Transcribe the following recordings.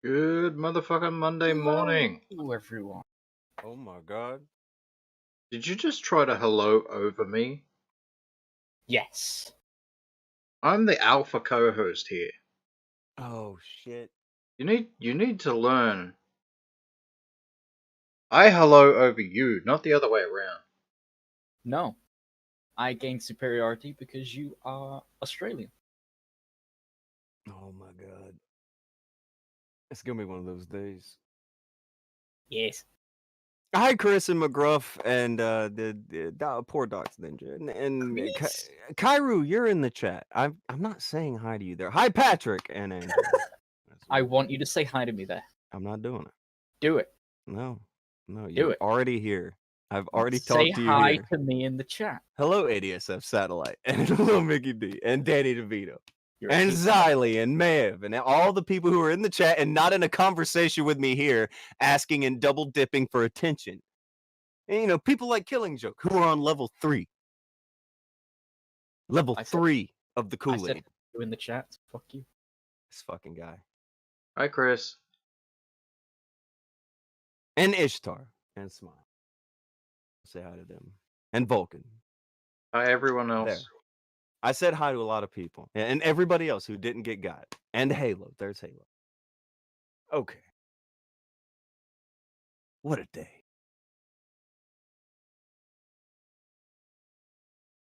Good motherfucking Monday morning. Hello, everyone. Oh my god. Did you just try to hello over me? Yes. I'm the alpha co-host here. Oh shit. You need to learn. I hello over you, not the other way around. No. I gain superiority because you are Australian. Oh my god. It's gonna be one of those days. Yes. Hi, Chris and McGruff and the poor Docs Ninja and Chris? Kairu. You're in the chat. I'm not saying hi to you there. Hi, Patrick and Andrew. I want you to say hi to me there. I'm not doing it. Do it. No, Do you're it. already here. I've already Say talked to you hi here. to me in the chat. Hello, ADSF Satellite and hello, Mickey D and Danny DeVito. You're And a Xylee and Mav and all the people who are in the chat and not in a conversation with me here asking and double dipping for attention. And, you know, people like Killing Joke who are on level 3. Level 3 of the I said Kool-Aid. you in the chat. Fuck you. This fucking guy. Hi, Chris. And Ishtar. And Smile. Say hi to them. And Vulcan. Hi, everyone else. There. I said hi to a lot of people. And everybody else who didn't get got. And Halo. There's Halo. Okay. What a day.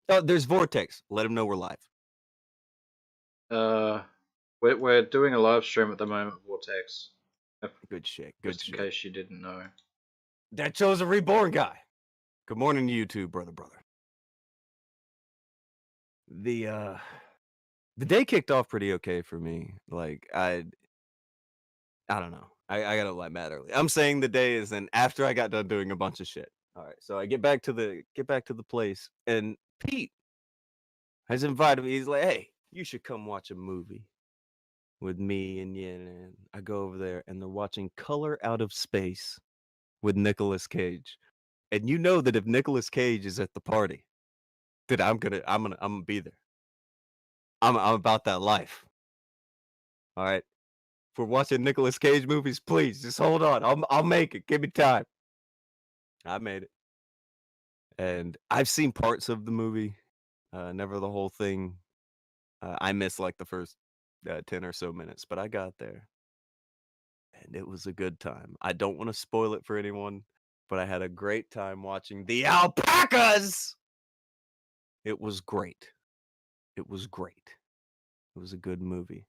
Oh, there's Vortex. Let him know we're live. We're doing a live stream at the moment, Vortex. Good shit. Good Just shit. in case you didn't know. That chose a reborn guy. Good morning to you too, brother. The day kicked off pretty okay for me. Like I don't know. I gotta let Matt early. I'm saying the day is then after I got done doing a bunch of shit. All right, so I get back to the place, and Pete has invited me. He's like, "Hey, you should come watch a movie with me and Yin." And I go over there, and they're watching Color Out of Space with Nicolas Cage. And you know that if Nicolas Cage is at the party, that I'm gonna be there. I'm about that life. All right. If we're watching Nicolas Cage movies, please just hold on. I'll make it. Give me time. I made it. And I've seen parts of the movie, never the whole thing. I missed like the first 10 or so minutes, but I got there. And it was a good time. I don't want to spoil it for anyone, but I had a great time watching the alpacas. It was great. It was great. It was a good movie.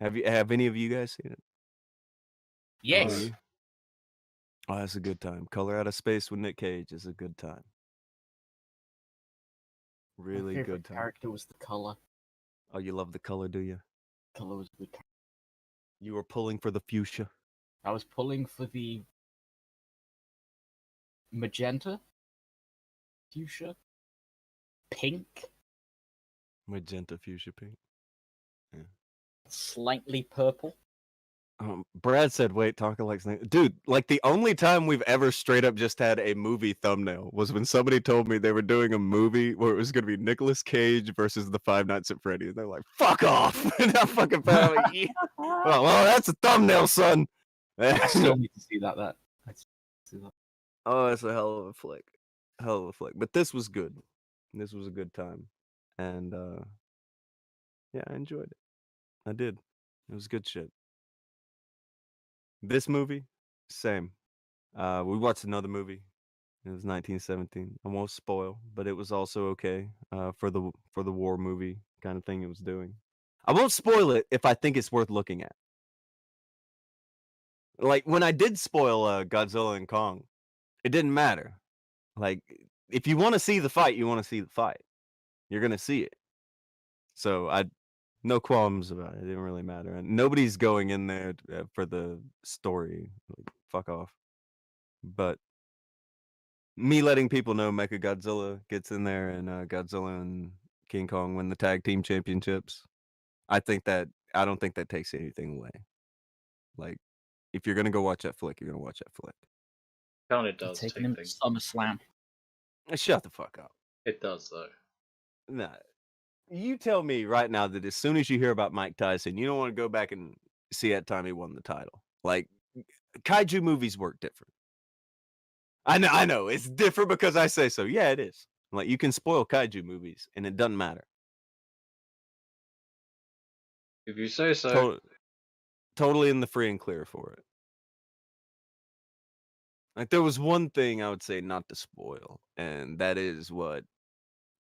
Have any of you guys seen it? Yes. Oh, that's a good time. Color Out of Space with Nick Cage is a good time. Really My favorite good time. character was the color. Oh, you love the color, do you? Color was a good character. You were pulling for the fuchsia. I was pulling for the magenta, fuchsia, pink, Magenta, fuchsia, pink. slightly purple. Brad said, wait, talking like Snake. Dude, like the only time we've ever straight up just had a movie thumbnail was when somebody told me they were doing a movie where it was going to be Nicolas Cage versus the Five Nights at Freddy's. They're like, fuck off. And I fucking found like, yeah. well, that's a thumbnail, son. I still need to see that. Oh, it's a hell of a flick. Hell of a flick. But this was good. This was a good time. And yeah, I enjoyed it. I did. It was good shit. This movie, same. We watched another movie. It was 1917. I won't spoil, but it was also okay for the war movie kind of thing it was doing. I won't spoil it if I think it's worth looking at. Like when I did spoil Godzilla and Kong, it didn't matter. Like if you want to see the fight, you want to see the fight. You're gonna see it. So no qualms about it. It didn't really matter, and nobody's going in there for the story. Like, fuck off. But me letting people know Mechagodzilla gets in there and Godzilla and King Kong win the tag team championships. I don't think that takes anything away. Like, if you're gonna go watch that flick, you're gonna watch that flick. Kind of does Taking take him to things. SummerSlam. Shut the fuck up. It does though. Nah. You tell me right now that as soon as you hear about Mike Tyson, you don't want to go back and see that time he won the title. Like kaiju movies work different. I know. It's different because I say so. Yeah, it is. Like you can spoil kaiju movies and it doesn't matter. If you say so. Totally in the free and clear for it. Like there was one thing I would say not to spoil, and that is one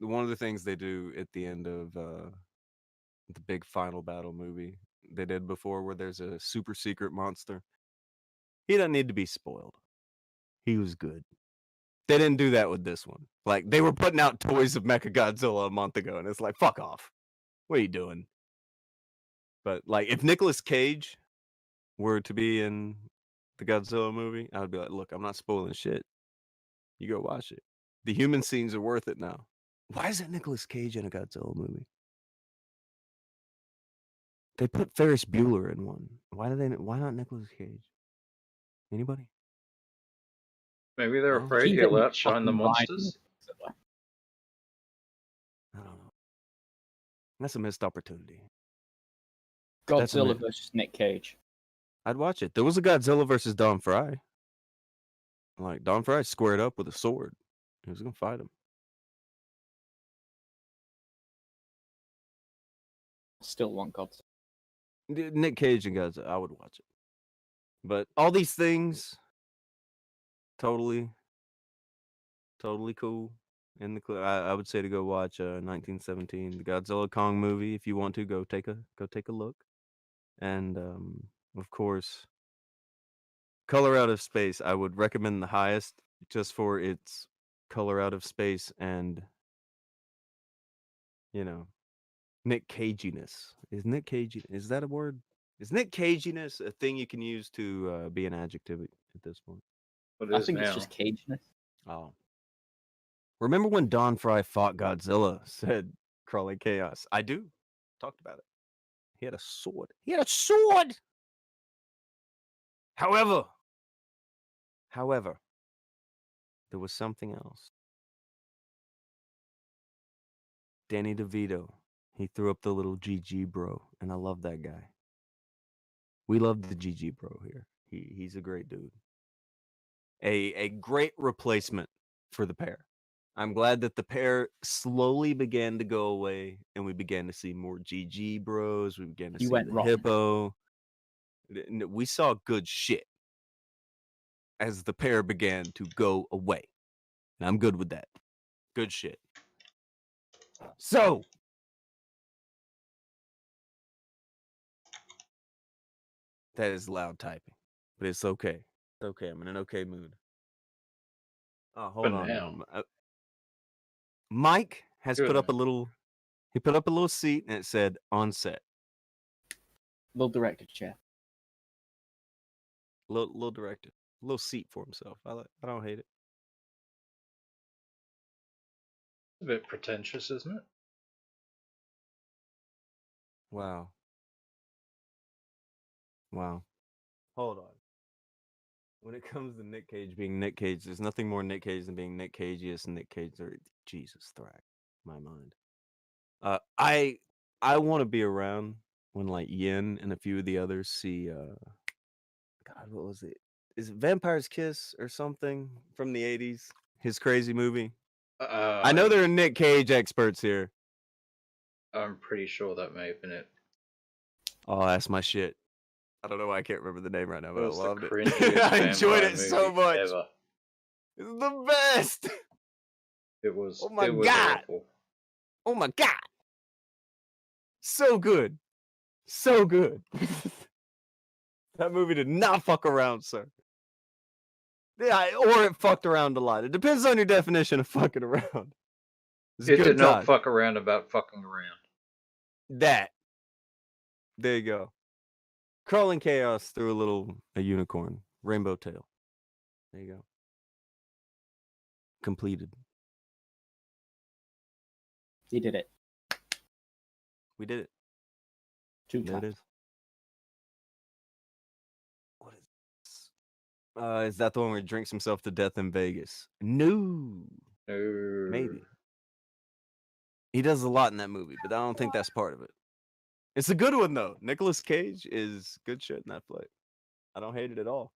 of the things they do at the end of the big final battle movie they did before, where there's a super secret monster. He doesn't need to be spoiled. He was good. They didn't do that with this one. Like they were putting out toys of Mechagodzilla a month ago, and it's like, fuck off. What are you doing? But like, if Nicolas Cage were to be in the Godzilla movie, I would be like, look, I'm not spoiling shit. You go watch it. The human scenes are worth it now. Why is it Nicolas Cage in a Godzilla movie? They put Ferris Bueller in one. Why not Nicolas Cage? Anybody? Maybe they're No? afraid He he'll didn't outshine the fucking ride in monsters. Godzilla. I don't know. That's a missed opportunity. Godzilla versus Nick Cage. I'd watch it. There was a Godzilla versus Don Fry. Like Don Fry squared up with a sword. He was gonna fight him. Still want Godzilla. Nick Cage and Godzilla, I would watch it. But all these things, totally cool. I would say to go watch 1917, the Godzilla Kong movie. If you want to, go take a look. And of course, Color Out of Space. I would recommend the highest just for its color out of space and Nick Caginess. Is that a word? Is Nick Caginess a thing you can use to be an adjective at this point? What I is think now? it's just caginess. Oh. Remember when Don Fry fought Godzilla, said Crawling Chaos. I do. Talked about it. He had a sword. However, there was something else. Danny DeVito. He threw up the little GG bro, and I love that guy. We love the GG bro here. He's a great dude. A great replacement for the pair. I'm glad that the pair slowly began to go away, and we began to see more GG bros. We began to see went the wrong. hippo. We saw good shit as the pair began to go away. And I'm good with that. Good shit. So, that is loud typing, but it's okay. It's okay. I'm in an okay mood. Oh, hold For on. now. Mike has Good put up a now. little. He put up a little seat, and it said "on set." Little director chair. Little director, little seat for himself. I don't hate it. A bit pretentious, isn't it? Wow. Hold on. When it comes to Nick Cage being Nick Cage, there's nothing more Nick Cage than being Nick Cageous and Nick Cage. Jesus, thrack my mind. I want to be around when like Yin and a few of the others see. God, what was it? Is it Vampire's Kiss or something from the '80s? His crazy movie. I know there are Nick Cage experts here. I'm pretty sure that may have been it. Oh, that's my shit. I don't know why I can't remember the name right now, but I loved it. Cringiest I enjoyed vampire it so movie much. Ever. It's the best. It was. Oh my it was God. Awful. Oh my God. So good. So good. That movie did not fuck around, sir. Yeah, or it fucked around a lot. It depends on your definition of fucking around. It did not fuck around about fucking around. That. There you go. Crawling Chaos threw a unicorn. Rainbow tail. There you go. Completed. He did it. We did it. 2 There it times. is. What is this? Is that the one where he drinks himself to death in Vegas? No. No. Maybe. He does a lot in that movie, but I don't think that's part of it. It's a good one, though. Nicolas Cage is good shit in that flick. I don't hate it at all.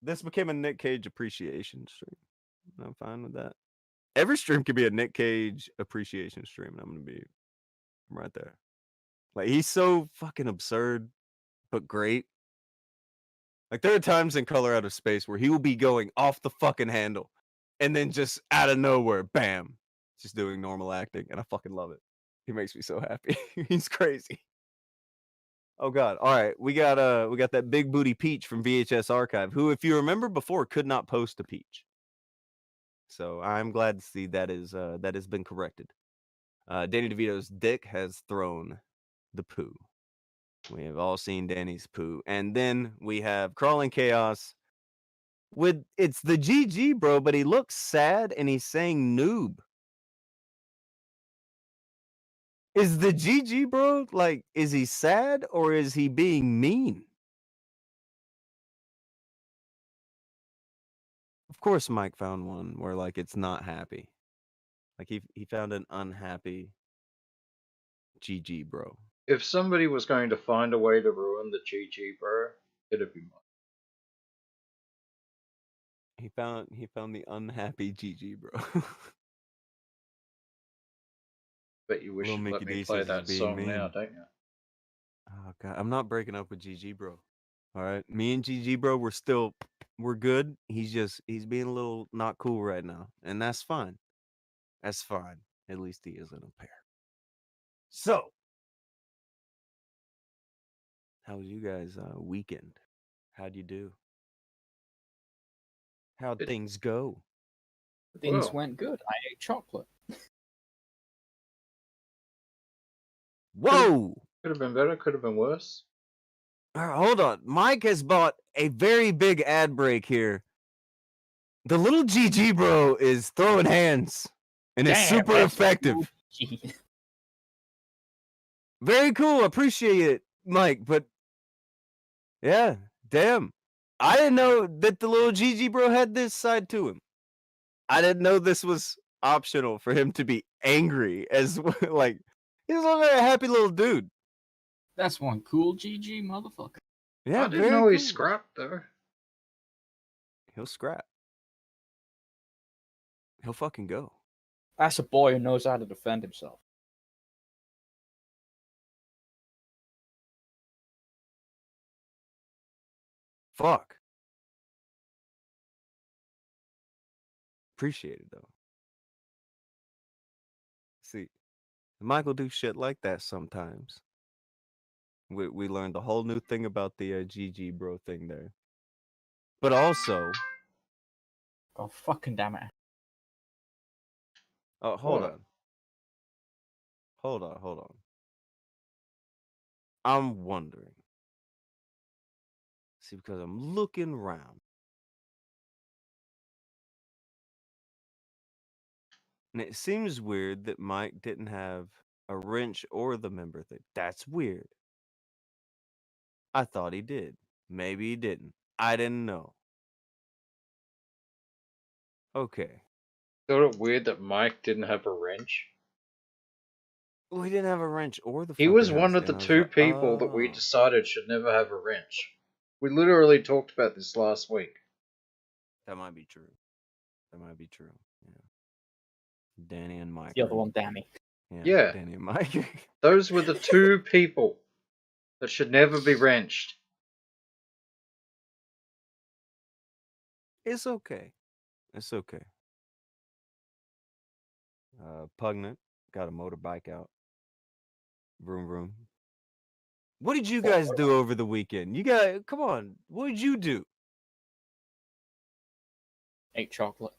This became a Nick Cage appreciation stream. I'm fine with that. Every stream could be a Nick Cage appreciation stream, and I'm gonna be right there. Like, he's so fucking absurd, but great. Like, there are times in Color Out of Space where he will be going off the fucking handle, and then just out of nowhere, bam, just doing normal acting, and I fucking love it. He makes me so happy. He's crazy. Oh god. All right, we got that big booty Peach from VHS Archive, who, if you remember before, could not post a Peach. So I'm glad to see that has been corrected. Danny DeVito's dick has thrown the poo. We have all seen Danny's poo. And then we have Crawling Chaos with, it's the GG, bro, but he looks sad and he's saying noob. Is the GG, bro, like, is he sad or is he being mean? Of course Mike found one where, like, it's not happy. Like, he found an unhappy GG, bro. If somebody was going to find a way to ruin the GG, bro, it'd be mine. He found the unhappy GG, bro. Bet you wish Little you'd Mickey let me D play says he's that being song mean. now, don't you? Oh god, I'm not breaking up with GG, bro. All right, me and GG, bro, we're good. He's being a little not cool right now, and that's fine. That's fine. At least he isn't a pair. So, how was you guys' weekend? How'd you do? How'd It- things go? Things Well. went good. I ate chocolate. Whoa! Could have been better, could have been worse. Hold on. Mike has bought a very big ad break here. The little GG, bro, is throwing hands, and it's Damn, super that's effective. cool. Very cool. Appreciate it, Mike. But yeah, damn. I didn't know that the little GG bro had this side to him. I didn't know this was optional for him to be angry as like he's a very happy little dude. That's one cool GG motherfucker. Yeah, I didn't very know cool. he scrapped though. He'll scrap. He'll fucking go. That's a boy who knows how to defend himself. Fuck. Appreciate it though. See, Michael do shit like that sometimes. We learned a whole new thing about the GG bro thing there. But also, Oh, fucking damn it. oh, hold What? on. Hold on. I'm wondering. See, because I'm looking around. And it seems weird that Mike didn't have a wrench or the member thing. That's weird. I thought he did. Maybe he didn't. I didn't know. Okay. Thought it weird that Mike didn't have a wrench. Well, he didn't have a wrench or the He fucking was one of house, the and I was two like, people that we oh. decided should never have a wrench. We literally talked about this last week. That might be true. That might be true. Yeah. Danny and Mike. The other are- one, Danny. Yeah. Danny and Mike. Those were the two people that should never be wrenched. It's okay. It's okay. Pugnant got a motorbike out. Vroom vroom. What did you guys do over the weekend? You guys, come on. What did you do? Ate chocolate.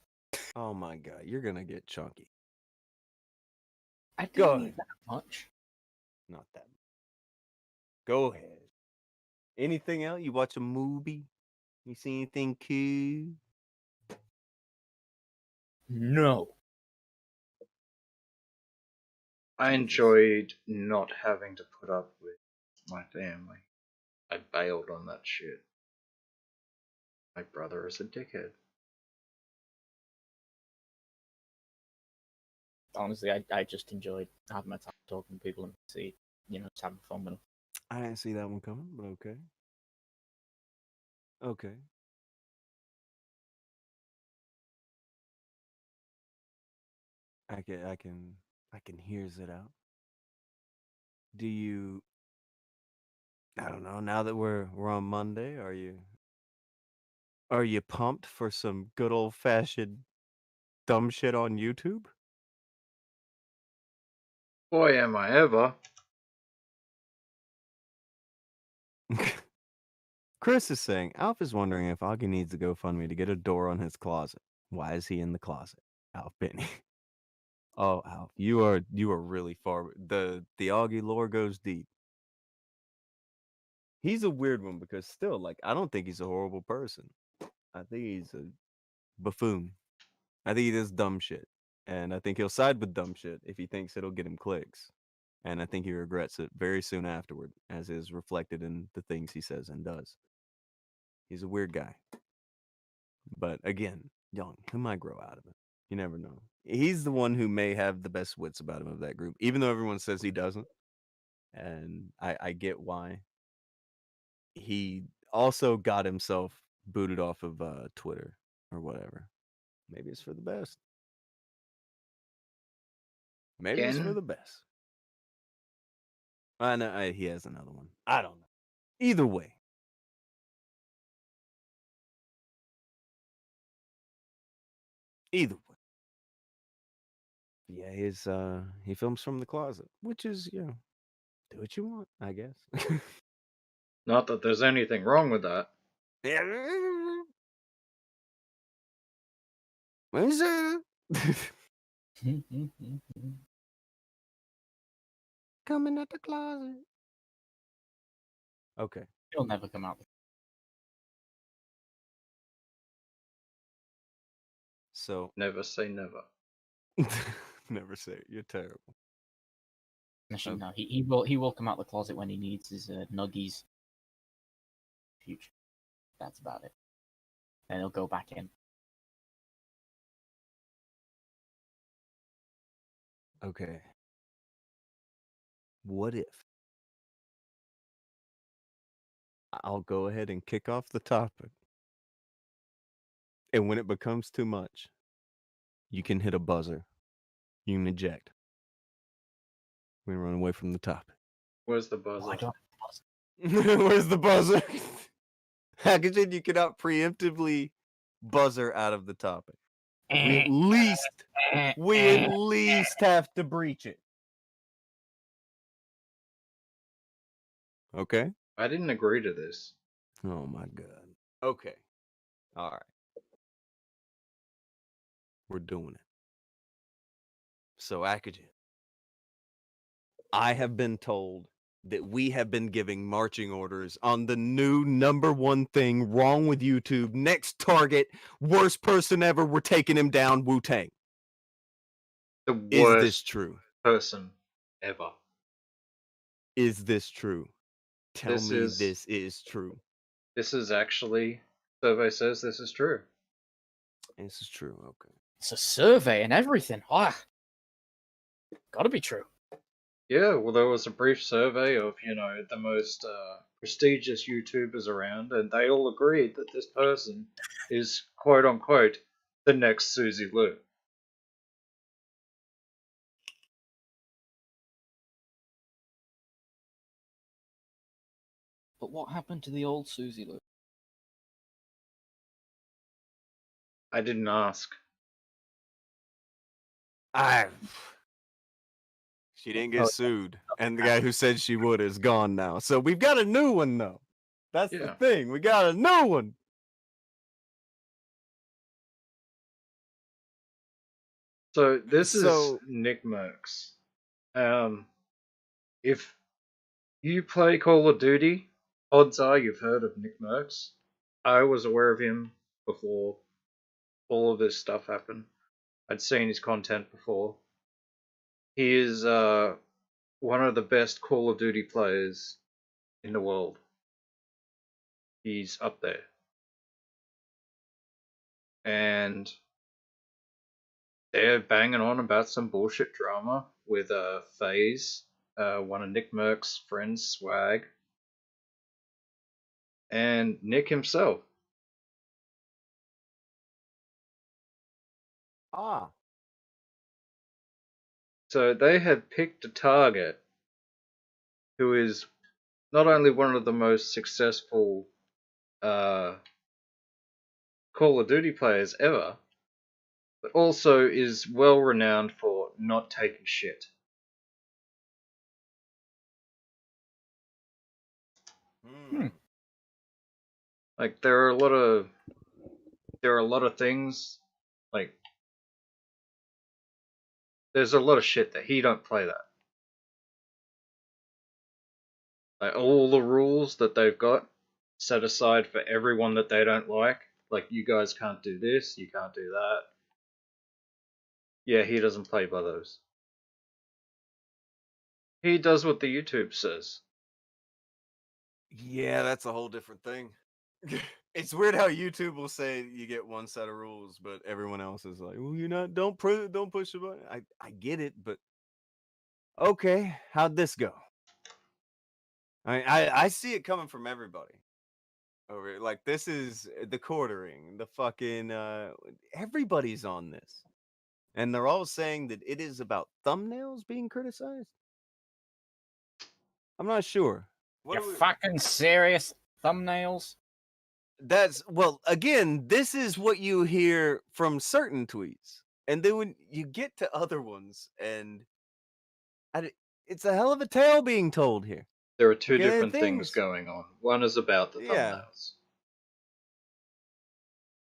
Oh my god, you're gonna get chunky. I Go didn't ahead. eat that much. Not that. Go ahead. Anything else? You watch a movie? You see anything cool? No. I enjoyed not having to put up with my family. I bailed on that shit. My brother is a dickhead. Honestly, I just enjoyed having my time talking to people and see, just having fun with them. I didn't see that one coming, but okay. Okay. I can hears it out. Do you I don't know, now that we're on Monday, are you pumped for some good old fashioned dumb shit on YouTube? Boy, am I ever. Chris is saying, Alf is wondering if Augie needs a GoFundMe to get a door on his closet. Why is he in the closet? Alf Benny. Oh, Alf, you are really far. The Augie lore goes deep. He's a weird one because still, like, I don't think he's a horrible person. I think he's a buffoon. I think he does dumb shit. And I think he'll side with dumb shit if he thinks it'll get him clicks. And I think he regrets it very soon afterward, as is reflected in the things he says and does. He's a weird guy. But again, young, he might grow out of it. You never know. He's the one who may have the best wits about him of that group, even though everyone says he doesn't. And I get why. He also got himself booted off of Twitter or whatever. Maybe it's for the best. Maybe it's for Again? the best. I know he has another one. I don't know. Either way. Either way. Yeah, he films from the closet, which is, do what you want, I guess. Not that there's anything wrong with that. Coming out the closet. Okay. He'll never come out. So Never say never. never say it. You're terrible. Actually, no, he will come out the closet when he needs his nuggies. Future. That's about it. Then he'll go back in. Okay. What if I'll go ahead and kick off the topic, and when it becomes too much, you can hit a buzzer. You can eject. We run away from the topic. Where's the Oh, buzzer? I don't. Where's the buzzer? Akujin, you cannot preemptively buzzer out of the topic. We at least have to breach it. Okay? I didn't agree to this. Oh my god. Okay. All right. We're doing it. So, Akujin, I have been told that we have been giving marching orders on the new #1 thing wrong with YouTube. Next target, worst person ever. We're taking him down. Wu-Tang. The Is worst this true? person ever. Is this true? Tell This me is- this is true. This is actually, survey says this is true. This is true. Okay. It's a survey and everything. Ah, gotta be true. Yeah, well, there was a brief survey of, the most prestigious YouTubers around, and they all agreed that this person is, quote unquote, the next Susie Lou. But what happened to the old Susie Lou? I didn't ask. She didn't get sued, and the guy who said she would is gone now. So we've got a new one, though. That's the Yeah. thing. We got a new one. So this is So- Nick Mercs. If you play Call of Duty, odds are you've heard of Nick Mercs. I was aware of him before all of this stuff happened. I'd seen his content before. He is one of the best Call of Duty players in the world. He's up there. And they're banging on about some bullshit drama with FaZe, one of Nick Mercs' friends, Swag, and Nick himself. Ah. So they had picked a target who is not only one of the most successful Call of Duty players ever, but also is well renowned for not taking shit. Like there are a lot of things, like there's a lot of shit that he don't play that. Like all the rules that they've got set aside for everyone that they don't like you guys can't do this, you can't do that. Yeah, he doesn't play by those. He does what the YouTube says. Yeah, that's a whole different thing. It's weird how YouTube will say you get one set of rules, but everyone else is like, "Well, you're not. Don't push the button." I get it, but okay, how'd this go? I see it coming from everybody. Over here. Like this is the quartering, the fucking everybody's on this, and they're all saying that it is about thumbnails being criticized. I'm not sure. You're fucking serious? Thumbnails? That's well, again, this is what you hear from certain tweets, and then when you get to other ones, and it's a hell of a tale being told here. There are two Okay, different things going on. One is about the thumbnails.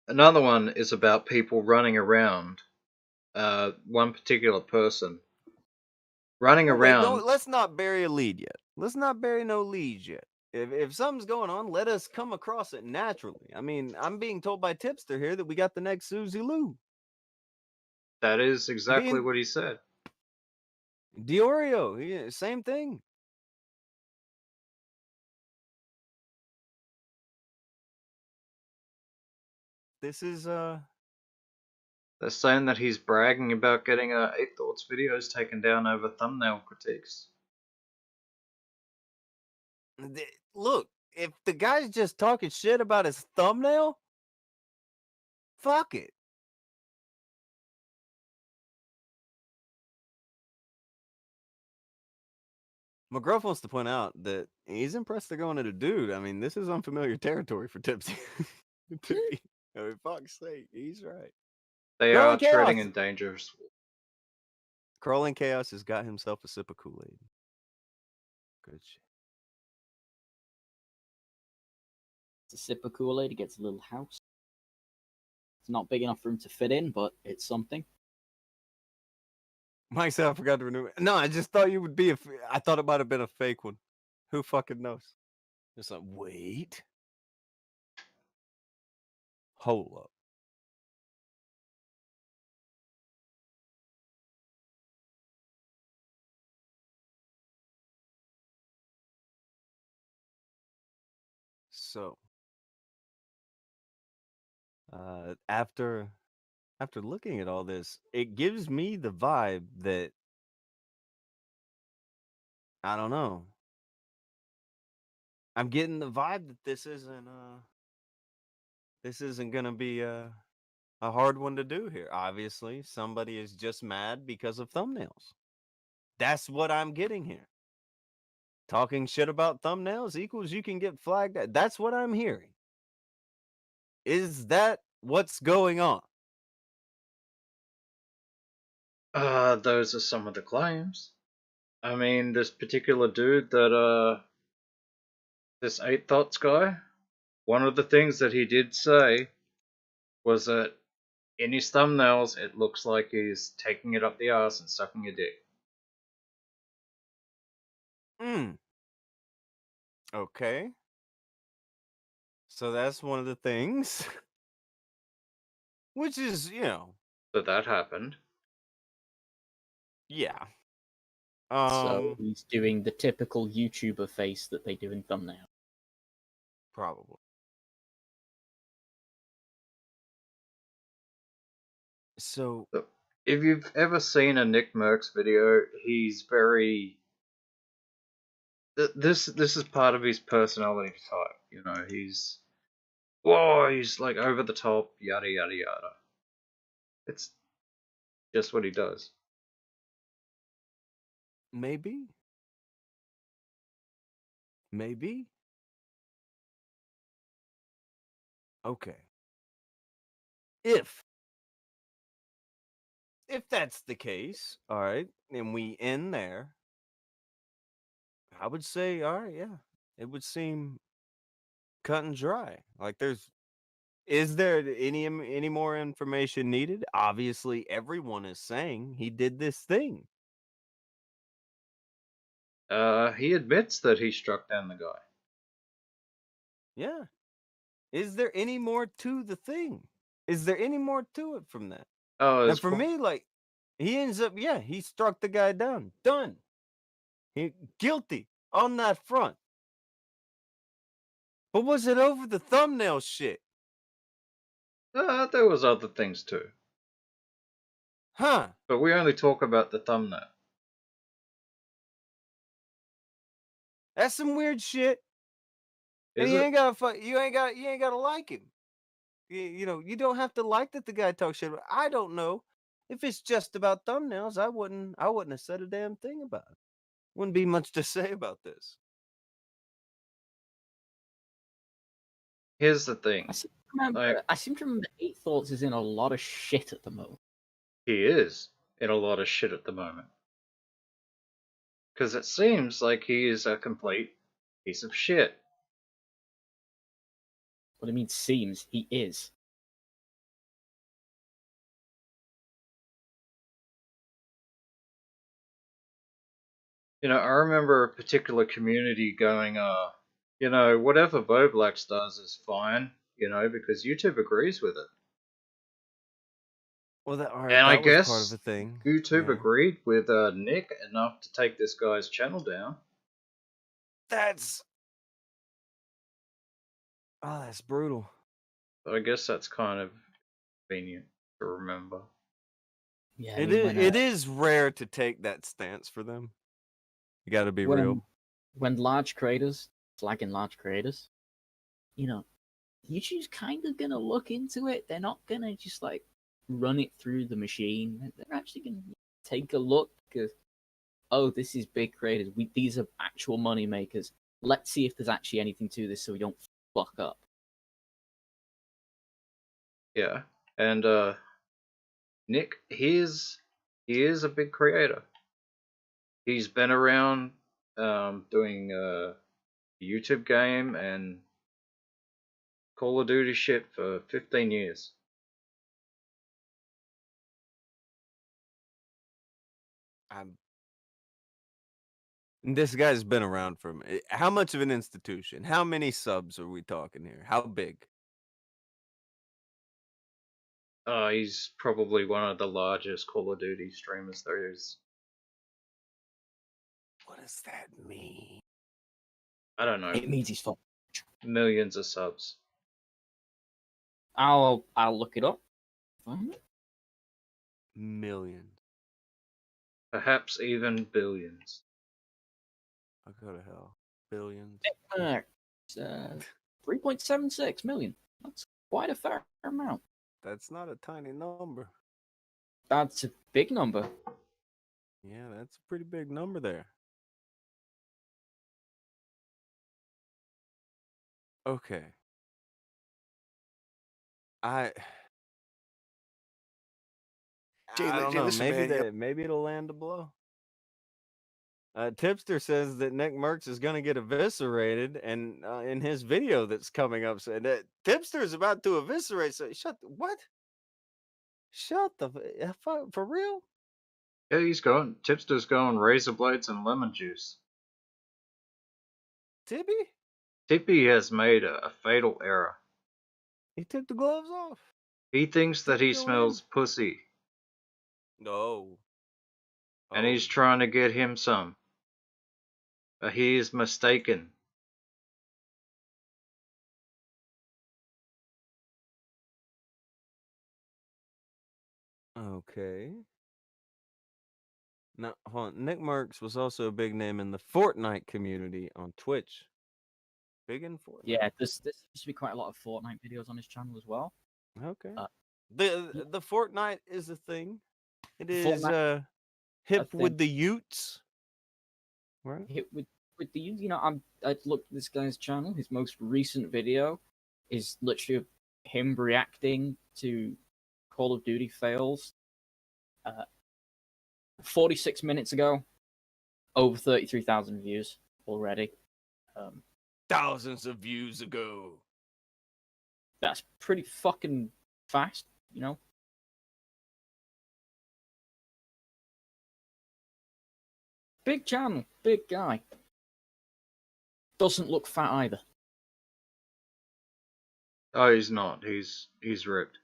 Another one is about people running around. One particular person running around. Wait, let's not bury a lead yet. Let's not bury no leads yet. If something's going on, let us come across it naturally. I mean, I'm being told by Tipster here that we got the next Susie Lou. That is exactly what he said. Diorio, yeah, same thing. This is They're saying that he's bragging about getting 8 Thoughts videos taken down over thumbnail critiques. Look, if the guy's just talking shit about his thumbnail, fuck it. McGruff wants to point out that he's impressed they're going at a dude. I mean, this is unfamiliar territory for Tipsy. I mean, fuck's sake, he's right. They are treading in dangerous. Crawling Chaos has got himself a sip of Kool-Aid. Good shit. It's a sip of Kool-Aid. He gets a little house. It's not big enough for him to fit in, but it's something. Mike said I forgot to renew it. No, I just thought you would be I thought it might have been a fake one. Who fucking knows? It's like, wait. Hold up. So, after looking at all this, it gives me the vibe that I don't know. I'm getting the vibe that this isn't gonna be a hard one to do here. Obviously, somebody is just mad because of thumbnails. That's what I'm getting here. Talking shit about thumbnails equals you can get flagged. That's what I'm hearing. Is that what's going on? Those are some of the claims. I mean, this particular dude that, this 8 Thoughts guy, one of the things that he did say was that in his thumbnails, it looks like he's taking it up the ass and sucking a dick. Okay. So that's one of the things. Which is, So that happened. Yeah. So he's doing the typical YouTuber face that they do in thumbnail. Probably. So if you've ever seen a Nick Mercs video, he's very... This is part of his personality type. You know, he's whoa, he's like over the top, yada yada yada. It's just what he does. Maybe. Maybe. Okay. If that's the case, all right, and we end there, I would say, all right, yeah, it would seem cut and dry. Like, is there any more information needed? Obviously, everyone is saying he did this thing. He admits that he struck down the guy. Yeah. Is there any more to the thing? Is there any more to it from that? Oh, And for me, like, he ends up, yeah, he struck the guy down. Done. He guilty on that front. But was it over the thumbnail shit? there was other things too, Huh? but we only talk about the thumbnail. That's some weird shit. And Is you it? ain't gotta like him. You know, you don't have to like that the guy talks shit. I don't know. If it's just about thumbnails, I wouldn't have said a damn thing about it. Wouldn't be much to say about this. Here's the thing. I seem to remember 8 Thoughts is in a lot of shit at the moment. He is in a lot of shit at the moment. Because it seems like he is a complete piece of shit. What it means seems, he is. You know, I remember a particular community going, you know, whatever Boblax does is fine, you know, because YouTube agrees with it. Well, that And I was part guess of the thing. YouTube Yeah. agreed with Nick enough to take this guy's channel down. That's brutal. But I guess that's kind of convenient to remember. Yeah, It is rare to take that stance for them. You got to be real. When large creators flagging large creators, you know, YouTube's kind of gonna look into it. They're not gonna just like run it through the machine. They're actually gonna take a look because, oh, this is big creators. These are actual money makers. Let's see if there's actually anything to this, so we don't fuck up. Yeah, and Nick, he is a big creator. He's been around doing a YouTube game and Call of Duty shit for 15 years. This guy's been around for how much of an institution? How many subs are we talking here? How big? He's probably one of the largest Call of Duty streamers there is. What does that mean? I don't know. It means he's fucked. Millions of subs. I'll look it up. Millions. Perhaps even billions. I'll go to hell. Billions. 3.76 million. That's quite a fair amount. That's not a tiny number. That's a big number. Yeah, that's a pretty big number there. Okay. I don't know. listen, Maybe man, maybe it'll land a blow. Tipster says that Nick Mercs is going to get eviscerated, and in his video that's coming up, said that Tipster is about to eviscerate. So what? Shut the fuck for real? Yeah, Tipster's going razor blades and lemon juice. Tippy? Tippy has made a fatal error. He took the gloves off. He thinks that he Tippy smells pussy, No. and he's trying to get him some. But he is mistaken. Okay. Now, hold on. Nick Mercs was also a big name in the Fortnite community on Twitch. Big in Fortnite. Yeah, there's seems to be quite a lot of Fortnite videos on his channel as well. Okay. Uh, The Fortnite is a thing. It is Fortnite, hip thing. with the Utes. Right. Hit with the I looked at this guy's channel. His most recent video is literally him reacting to Call of Duty fails. 46 minutes ago, over 33,000 views already. Thousands of views ago. That's pretty fucking fast, you know. Big channel, big guy. Doesn't look fat either. Oh, he's not. He's ripped.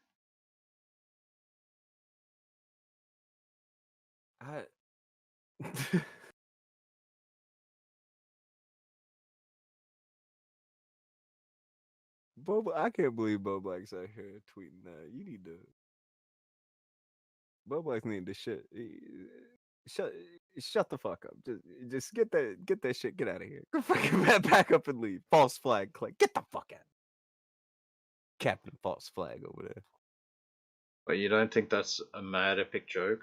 I I can't believe Bo Black's out here tweeting that. You need to. Bo Black need to shut the fuck up. Just get that shit. Get out of here. Go fucking back up and leave. False flag. Click. Get the fuck out. Captain False Flag over there. But you don't think that's a mad epic joke?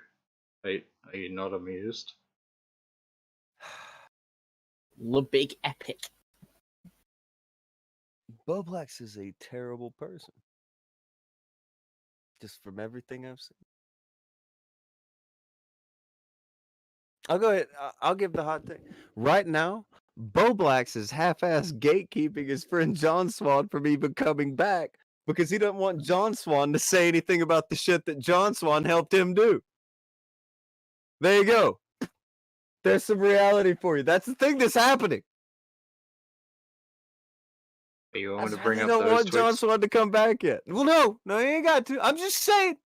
Are you not amused? The big epic. Bo Blacks is a terrible person. Just from everything I've seen. I'll go ahead. I'll give the hot take. Right now, Bo Blacks is half-ass gatekeeping his friend John Swan from even coming back because he doesn't want John Swan to say anything about the shit that John Swan helped him do. There you go. There's some reality for you. That's the thing that's happening. You want me to That's bring why up they don't those want John tweets? Swan to come back yet. Well, no, he ain't got to. I'm just saying.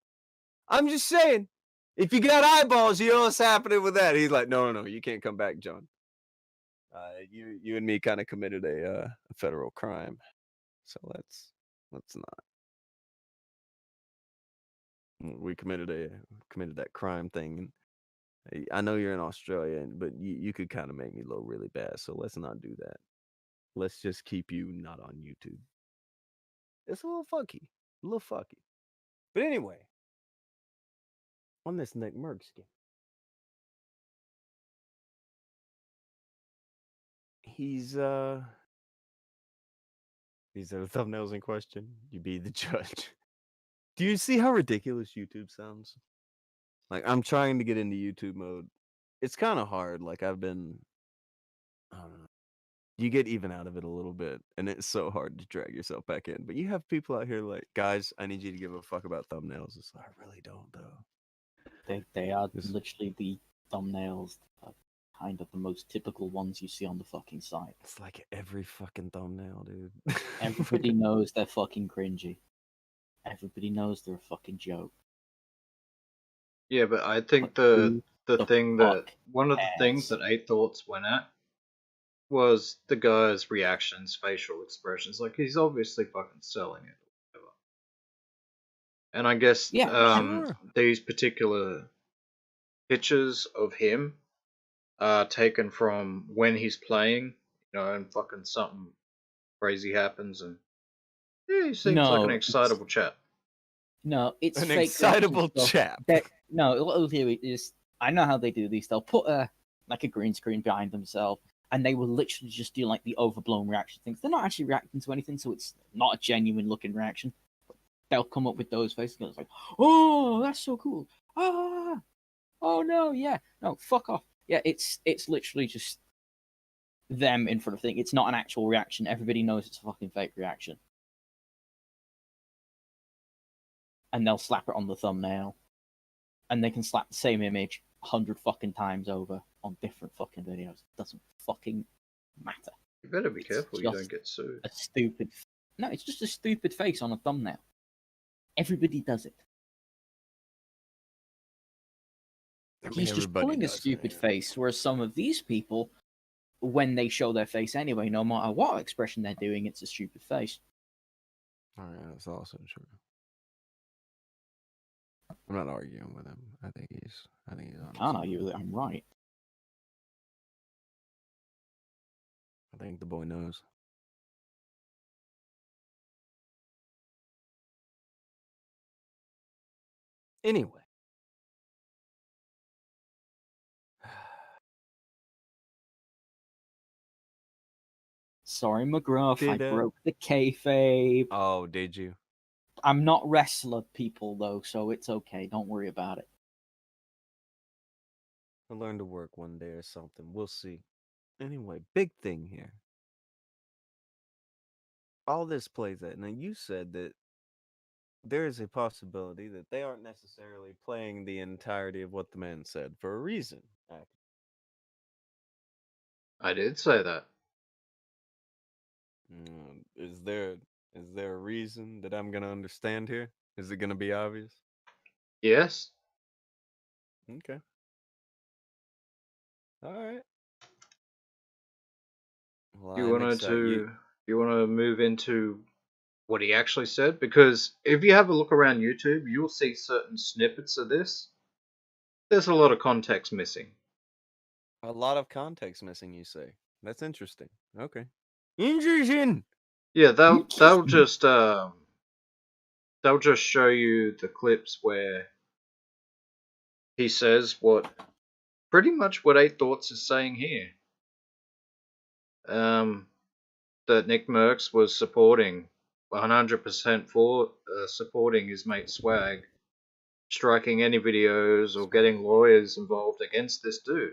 If you got eyeballs, you know what's happening with that. He's like, no, you can't come back, John. You and me kind of committed a federal crime, so let's not. We committed that crime thing, and I know you're in Australia, but you could kind of make me look really bad. So let's not do that. Let's just keep you not on YouTube. It's a little funky, But anyway, on this Nick Mercs game, these are the thumbnails in question. You be the judge. Do you see how ridiculous YouTube sounds? Like, I'm trying to get into YouTube mode. It's kind of hard. Like, I don't know. You get even out of it a little bit, and it's so hard to drag yourself back in. But you have people out here like, guys, I need you to give a fuck about thumbnails. It's like, I really don't, though. They are literally the thumbnails, kind of the most typical ones you see on the fucking site. It's like every fucking thumbnail, dude. Everybody knows they're fucking cringy. Everybody knows they're a fucking joke. Yeah, but I think the thing that one of the cares? things that Eight Thoughts went at was the guy's reactions, facial expressions. Like, he's obviously fucking selling it or whatever. And I guess Sure. these particular pictures of him are taken from when he's playing, and fucking something crazy happens, and yeah, he seems like an excitable chap. No, it's An fake excitable reaction stuff. chap. No, what they'll do is, I know how they do these. They'll put a green screen behind themselves, and they will literally just do like the overblown reaction things. They're not actually reacting to anything, so it's not a genuine looking reaction. They'll come up with those faces, and it's like, oh, that's so cool. Ah, oh no, yeah, no, fuck off. Yeah, it's literally just them in front of thing. It's not an actual reaction. Everybody knows it's a fucking fake reaction. And they'll slap it on the thumbnail. And they can slap the same image 100 fucking times over on different fucking videos. It doesn't fucking matter. You better be It's careful you just don't get sued. No, it's just a stupid face on a thumbnail. Everybody does it. He's just pulling a stupid face, whereas some of these people, when they show their face anyway, no matter what expression they're doing, it's a stupid face. All right, that's also true. I'm not arguing with him. I think he's honest. Can't argue that I'm right. I think the boy knows. Anyway. Sorry, McGruff, I Did, broke the kayfabe. Oh, did you? I'm not wrestler people, though, so it's okay. Don't worry about it. I'll learn to work one day or something. We'll see. Anyway, big thing here. All this plays out. Now, you said that there is a possibility that they aren't necessarily playing the entirety of what the man said for a reason. I did say that. Is there a reason that I'm gonna understand here? Is it gonna be obvious? Yes. Okay. All right. Well, You I'm wanted excited. you want to move into what he actually said? Because if you have a look around YouTube, you'll see certain snippets of this. There's a lot of context missing. A lot of context missing, you say. That's interesting. Okay. Interesting. Yeah, they'll just show you the clips where he says pretty much what Eight Thoughts is saying here. That Nick Mercs was supporting 100% for supporting his mate Swag, striking any videos or getting lawyers involved against this dude.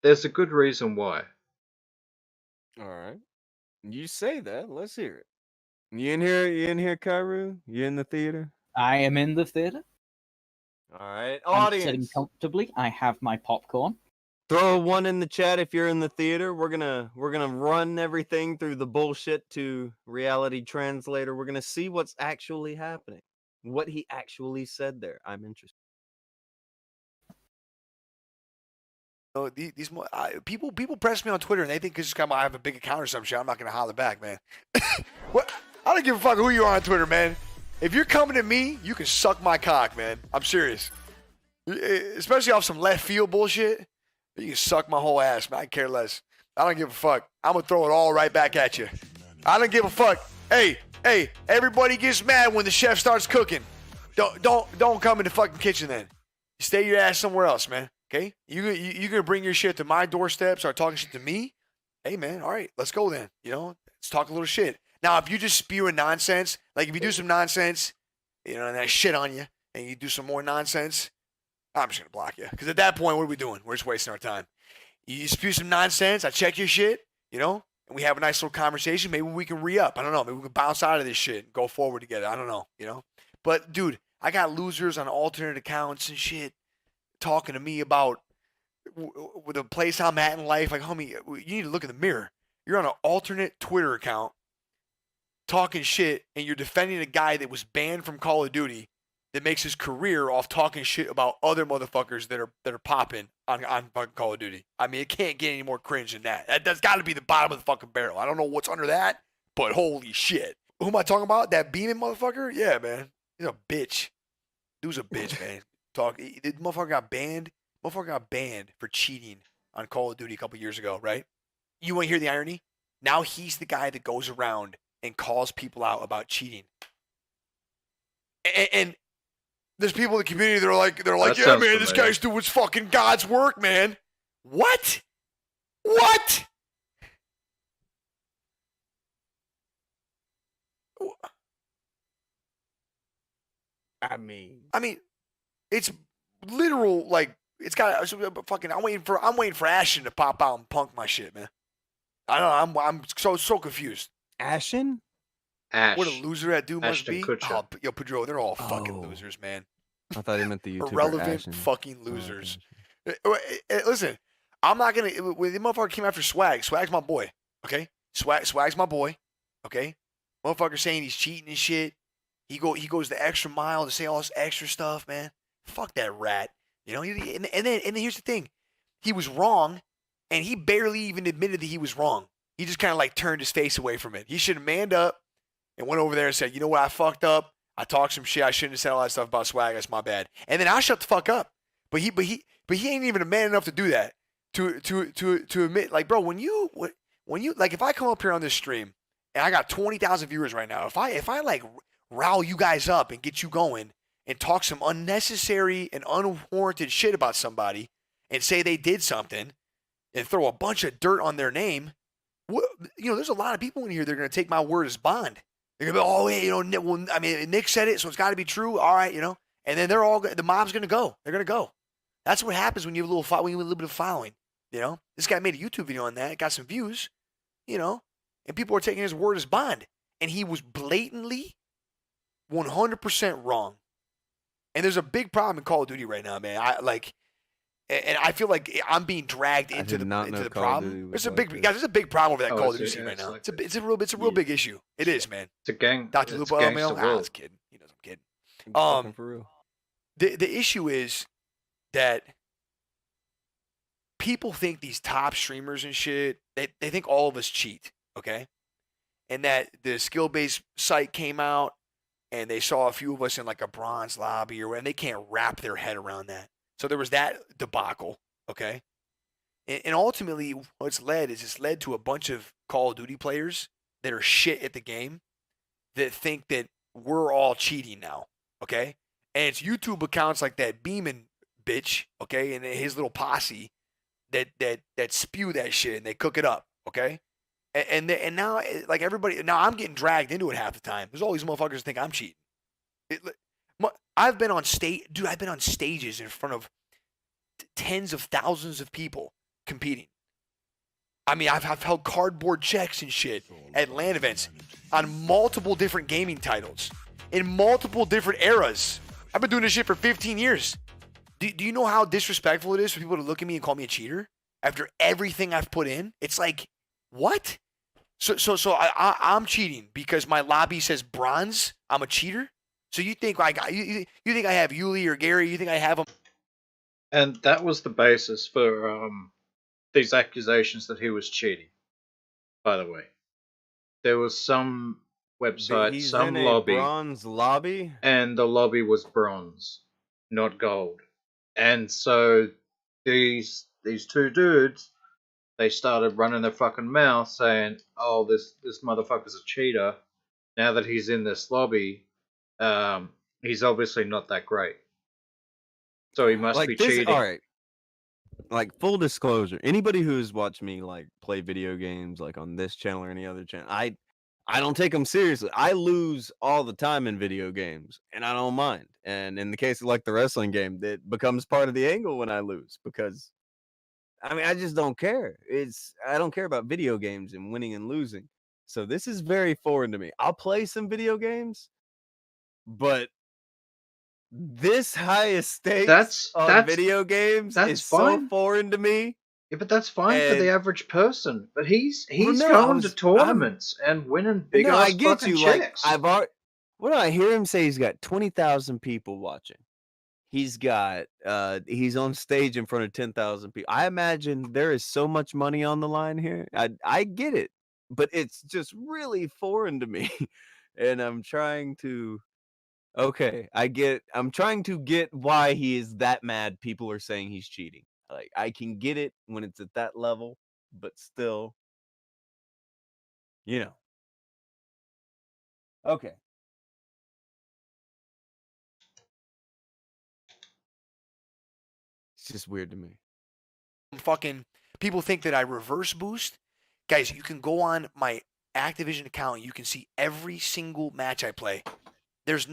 There's a good reason why. All right. You say that. Let's hear it. You in here? You in here, Kairu? You in the theater? I am in the theater. All right. I'm sitting Audience, comfortably. I have my popcorn. throw a 1 in the chat if you're in the theater. We're gonna run everything through the bullshit to reality translator. We're gonna see what's actually happening. What he actually said there. I'm interested. know, people press me on Twitter and they think because I have a big account or some shit, I'm not gonna holler back, man. What? I don't give a fuck who you are on Twitter, man. If you're coming at me, you can suck my cock, man. I'm serious. Especially off some left field bullshit. You can suck my whole ass, man. I care less. I don't give a fuck. I'm gonna throw it all right back at you. I don't give a fuck. Hey, everybody gets mad when the chef starts cooking. Don't come in the fucking kitchen then. Stay your ass somewhere else, man. Okay? You gonna bring your shit to my doorstep, start talking shit to me? Hey, man, all right, let's go then. You know, let's talk a little shit. Now, if you just spewing nonsense, like if you do some nonsense, you know, and I shit on you, and you do some more nonsense, I'm just gonna block you. Because at that point, what are we doing? We're just wasting our time. You spew some nonsense, I check your shit, you know, and we have a nice little conversation. Maybe we can re-up. I don't know. Maybe we can bounce out of this shit and go forward together. I don't know, you know. But, dude, I got losers on alternate accounts and shit talking to me about with the place I'm at in life. Like, homie, you need to look in the mirror. You're on an alternate Twitter account talking shit, and you're defending a guy that was banned from Call of Duty that makes his career off talking shit about other motherfuckers that are popping on fucking Call of Duty. I mean, it can't get any more cringe than that. That's got to be the bottom of the fucking barrel. I don't know what's under that, but holy shit. Who am I talking about? That beaming motherfucker? Yeah, man. He's a bitch. Dude's a bitch, man. The motherfucker got banned. Motherfucker got banned for cheating on Call of Duty a couple years ago, right? You want to hear the irony? Now he's the guy that goes around and calls people out about cheating. And there's people in the community that are like, yeah, man, this guy's doing fucking God's work, man. What? What? I mean, it's literal, like, it's got fucking. I'm waiting for Ashton to pop out and punk my shit, man. I don't know. I'm so confused. Ashton? Ash. What a loser that dude must be. Kutcher. Oh, yo, Pedro, they're all fucking losers, man. I thought he meant the YouTuber Irrelevant Ashton. fucking losers. Listen, I'm not gonna. When the motherfucker came after Swag, Swag's my boy. Okay, Swag's my boy. Okay, motherfucker saying he's cheating and shit. He goes the extra mile to say all this extra stuff, man. Fuck that rat. You know, and then here's the thing. He was wrong, and he barely even admitted that he was wrong. He just kind of like turned his face away from it. He should have manned up and went over there and said, you know what, I fucked up. I talked some shit. I shouldn't have said all that stuff about Swag. That's my bad. And then I'll shut the fuck up. But he ain't even a man enough to do that. To admit, like, bro, when you like, if I come up here on this stream and I got 20,000 viewers right now. If I like rile you guys up and get you going and talk some unnecessary and unwarranted shit about somebody and say they did something and throw a bunch of dirt on their name, there's a lot of people in here that are going to take my word as bond. They're going to be, oh, hey, well, I mean, Nick said it, so it's got to be true. All right, and then the mob's going to go. They're going to go. That's what happens when you have a little bit of following. This guy made a YouTube video on that. It got some views, and people are taking his word as bond. And he was blatantly 100% wrong. And there's a big problem in Call of Duty right now, man. And I feel like I'm being dragged into the problem. There's a big problem over that Call of Duty scene right now. It's a real big issue. It is, man. It's a gang. Dr. Lupo, I was kidding. He knows I'm kidding. For real. The issue is that people think these top streamers and shit, they think all of us cheat, okay? And that the skill-based site came out and they saw a few of us in like a bronze lobby and they can't wrap their head around that. So there was that debacle, okay? And ultimately what's led to a bunch of Call of Duty players that are shit at the game that think that we're all cheating now, okay? And it's YouTube accounts like that Beeman bitch, okay, and his little posse that spew that shit and they cook it up, okay? And now, like everybody, now I'm getting dragged into it half the time. There's all these motherfuckers that think I'm cheating. I've been on stages in front of tens of thousands of people competing. I mean, I've held cardboard checks and shit at LAN events on multiple different gaming titles in multiple different eras. I've been doing this shit for 15 years. Do you know how disrespectful it is for people to look at me and call me a cheater after everything I've put in? It's like, what? So I'm cheating because my lobby says bronze. I'm a cheater. So you think you think I have Yuli or Gary? You think I have them? And that was the basis for these accusations that he was cheating. By the way, there was some website, some lobby, bronze lobby, and the lobby was bronze, not gold. And so these two dudes, they started running their fucking mouth saying, "Oh, this motherfucker's a cheater. Now that he's in this lobby, he's obviously not that great. So he must be cheating." All right. Like, full disclosure, anybody who's watched me like play video games like on this channel or any other channel, I don't take them seriously. I lose all the time in video games, and I don't mind. And in the case of like the wrestling game, that becomes part of the angle when I lose because, I mean, I just don't care. I don't care about video games and winning and losing. So this is very foreign to me. I'll play some video games, but this highest stakes on video games is fine. So foreign to me. Yeah, but that's fine for the average person. But he's going to tournaments and winning big ass fucking checks. Like, I hear him say he's got 20,000 people watching. He's got he's on stage in front of 10,000 people. I imagine there is so much money on the line here. I get it, but it's just really foreign to me. And I'm trying to I'm trying to get why he is that mad people are saying he's cheating. Like, I can get it when it's at that level, but still, Okay. It's just weird to me. Fucking people think that I reverse boost. Guys, you can go on my Activision account. You can see every single match I play. There's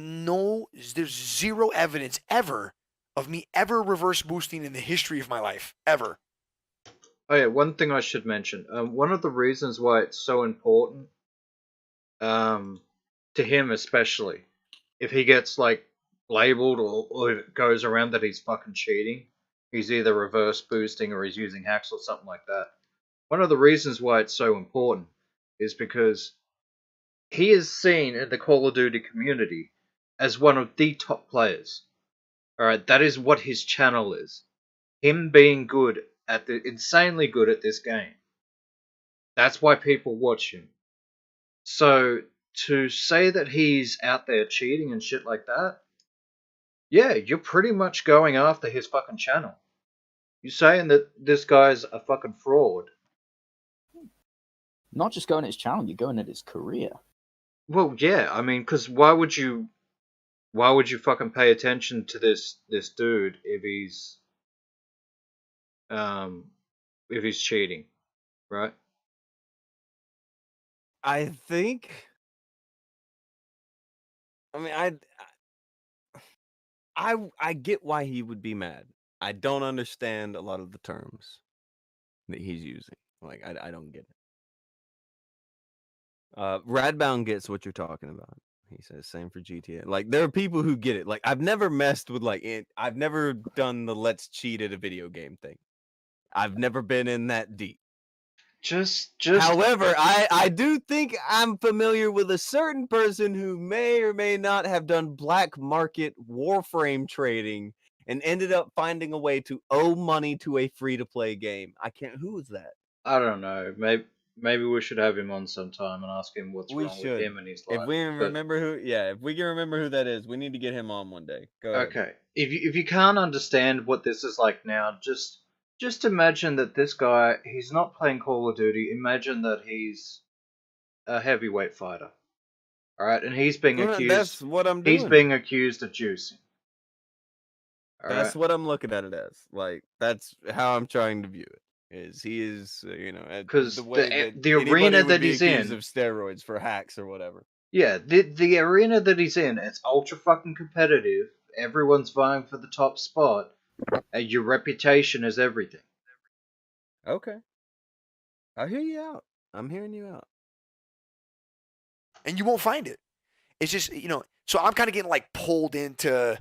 zero evidence ever of me ever reverse boosting in the history of my life. Ever. Oh yeah, one thing I should mention. One of the reasons why it's so important, to him especially, if he gets like labeled or if it goes around that he's fucking cheating, he's either reverse boosting or he's using hacks or something like that. One of the reasons why it's so important is because he is seen in the Call of Duty community as one of the top players. Alright, that is what his channel is. Him being insanely good at this game. That's why people watch him. So, to say that he's out there cheating and shit like that, yeah, you're pretty much going after his fucking channel. You're saying that this guy's a fucking fraud. Not just going at his channel, you're going at his career. Well, yeah, I mean, because why would you fucking pay attention to this dude if he's cheating, right? I think. I mean, I get why he would be mad. I don't understand a lot of the terms that he's using. Like, I don't get it. Radbound gets what you're talking about. He says same for GTA. Like, there are people who get it. Like, I've never messed with I've never done the let's cheat at a video game thing. I've never been in that deep. Just However, I do think I'm familiar with a certain person who may or may not have done black market Warframe trading and ended up finding a way to owe money to a free-to-play game. Who is that? I don't know. Maybe we should have him on sometime and ask him what's wrong with him and his life. If we can remember who that is, we need to get him on one day. Go ahead. Okay. If you can't understand what this is like now, just imagine that this guy, he's not playing Call of Duty. Imagine that he's a heavyweight fighter. All right, and he's being accused. That's what I'm doing. He's being accused of juicing. That's what I'm looking at it as. Like, that's how I'm trying to view it. He is, because the arena that he's in of steroids for hacks or whatever. Yeah, the arena that he's in, it's ultra fucking competitive. Everyone's vying for the top spot, and your reputation is everything. Okay, I hear you out. I'm hearing you out, and you won't find it. It's just So I'm kind of getting like pulled into,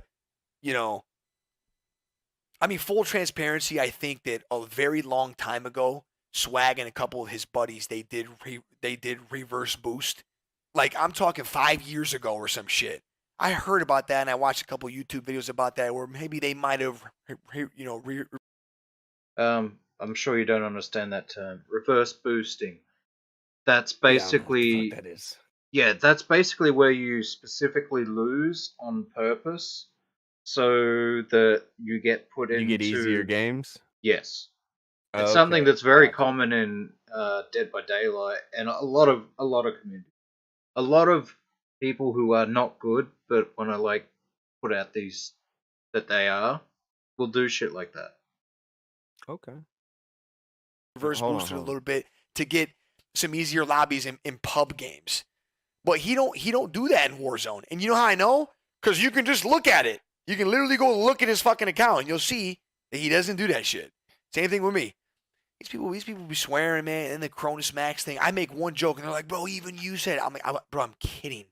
I mean, full transparency, I think that a very long time ago, Swag and a couple of his buddies, they did reverse boost. Like, I'm talking 5 years ago or some shit. I heard about that, and I watched a couple of YouTube videos about that, where maybe they might have, I'm sure you don't understand that term. Reverse boosting. That's basically... that is. Yeah, that's basically where you specifically lose on purpose, so that you get put into... You get easier games? Yes. It's something that's very common in Dead by Daylight, and a lot of communities. A lot of people who are not good, but want to, like, put out these that they are, will do shit like that. Okay. Reverse boosted a little bit to get some easier lobbies in pub games. But he don't do that in Warzone. And you know how I know? Because you can just look at it. You can literally go look at his fucking account, and you'll see that he doesn't do that shit. Same thing with me. These people be swearing, man, and the Cronus Max thing. I make one joke, and they're like, bro, even you said it. I'm like, bro, I'm kidding.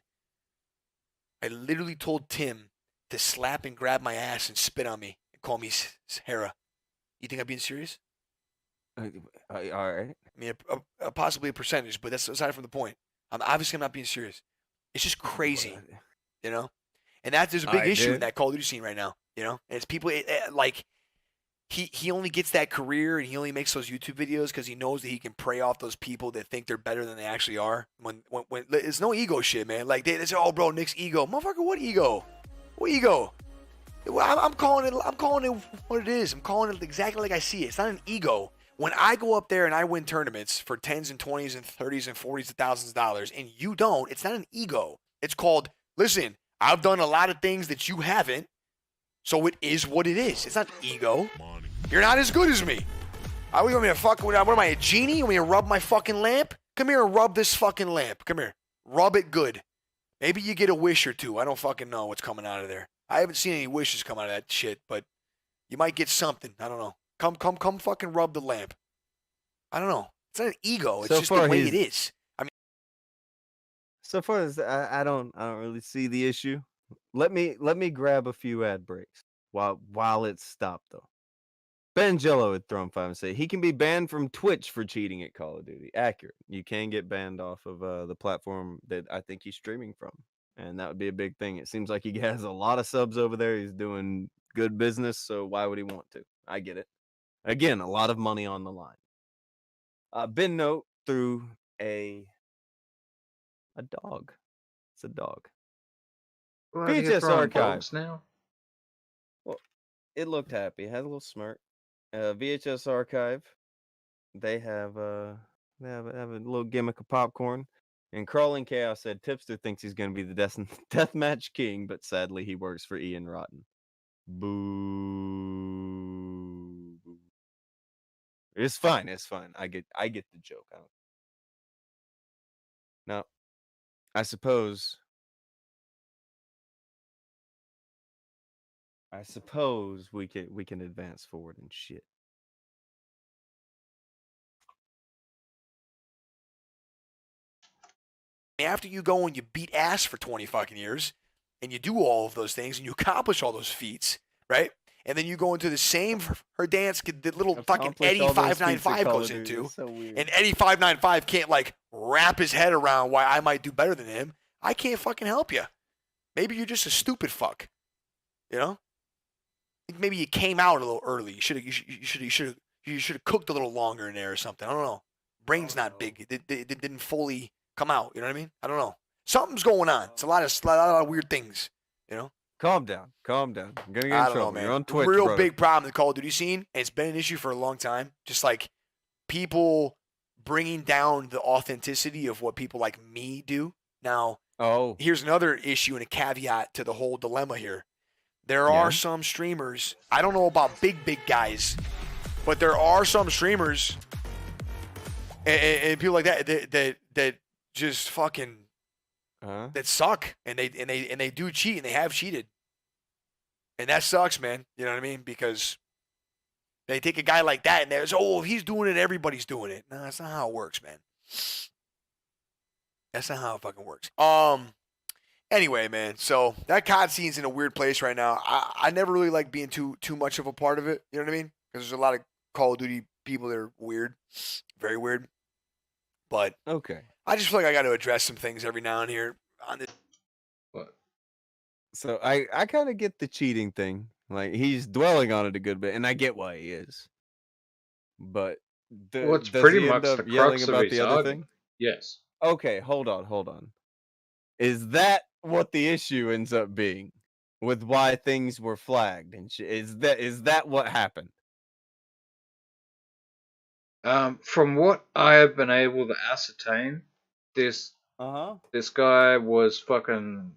I literally told Tim to slap and grab my ass and spit on me and call me Hera. You think I'm being serious? All right. I mean, possibly a percentage, but that's aside from the point. I'm not being serious. It's just crazy, And there's a big issue in that Call of Duty scene right now, And it's people like he only gets that career and he only makes those YouTube videos because he knows that he can prey off those people that think they're better than they actually are. When it's no ego shit, man. Like they say, oh, bro, Nick's ego, motherfucker. What ego? What ego? I'm calling it what it is. I'm calling it exactly like I see it. It's not an ego. When I go up there and I win tournaments for 10s and 20s and 30s and 40s of thousands of dollars and you don't, it's not an ego. It's called, listen, I've done a lot of things that you haven't, so it is what it is. It's not ego. You're not as good as me. What am I, a genie? You want me to rub my fucking lamp? Come here and rub this fucking lamp. Come here. Rub it good. Maybe you get a wish or two. I don't fucking know what's coming out of there. I haven't seen any wishes come out of that shit, but you might get something. I don't know. Come fucking rub the lamp. I don't know. It's not an ego. It's just the way it is. I mean, so far as I don't really see the issue. Let me grab a few ad breaks while it's stopped though. Ben Jello had thrown 5 and say he can be banned from Twitch for cheating at Call of Duty. Accurate. You can get banned off of the platform that I think he's streaming from, and that would be a big thing. It seems like he has a lot of subs over there. He's doing good business, so why would he want to? I get it. Again, a lot of money on the line. Ben Note threw a dog. It's a dog. Well, VHS Archive. Now? Well, it looked happy. It had a little smirk. VHS Archive. They have Have a little gimmick of popcorn. And Crawling Chaos said Tipster thinks he's going to be the deathmatch king, but sadly he works for Ian Rotten. Boo. It's fine. It's fine. I get the joke. Now, I suppose we can advance forward and shit. After you go and you beat ass for 20 fucking years, and you do all of those things, and you accomplish all those feats, right? And then you go into the same her dance that little fucking Eddie 595 goes into, so weird. and Eddie 595 can't like wrap his head around why I might do better than him. I can't fucking help you. Maybe you're just a stupid fuck, you know? Maybe you came out a little early. You should have cooked a little longer in there or something. I don't know. Brain's not big. It didn't fully come out. You know what I mean? I don't know. Something's going on. It's a lot of weird things. You know. Calm down. I'm gonna get in I don't trouble. know, man. You're on Twitch, Real brother. big problem in the Call of Duty scene, and it's been an issue for a long time. Just like people bringing down the authenticity of what people like me do. Now, here's another issue and a caveat to the whole dilemma here. There are some streamers. I don't know about big guys, but there are some streamers and people like that just fucking that suck, and they do cheat, and they have cheated, and that sucks, man. You know what I mean? Because they take a guy like that and they're if he's doing it, everybody's doing it. No, that's not how it works, man. That's not how it fucking works. Anyway, man. So that COD scene's in a weird place right now. I never really like being too much of a part of it. You know what I mean? Because there's a lot of Call of Duty people that are weird, very weird. But okay, I just feel like I got to address some things every now and here on this. What? So I kind of get the cheating thing. Like, he's dwelling on it a good bit, and I get why he is. But it's does pretty he much end up the yelling crux of about his the other argument. thing? Yes. Okay, hold on. Is that what the issue ends up being with why things were flagged and shit? Is that what happened? From what I have been able to ascertain, this guy was fucking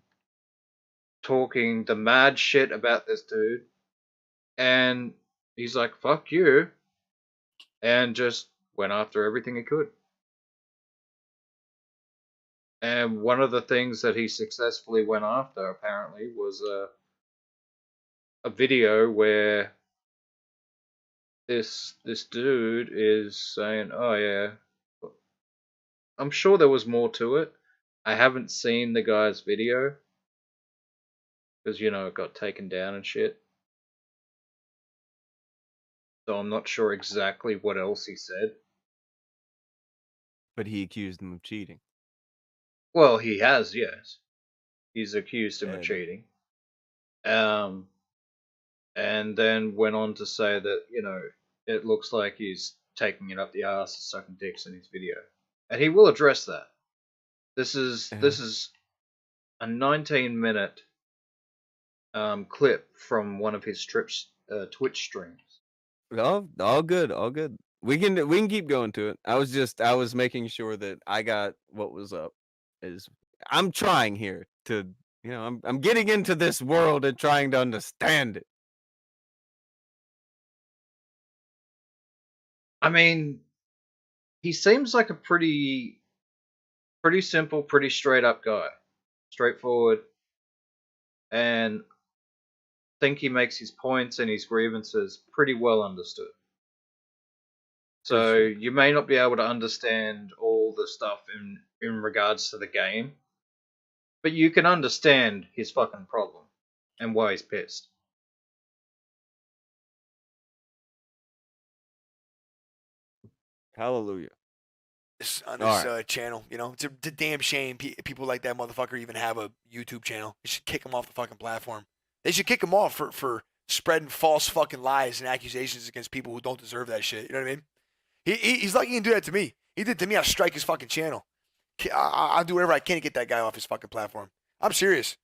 talking the mad shit about this dude, and he's like, fuck you, and just went after everything he could. And one of the things that he successfully went after, apparently, was a video where this dude is saying, oh yeah, I'm sure there was more to it. I haven't seen the guy's video, because, it got taken down and shit. So I'm not sure exactly what else he said. But he accused him of cheating. Well, he has, yes. He's accused him of cheating. And then went on to say that, it looks like he's taking it up the arse and sucking dicks in his video. And he will address that. This is a 19-minute clip from one of his Twitch streams. All good. We can keep going to it. I was making sure that I got what was up. I'm trying here to, I'm getting into this world and trying to understand it. I mean, he seems like a pretty simple, pretty straight up guy. Straightforward. And I think he makes his points and his grievances pretty well understood. So you may not be able to understand all the stuff in regards to the game, but you can understand his fucking problem and why he's pissed. Hallelujah. On this channel, it's a damn shame people like that motherfucker even have a YouTube channel. They should kick him off the fucking platform. They should kick him off for spreading false fucking lies and accusations against people who don't deserve that shit. You know what I mean? He's lucky he can do that to me. He did to me. I'll strike his fucking channel. I'll do whatever I can to get that guy off his fucking platform. I'm serious.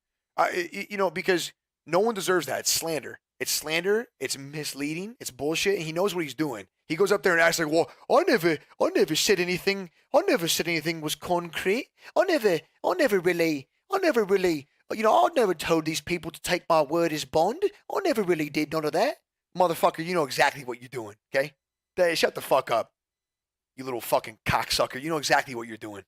Because no one deserves that. It's slander. It's slander. It's misleading. It's bullshit. And he knows what he's doing. He goes up there and acts like, "Well, I never said anything. I never said anything was concrete. I never really, I never told these people to take my word as bond. I never really did none of that, motherfucker. You know exactly what you're doing. Okay, shut the fuck up, you little fucking cocksucker. You know exactly what you're doing.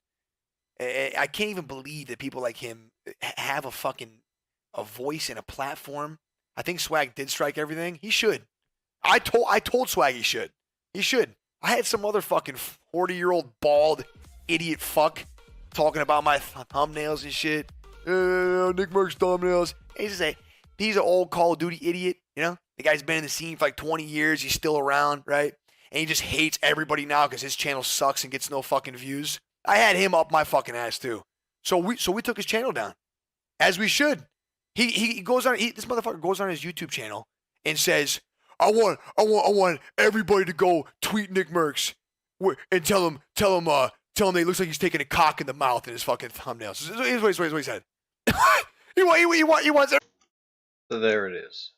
I can't even believe that people like him have a voice and a platform. I think Swag did strike everything. He should. I told Swag he should. He should. I had some other fucking 40-year-old bald idiot fuck talking about my thumbnails and shit. Nick Mercs thumbnails. He's an old Call of Duty idiot. You know, the guy's been in the scene for like 20 years. He's still around, right? And he just hates everybody now because his channel sucks and gets no fucking views. I had him up my fucking ass too. So we took his channel down, as we should. He goes on. This motherfucker goes on his YouTube channel and says, I want everybody to go tweet Nick Mercs and tell him that he looks like he's taking a cock in the mouth in his fucking thumbnails. Here's what he said. he wants. So there it is.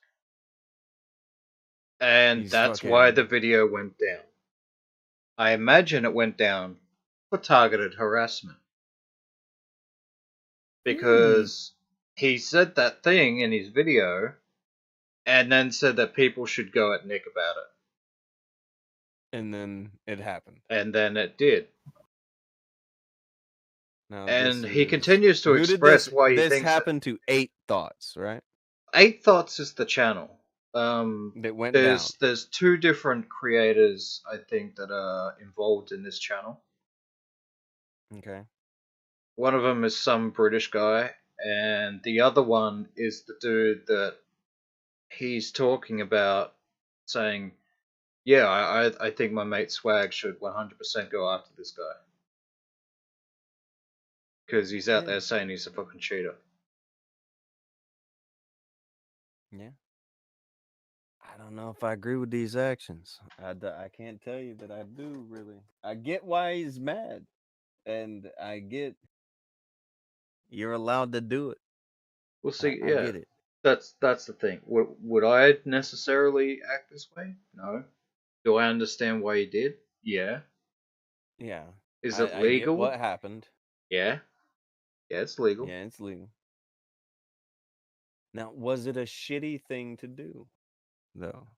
And He's that's fucking- why the video went down. I imagine it went down for targeted harassment. Because he said that thing in his video and then said that people should go at Nick about it. And then it happened. And then it did. Now, And this he is- continues to Who did express this, why he this thinks happened to 8 Thoughts, right? 8 Thoughts is the channel. That went down. There's 2 different creators, I think, that are involved in this channel. Okay. One of them is some British guy, and the other one is the dude that he's talking about, saying, yeah, I think my mate Swag should 100% go after this guy. Because he's out there saying he's a fucking cheater. Yeah. I don't know if I agree with these actions. I can't tell you that I do, really. I get why he's mad. And I get you're allowed to do it. We'll see, I yeah. get it. That's the thing. Would I necessarily act this way? No. Do I understand why he did? Yeah. Yeah. Is I it get legal? what happened? Yeah. Yeah, it's legal. Yeah, it's legal. Now, was it a shitty thing to do, though?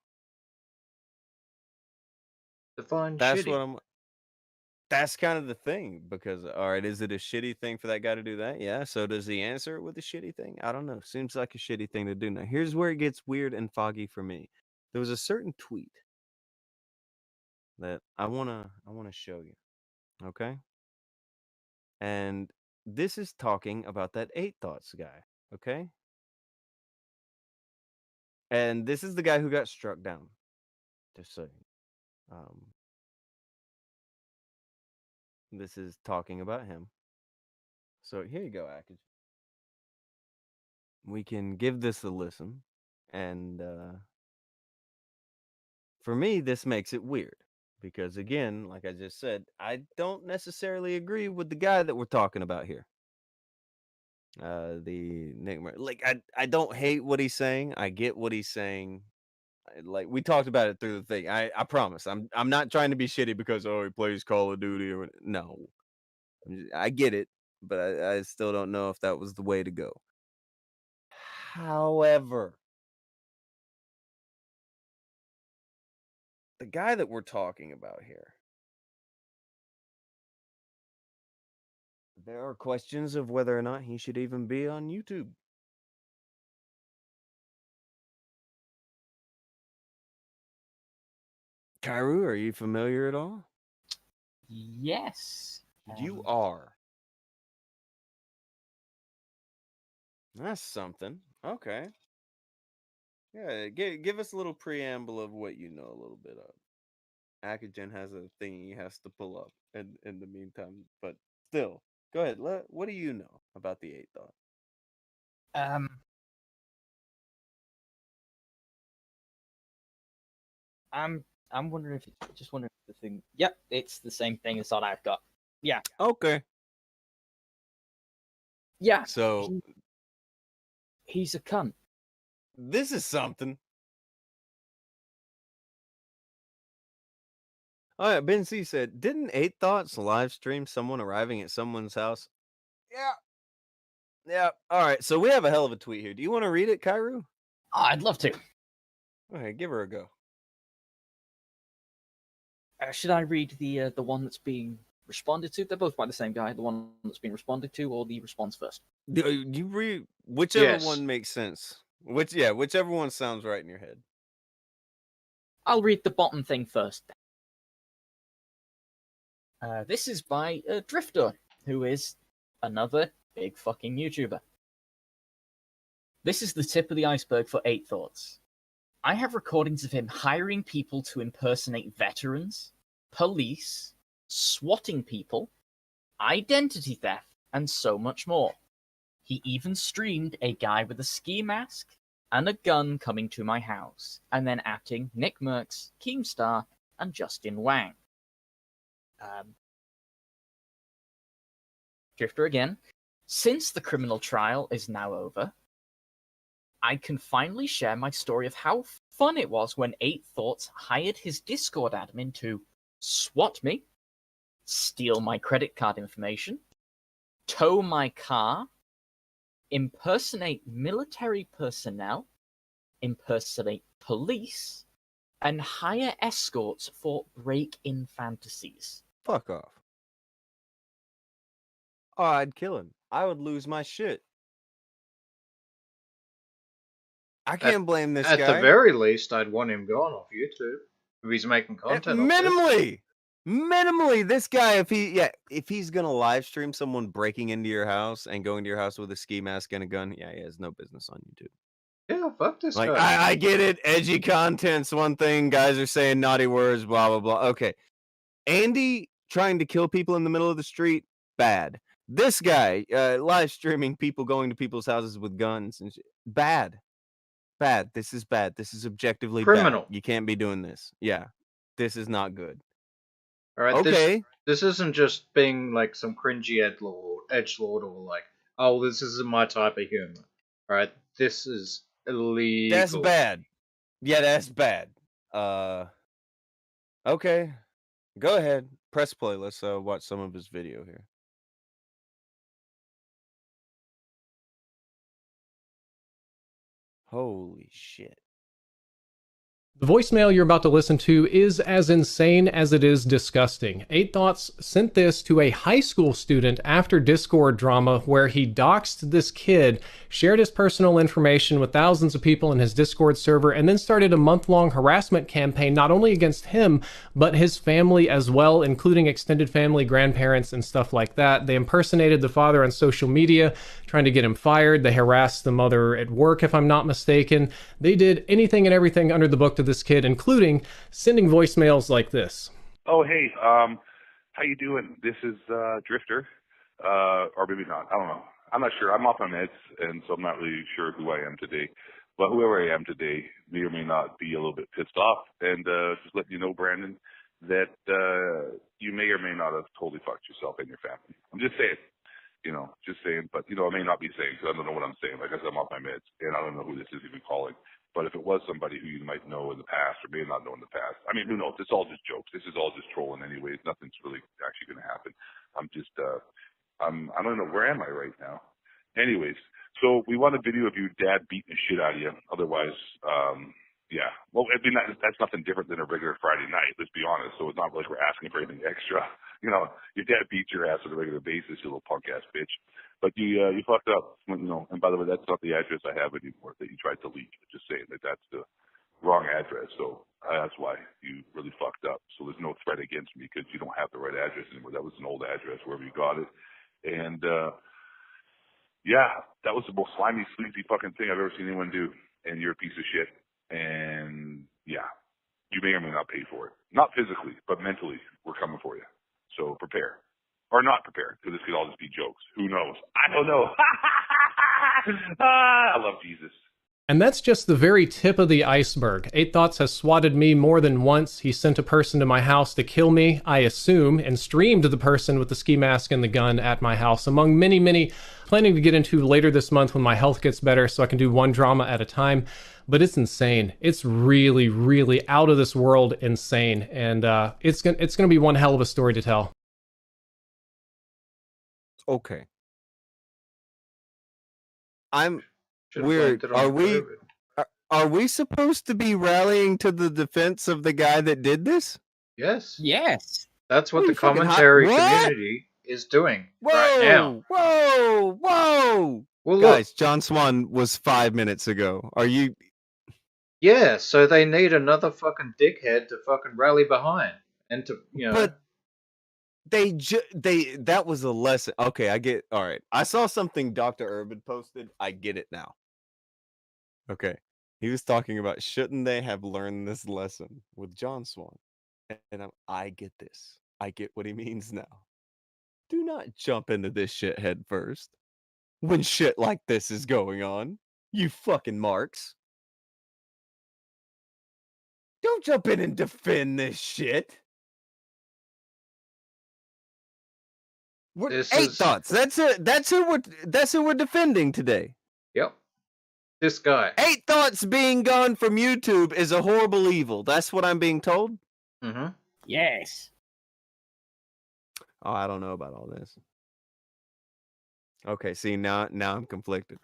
Define That's shitty. what I'm. That's kind of the thing, because all right, is it a shitty thing for that guy to do that? Yeah. So does he answer it with a shitty thing? I don't know. Seems like a shitty thing to do. Now, here's where it gets weird and foggy for me. There was a certain tweet that I wanna show you. Okay. And this is talking about that 8 Thoughts guy. Okay. And this is the guy who got struck down. Just so this is talking about him. So here you go, Akujin. We can give this a listen. And for me, this makes it weird. Because again, like I just said, I don't necessarily agree with the guy that we're talking about here. The Nick Mercs. Like I don't hate what he's saying. I get what he's saying. Like we talked about it through the thing. I promise. I'm not trying to be shitty because he plays Call of Duty or no. I get it, but I still don't know if that was the way to go. However, the guy that we're talking about here, there are questions of whether or not he should even be on YouTube. Kairu, are you familiar at all? Yes. You are. That's something. Okay. Yeah, give us a little preamble of what you know a little bit of. Akujin has a thing he has to pull up in the meantime, but still, go ahead. What do you know about the 8 Thought? I'm wondering if it's just wondering if the thing. Yep, it's the same thing as what I've got. Yeah. Okay. Yeah. So He's a cunt. this is something. Oh yeah, Ben C said, didn't 8 Thoughts live stream someone arriving at someone's house? Yeah. Yeah. All right. So we have a hell of a tweet here. Do you want to read it, Kairu? I'd love to. Okay, give her a go. Should I read the one that's being responded to? They're both by the same guy. The one that's being responded to, or the response first? You read whichever Yes. one makes sense. Whichever one sounds right in your head. I'll read the bottom thing first. This is by Drifter, who is another big fucking YouTuber. This is the tip of the iceberg for 8 Thoughts. I have recordings of him hiring people to impersonate veterans, police, swatting people, identity theft, and so much more. He even streamed a guy with a ski mask and a gun coming to my house, and then atting Nick Mercs, Keemstar, and Justin Wang. Drifter again. Since the criminal trial is now over, I can finally share my story of how fun it was when 8 Thoughts hired his Discord admin to swat me, steal my credit card information, tow my car, impersonate military personnel, impersonate police, and hire escorts for break-in fantasies. Fuck off. Oh, I'd kill him. I would lose my shit. I can't blame this At guy. the very least, I'd want him gone off YouTube if he's making content. Minimally, this guy, if he's gonna live stream someone breaking into your house and going to your house with a ski mask and a gun, he has no business on YouTube. Yeah, fuck this Like, guy. I get it. Edgy content's one thing. Guys are saying naughty words, blah, blah, blah. Okay. Andy trying to kill people in the middle of the street, bad. This guy, live streaming people going to people's houses with guns and shit, bad. Bad. This is bad. This is objectively Criminal. bad. You can't be doing this. Yeah. This is not good. All right, Okay. This isn't just being like some cringy edgelord or like, oh, this isn't my type of humor. All right, this is illegal. That's bad. Yeah, that's bad. Okay. Go ahead. Press play. Let's watch some of his video here. Holy shit. The voicemail you're about to listen to is as insane as it is disgusting. 8 Thoughts sent this to a high school student after Discord drama where he doxed this kid, shared his personal information with thousands of people in his Discord server, and then started a month-long harassment campaign not only against him, but his family as well, including extended family, grandparents, and stuff like that. They impersonated the father on social media, trying to get him fired. They harassed the mother at work, if I'm not mistaken. They did anything and everything under the book to this kid, including sending voicemails like this. Oh, hey, how you doing? This is Drifter, or maybe not. I don't know. I'm not sure. I'm off my meds, and so I'm not really sure who I am today. But whoever I am today may or may not be a little bit pissed off. And just letting you know, Brandon, that you may or may not have totally fucked yourself and your family. I'm just saying. Just saying, but, I may not be saying, because I don't know what I'm saying. Like I said, I'm off my meds, and I don't know who this is even calling. But if it was somebody who you might know in the past or may not know in the past, I mean, who knows? It's all just jokes. This is all just trolling anyways. Nothing's really actually going to happen. I'm just, I don't know, where am I right now? Anyways, so we want a video of your dad beating the shit out of you. Otherwise, yeah. Well, I mean, that's nothing different than a regular Friday night, let's be honest. So it's not like we're asking for anything extra. Your dad beats your ass on a regular basis, you little punk ass bitch. But you fucked up, and by the way, that's not the address I have anymore that you tried to leak. Just saying that that's the wrong address. So that's why you really fucked up. So there's no threat against me because you don't have the right address anymore. That was an old address, wherever you got it. And, yeah, that was the most slimy, sleazy fucking thing I've ever seen anyone do. And you're a piece of shit. And, yeah, you may or may not pay for it. Not physically, but mentally, we're coming for you. So prepare. Or not prepare, because this could all just be jokes. Who knows? I don't know. I love Jesus. And that's just the very tip of the iceberg. 8 Thoughts has swatted me more than once. He sent a person to my house to kill me, I assume, and streamed the person with the ski mask and the gun at my house, among many, many planning to get into later this month when my health gets better so I can do one drama at a time. But it's insane. It's really, really out of this world insane. And it's gonna be one hell of a story to tell. Okay. I'm Should've weird. blamed it on COVID. Are we supposed to be rallying to the defense of the guy that did this? Yes. Yes. That's what What are the you fucking commentary what? community is doing right now. Whoa! Well, look, Guys, John Swan was 5 minutes ago. Are you? yeah, so they need another fucking dickhead to fucking rally behind and to, But that was a lesson. Okay, I get. All right, I saw something Dr. Urban posted. I get it now. Okay, he was talking about shouldn't they have learned this lesson with John Swan, and I get this. I get what he means now. Do not jump into this shit head first when shit like this is going on. You fucking marks. Don't jump in and defend this shit. This Eight is- thoughts. That's it. That's who we're defending today. Yep. This guy. 8 thoughts being gone from YouTube is a horrible evil. That's what I'm being told. Mm-hmm. Yes. Oh, I don't know about all this. Okay, see now I'm conflicted.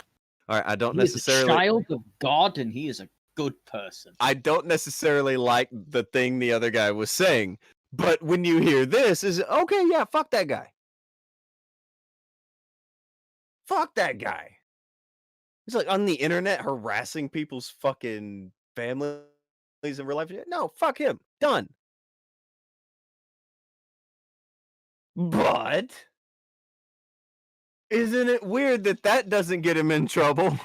All right, I don't He is a necessarily. child of God, and he is a good person. I don't necessarily like the thing the other guy was saying, but when you hear this, is okay. Yeah, fuck that guy. Fuck that guy. He's like on the internet harassing people's fucking families in real life. No, fuck him. Done. But isn't it weird that doesn't get him in trouble?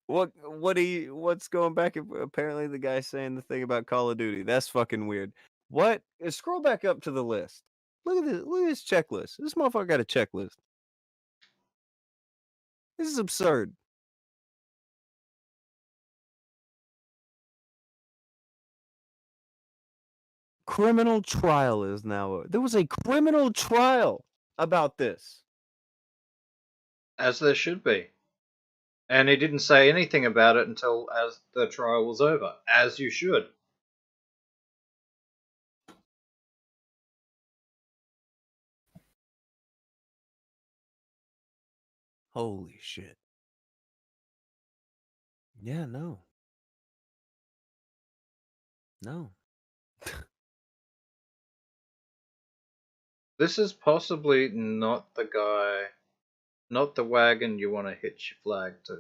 What's going back? Apparently the guy's saying the thing about Call of Duty. That's fucking weird. What? Scroll back up to the list. Look at this checklist. This motherfucker got a checklist. This is absurd. Criminal trial is now. There was a criminal trial about this. As there should be. And he didn't say anything about it until as the trial was over. As you should. Holy shit. Yeah, no. No. This is possibly not the guy, not the wagon you want to hitch your flag to.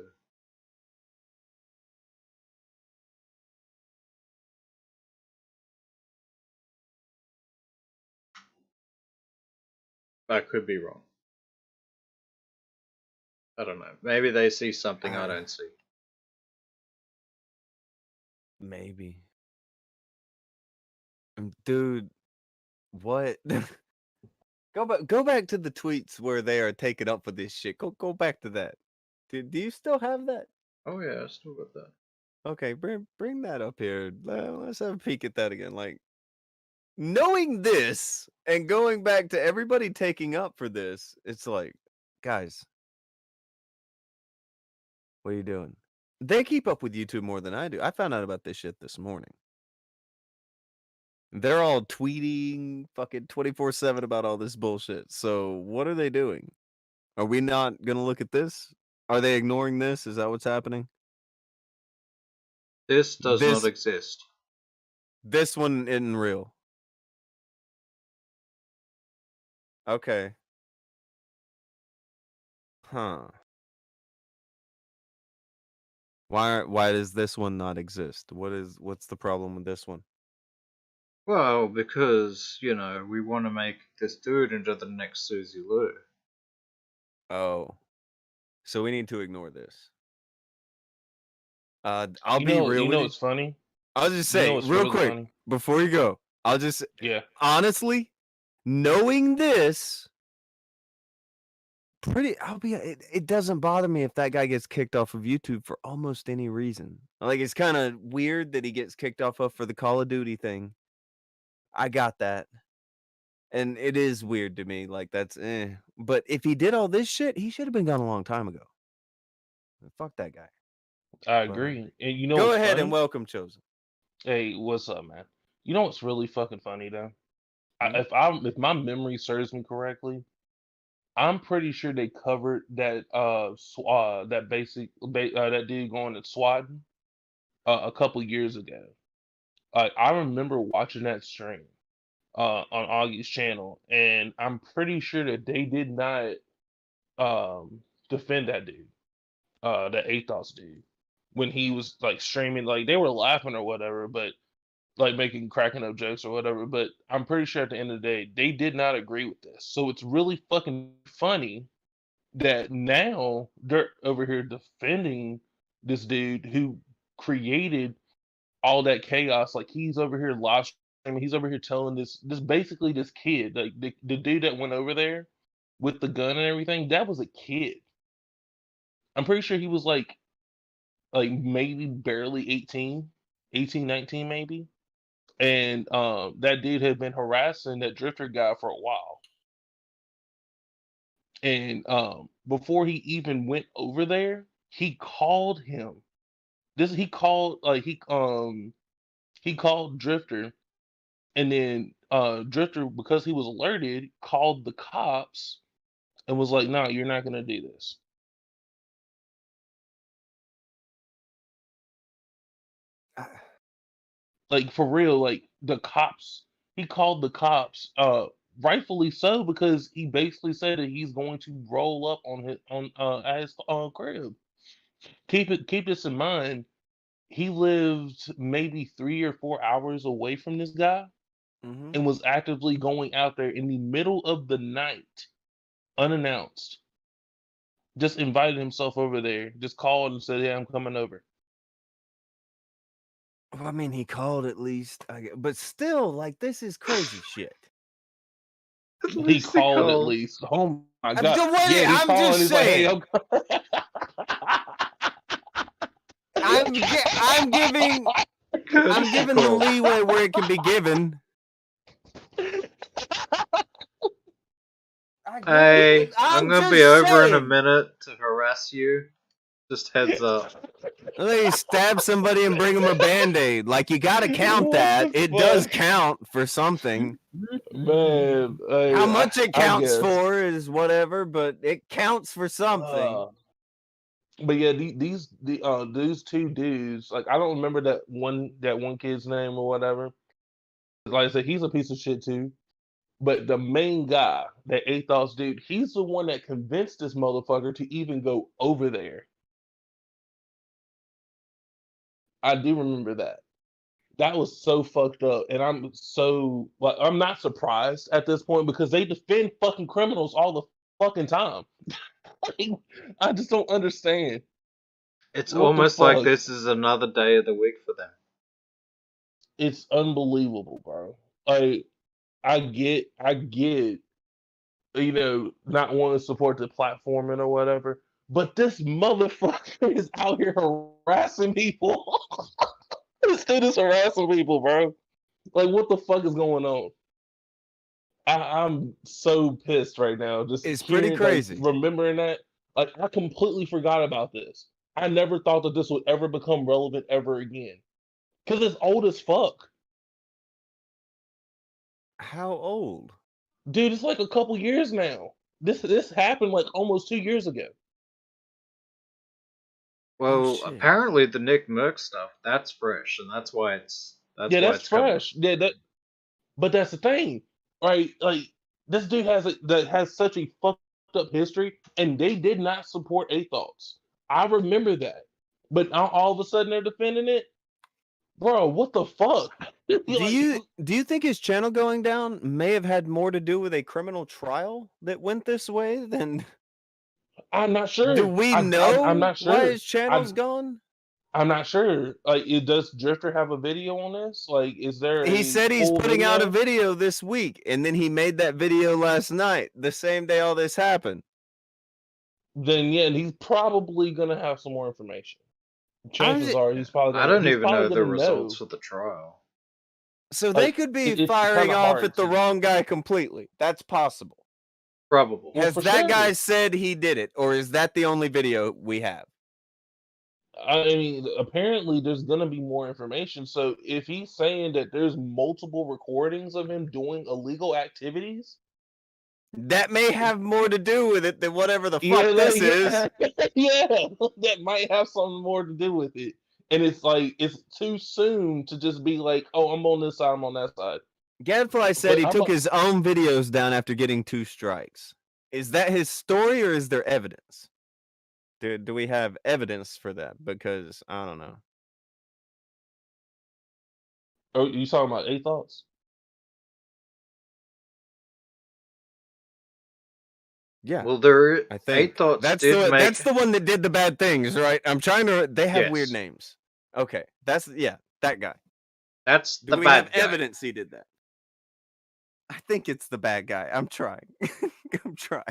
I could be wrong. I don't know. Maybe they see something I don't see. Maybe. Dude, what? Go back to the tweets where they are taken up for this shit. Go back to that. Do you still have that? Oh yeah, I still got that. Okay, bring that up here. Let's have a peek at that again. Like, knowing this and going back to everybody taking up for this, it's like, guys, what are you doing? They keep up with YouTube more than I do. I found out about this shit this morning. They're all tweeting fucking 24/7 about all this bullshit. So what are they doing? Are we not gonna look at this? Are they ignoring this? Is that what's happening? This does not exist. This one isn't real. Okay. Huh. Why does this one not exist? What's the problem with this one? Well, because, we want to make this dude into the next Susie Lou. Oh. So we need to ignore this. I'll You be know, real you with know you. what's funny? I'll just You know say what's real really quick funny? before you go. I'll just Yeah. honestly, knowing this, it doesn't bother me if that guy gets kicked off of YouTube for almost any reason. Like, it's kind of weird that he gets kicked off of for the Call of Duty thing. I got that. And it is weird to me. Like, that's But if he did all this shit, he should have been gone a long time ago. Fuck that guy. I agree. And you know Go what's ahead funny? and welcome Chosen. Hey, what's up, man? You know what's really fucking funny though? Hmm? If my memory serves me correctly, I'm pretty sure they covered that that dude going to swatting a couple years ago. I remember watching that stream on Augie's channel, and I'm pretty sure that they did not defend that dude, that Athos dude, when he was like streaming. Like they were laughing or whatever, but like making cracking up jokes or whatever. But I'm pretty sure at the end of the day, they did not agree with this. So it's really fucking funny that now they're over here defending this dude who created all that chaos. Like he's over here live streaming. He's over here telling this basically this kid, like the dude that went over there with the gun and everything, that was a kid. I'm pretty sure he was like maybe barely 18, 18, 19 maybe. And that dude had been harassing that drifter guy for a while. And before he even went over there, he called him. He called Drifter, and then Drifter, because he was alerted, called the cops and was like, "No, you're not gonna do this." Like for real, like the cops. He called the cops, rightfully so, because he basically said that he's going to roll up on his on at his crib. Keep this in mind. He lived maybe 3 or 4 hours away from this guy Hmm. and was actively going out there in the middle of the night, unannounced. Just invited himself over there. Just called and said, "Yeah, I'm coming over." Well, I mean, he called at least, but still, like, this is crazy shit. At He least they called at called. least. Oh my The god! way Yeah, he I'm called. just He's like, "Hey, saying, I'm giving the leeway where it can be given. Hey, I'm gonna be just over in a saying. minute to harass you. Just heads up. They stab somebody and bring them a Band-Aid. Like, you gotta count What that. the It does fuck? count for something. Man, hey, How much it I counts guess. for is whatever, but it counts for something. But yeah, these two dudes, like I don't remember that one kid's name or whatever. Like I said, he's a piece of shit too. But the main guy, that Athos dude, he's the one that convinced this motherfucker to even go over there. I do remember that. That was so fucked up, and I'm so like I'm not surprised at this point because they defend fucking criminals all the fucking time. Like, I just don't understand. It's What the almost like fuck? this is another day of the week for them. It's unbelievable, bro. Like I get, not wanting to support the platforming or whatever, but this motherfucker is out here harassing people. This dude is harassing people, bro. Like, what the fuck is going on? I'm so pissed right now. Just It's pretty hearing, like, crazy. remembering that. Like, I completely forgot about this. I never thought that this would ever become relevant ever again. Because it's old as fuck. How old? Dude, it's like a couple years now. This happened like almost 2 years ago. Well, shit. apparently the Nick Merck stuff, that's fresh, and that's why it's Yeah, why that's it's coming. fresh. Yeah, but that's the thing, right? Like this dude that has such a fucked up history, and they did not support Athos. I remember that, but now all of a sudden they're defending it, bro. What the fuck? Do you think his channel going down may have had more to do with a criminal trial that went this way than? I'm not sure. Do we know I'm not sure. why his channel's gone? I'm not sure. Like, does Drifter have a video on this? Like, is there? He said he's full putting out a video? video this week, and then he made that video last night, the same day all this happened. Then yeah, and he's probably gonna have some more information. Chances are he's probably gonna. I don't he's even probably know the gonna results for the trial. So they Like, could be it's firing kinda off hard at the to- wrong guy completely. That's possible. Probable. Well, Has for that sure. guy said he did it, or is that the only video we have? I mean, apparently there's gonna be more information. So if he's saying that there's multiple recordings of him doing illegal activities, That may have more to do with it than whatever the yeah, fuck this is. yeah, that might have something more to do with it. And it's like it's too soon to just be like, "Oh, I'm on this side, I'm on that side." Gadfly said But he I'm took a- his own videos down after getting 2 strikes. Is that his story or is there evidence? Do we have evidence for that? Because I don't know. Oh, you talking about eight thoughts? Yeah, Well, there I Eight think Thoughts that's did the make. that's the one that did the bad things, right? I'm trying to. They have weird Yes. names. Okay, that's that guy. That's Do the we bad have guy. evidence he did that? I think it's the bad guy. I'm trying. I'm trying.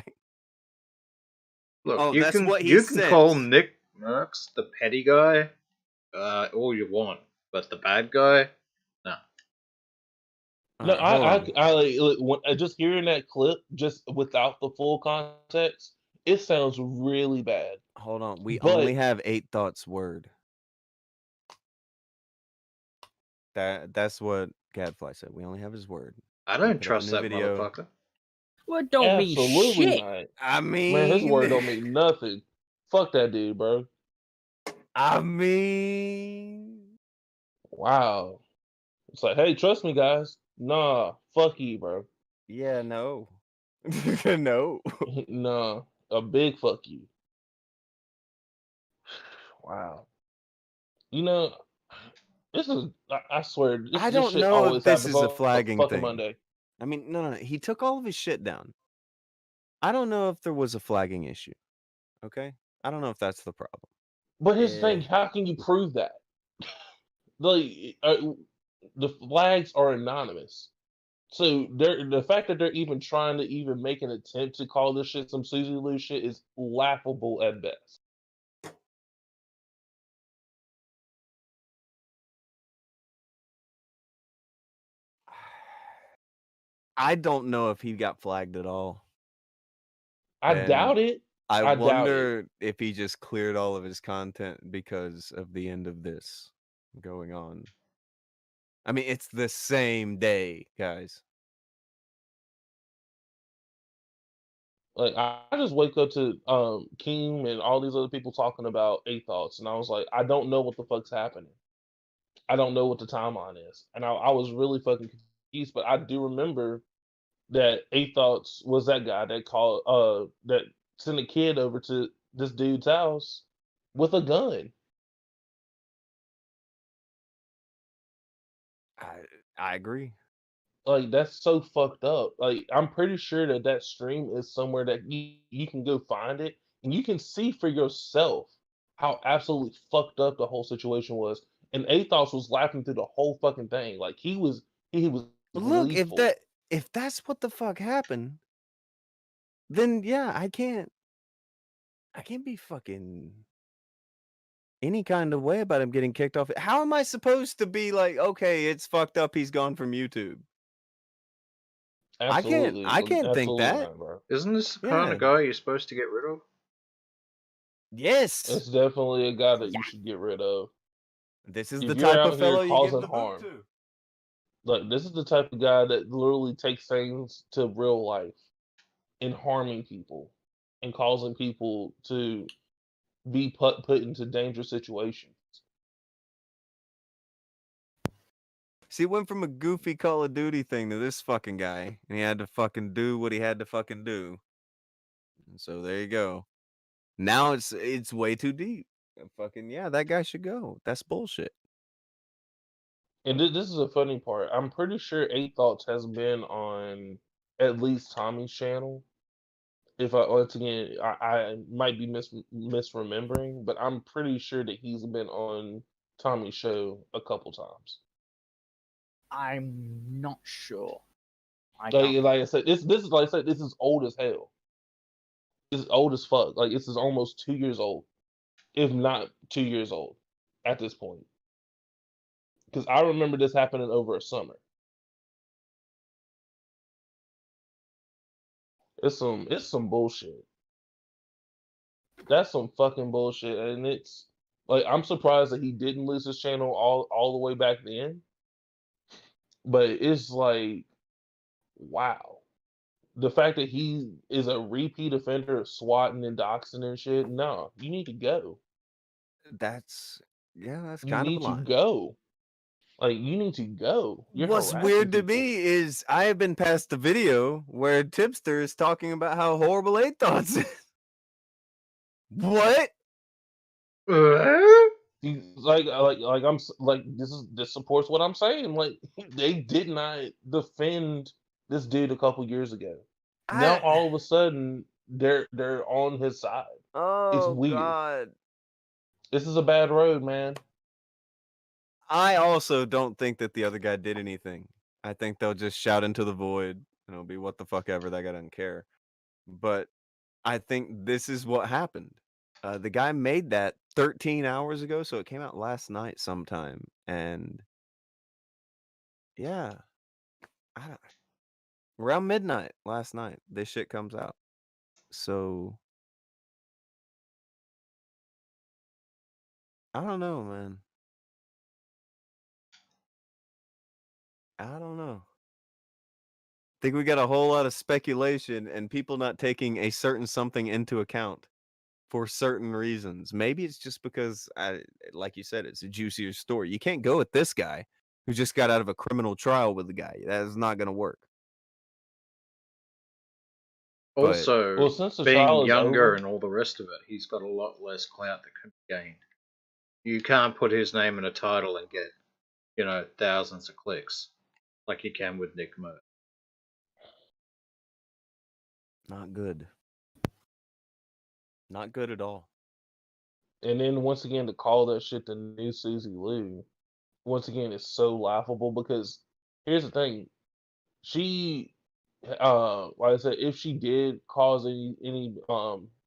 Look, Oh, you that's can what he you can call says. Nick Mercs the petty guy, all you want, but the bad guy, no. No, Alright, hold on. I like when, just hearing that clip, just without the full context, it sounds really bad. Hold on. We But only have 8 Thoughts word. That's what Gadfly said. We only have his word. I He don't put up a trust new that video. motherfucker. What don't mean absolutely shit. not. I Man, his word don't mean, mean nothing. Fuck that dude, bro. I mean, Wow. It's like, hey, trust me, guys. Nah, fuck you, bro. yeah, no, no. Nah, a big fuck you. Wow. You know, this is, I swear, I this don't shit know if always this happens is a on flagging fucking thing. Monday. I mean, no. He took all of his shit down. I don't know if there was a flagging issue. Okay, I don't know if that's the problem. But here's the thing, how can you prove that? Like, the flags are anonymous. So the fact that they're even trying to even make an attempt to call this shit some Susie Lou shit is laughable at best. I don't know if he got flagged at all. I And doubt it. I I doubt it. wonder if he just cleared all of his content because of the end of this going on. I mean, it's the same day, guys. Like I just wake up to Keem and all these other people talking about eight thoughts, and I was like, I don't know what the fuck's happening. I don't know what the timeline is, and I was really fucking confused. But I do remember that eight thoughts was that guy that called that sent a kid over to this dude's house with a gun. I agree. Like that's so fucked up. Like I'm pretty sure that that stream is somewhere that you can go find it and you can see for yourself how absolutely fucked up the whole situation was. And Athos was laughing through the whole fucking thing. Like he was Look, gleeful. if that's what the fuck happened, then yeah, I can't be fucking any kind of way about him getting kicked off. How am I supposed to be like, okay, it's fucked up, he's gone from YouTube? Absolutely, I can't think absolutely that. not, bro. Isn't this the Yeah. kind of guy you're supposed to get rid of? Yes. It's definitely a guy that you should get rid of. This is If the you're type out of here fellow you give causing the harm. boot to. Like this is the type of guy that literally takes things to real life and harming people and causing people to be put into dangerous situations. See, it went from a goofy Call of Duty thing to this fucking guy, and he had to fucking do what he had to fucking do. And so there you go. Now it's way too deep. Fucking yeah, that guy should go. That's bullshit. And this is a funny part. I'm pretty sure Eight Thoughts has been on at least Tommy's channel. If I once again, I might be misremembering, but I'm pretty sure that he's been on Tommy's show a couple times. I'm not sure. Like I said, this is like I said, this is old as hell. This is old as fuck. Like this is almost 2 years old, if not 2 years old, at this point. Because I remember this happening over a summer. It's some bullshit. That's some fucking bullshit, and it's like I'm surprised that he didn't lose his channel all the way back then. But it's like, wow, the fact that he is a repeat offender of swatting and doxing and shit. No, you need to go. That's that's You kind of a need to line. go. Like you need to go. You're What's harassing weird to people. me is I have been past the video where Tipster is talking about how horrible 8 Thoughts is. What? Like like this supports what I'm saying. Like they did not defend this dude a couple years ago. Now I all of a sudden they're on his side. It's oh weird. god. This is a bad road, man. I also don't think that the other guy did anything. I think they'll just shout into the void and it'll be what the fuck ever. That guy doesn't care. But I think this is what happened. The guy made that 13 hours ago, so it came out last night sometime. And yeah, I don't, around midnight last night, this shit comes out. So I don't know, man. I don't know. Think we got a whole lot of speculation and people not taking a certain something into account for certain reasons. Maybe it's just because, like you said, it's a juicier story. You can't go with this guy who just got out of a criminal trial with the guy. That is not going to work. But Also, Well, since the being trial is younger over, and all the rest of it, he's got a lot less clout that can be gained. You can't put his name in a title and get, thousands of clicks like you can with Nick Merck. not good. Not good at all. and then once again to call that shit the new Susie Lou, once again is so laughable because here's the thing. She like I said, if she did cause any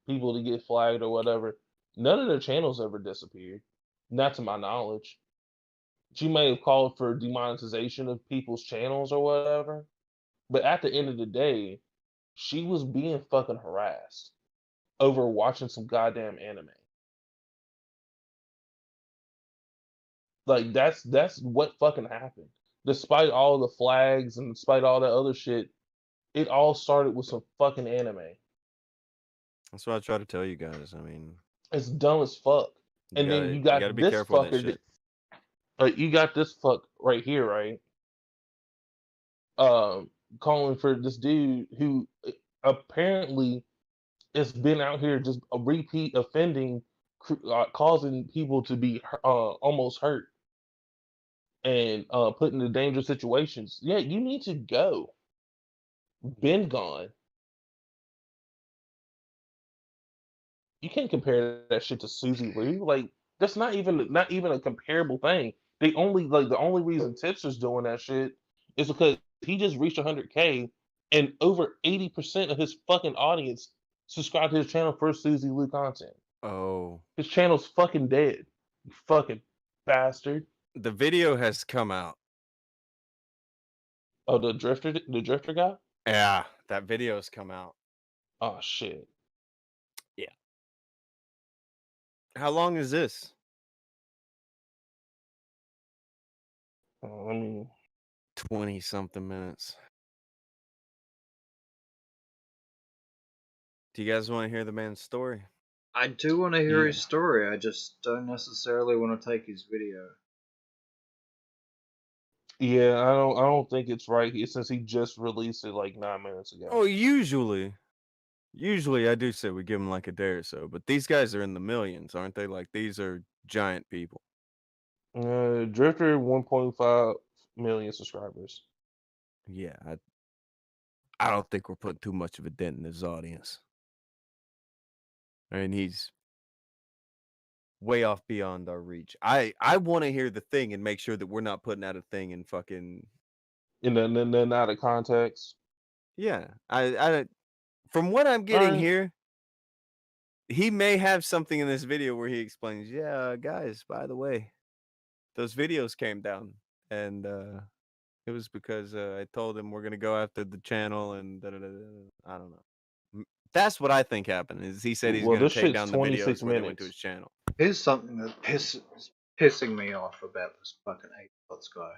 people to get flagged or whatever, none of their channels ever disappeared. Not to my knowledge. She may have called for demonetization of people's channels or whatever, but at the end of the day, she was being fucking harassed over watching some goddamn anime. Like that's what fucking happened. Despite all the flags and despite all that other shit, it all started with some fucking anime. That's what I try to tell you guys. I mean, It's dumb as fuck. you And then gotta you you gotta got be this careful with that fucker. shit. You got this fuck right here, right? Um, Calling for this dude who apparently has been out here just a repeat offending, causing people to be almost hurt and put into dangerous situations. Yeah, you need to go. Been gone. You can't compare that shit to Susie Lou. Like that's not even a comparable thing. The only reason Tipster's doing that shit is because he just reached 100K and over 80% of his fucking audience subscribed to his channel for Susie Lou content. Oh, His channel's fucking dead. You fucking bastard. the video has come out. Oh, the drifter guy? Yeah, that video's come out. Oh shit. Yeah. How long is this? I mean, 20 something minutes. Do you guys want to hear the man's story? I do want to hear Yeah. his story, I just don't necessarily want to take his video. Yeah, I don't think it's right since he just released it like 9 minutes ago. Oh, usually I do say we give them like a day or so, but these guys are in the millions, aren't they? Like these are giant people. Drifter 1.5 million subscribers. Yeah, I don't think we're putting too much of a dent in his audience. I mean, he's way off beyond our reach. I want to hear the thing and make sure that we're not putting out a thing and fucking And then out of context. yeah. I from what I'm All getting right. here, he may have something in this video where he explains, yeah, guys, by the way, those videos came down and it was because I told him we're gonna go after the channel and I don't know. That's what I think happened. Is he said he's Well, going to this take shit's down the 26 videos when they went to his minutes. channel. Here's something that pissing me off about this fucking 8 guy.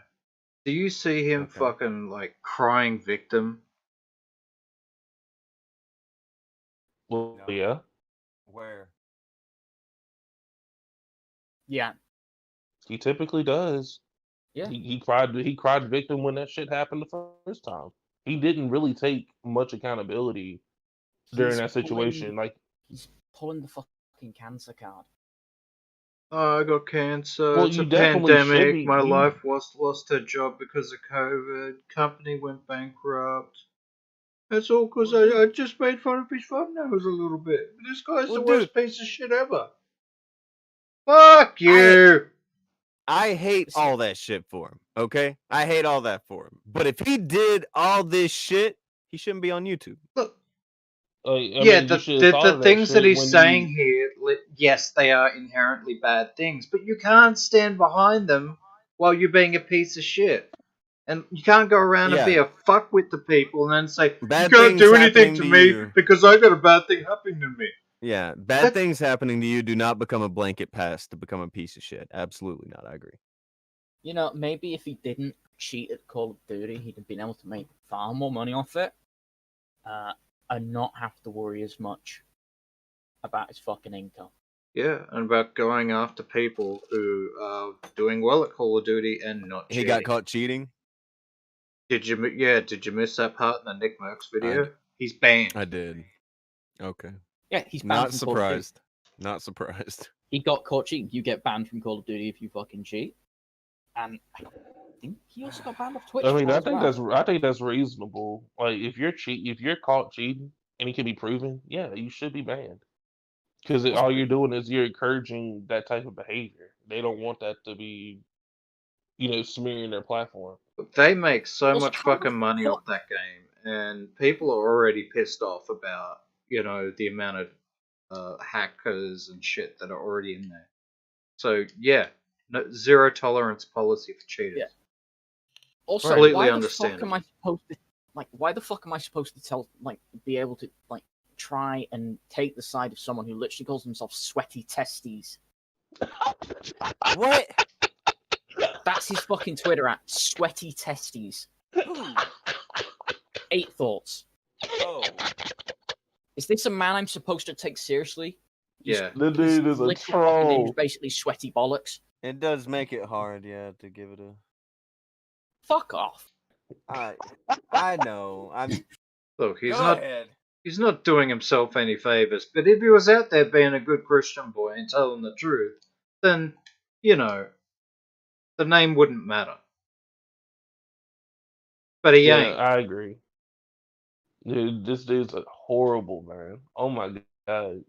Do you see him Okay. fucking like crying victim? Well, No. yeah. Where? Yeah. He typically does. Yeah. He cried victim when that shit happened the first time. He didn't really take much accountability during He's that situation. Like, he's pulling the fucking cancer card. Oh, I got cancer. well, It's a you definitely should pandemic. be. My You life lost her job because of COVID. Company went bankrupt. That's all because Well, I dude. just made fun of his thumbnails a little bit. This guy's Well, the dude. worst piece of shit ever. Fuck you. I hate all that shit for him. Okay, I hate all that for him. But if he did all this shit, he shouldn't be on YouTube. Look, I yeah, mean, you should have thought the of that things that shit he's when saying you. here, yes, they are inherently bad things, but you can't stand behind them while you're being a piece of shit. And you can't go around and be Yeah, a fuckwit to people and then say, you bad can't things do anything happening to to me you. because I got a bad thing happening to me. Yeah, bad That- things happening to you do not become a blanket pass to become a piece of shit. Absolutely not. I agree. You know, maybe if he didn't cheat at Call of Duty, he'd have been able to make far more money off it, and not have to worry as much about his fucking income. Yeah, and about going after people who are doing well at Call of Duty and not He cheating. got caught cheating. Did you miss that part in the Nick Mercs video? He's banned. I did. Okay. Yeah, he's banned Not from Call of Duty. surprised. Not surprised. He got caught cheating. You get banned from Call of Duty if you fucking cheat. And I think he also got banned off Twitch. I mean, as well. I think that's reasonable. Like, if you're caught cheating and it can be proven, yeah, you should be banned. Because all you're doing is you're encouraging that type of behavior. They don't want that to be, smearing their platform. They make so Also, much how the fucking money fuck- off that game, and people are already pissed off about, the amount of hackers and shit that are already in there. So, yeah, zero tolerance policy for cheaters. Yeah. Also, Completely why the fuck understandable. am I supposed to why the fuck am I supposed to be able to try and take the side of someone who literally calls themselves sweaty testes? What? That's his fucking Twitter at sweaty testes. 8 thoughts. Oh. Is this a man I'm supposed to take seriously? Yeah. The dude is a Literally fucking name's troll. basically sweaty bollocks. It does make it hard, yeah, to give it a. Fuck off. I know. Look, Go ahead. he's not doing himself any favors, but if he was out there being a good Christian boy and telling the truth, then, the name wouldn't matter. But he Yeah, ain't. I agree. Dude, this dude's a horrible man. Oh my god.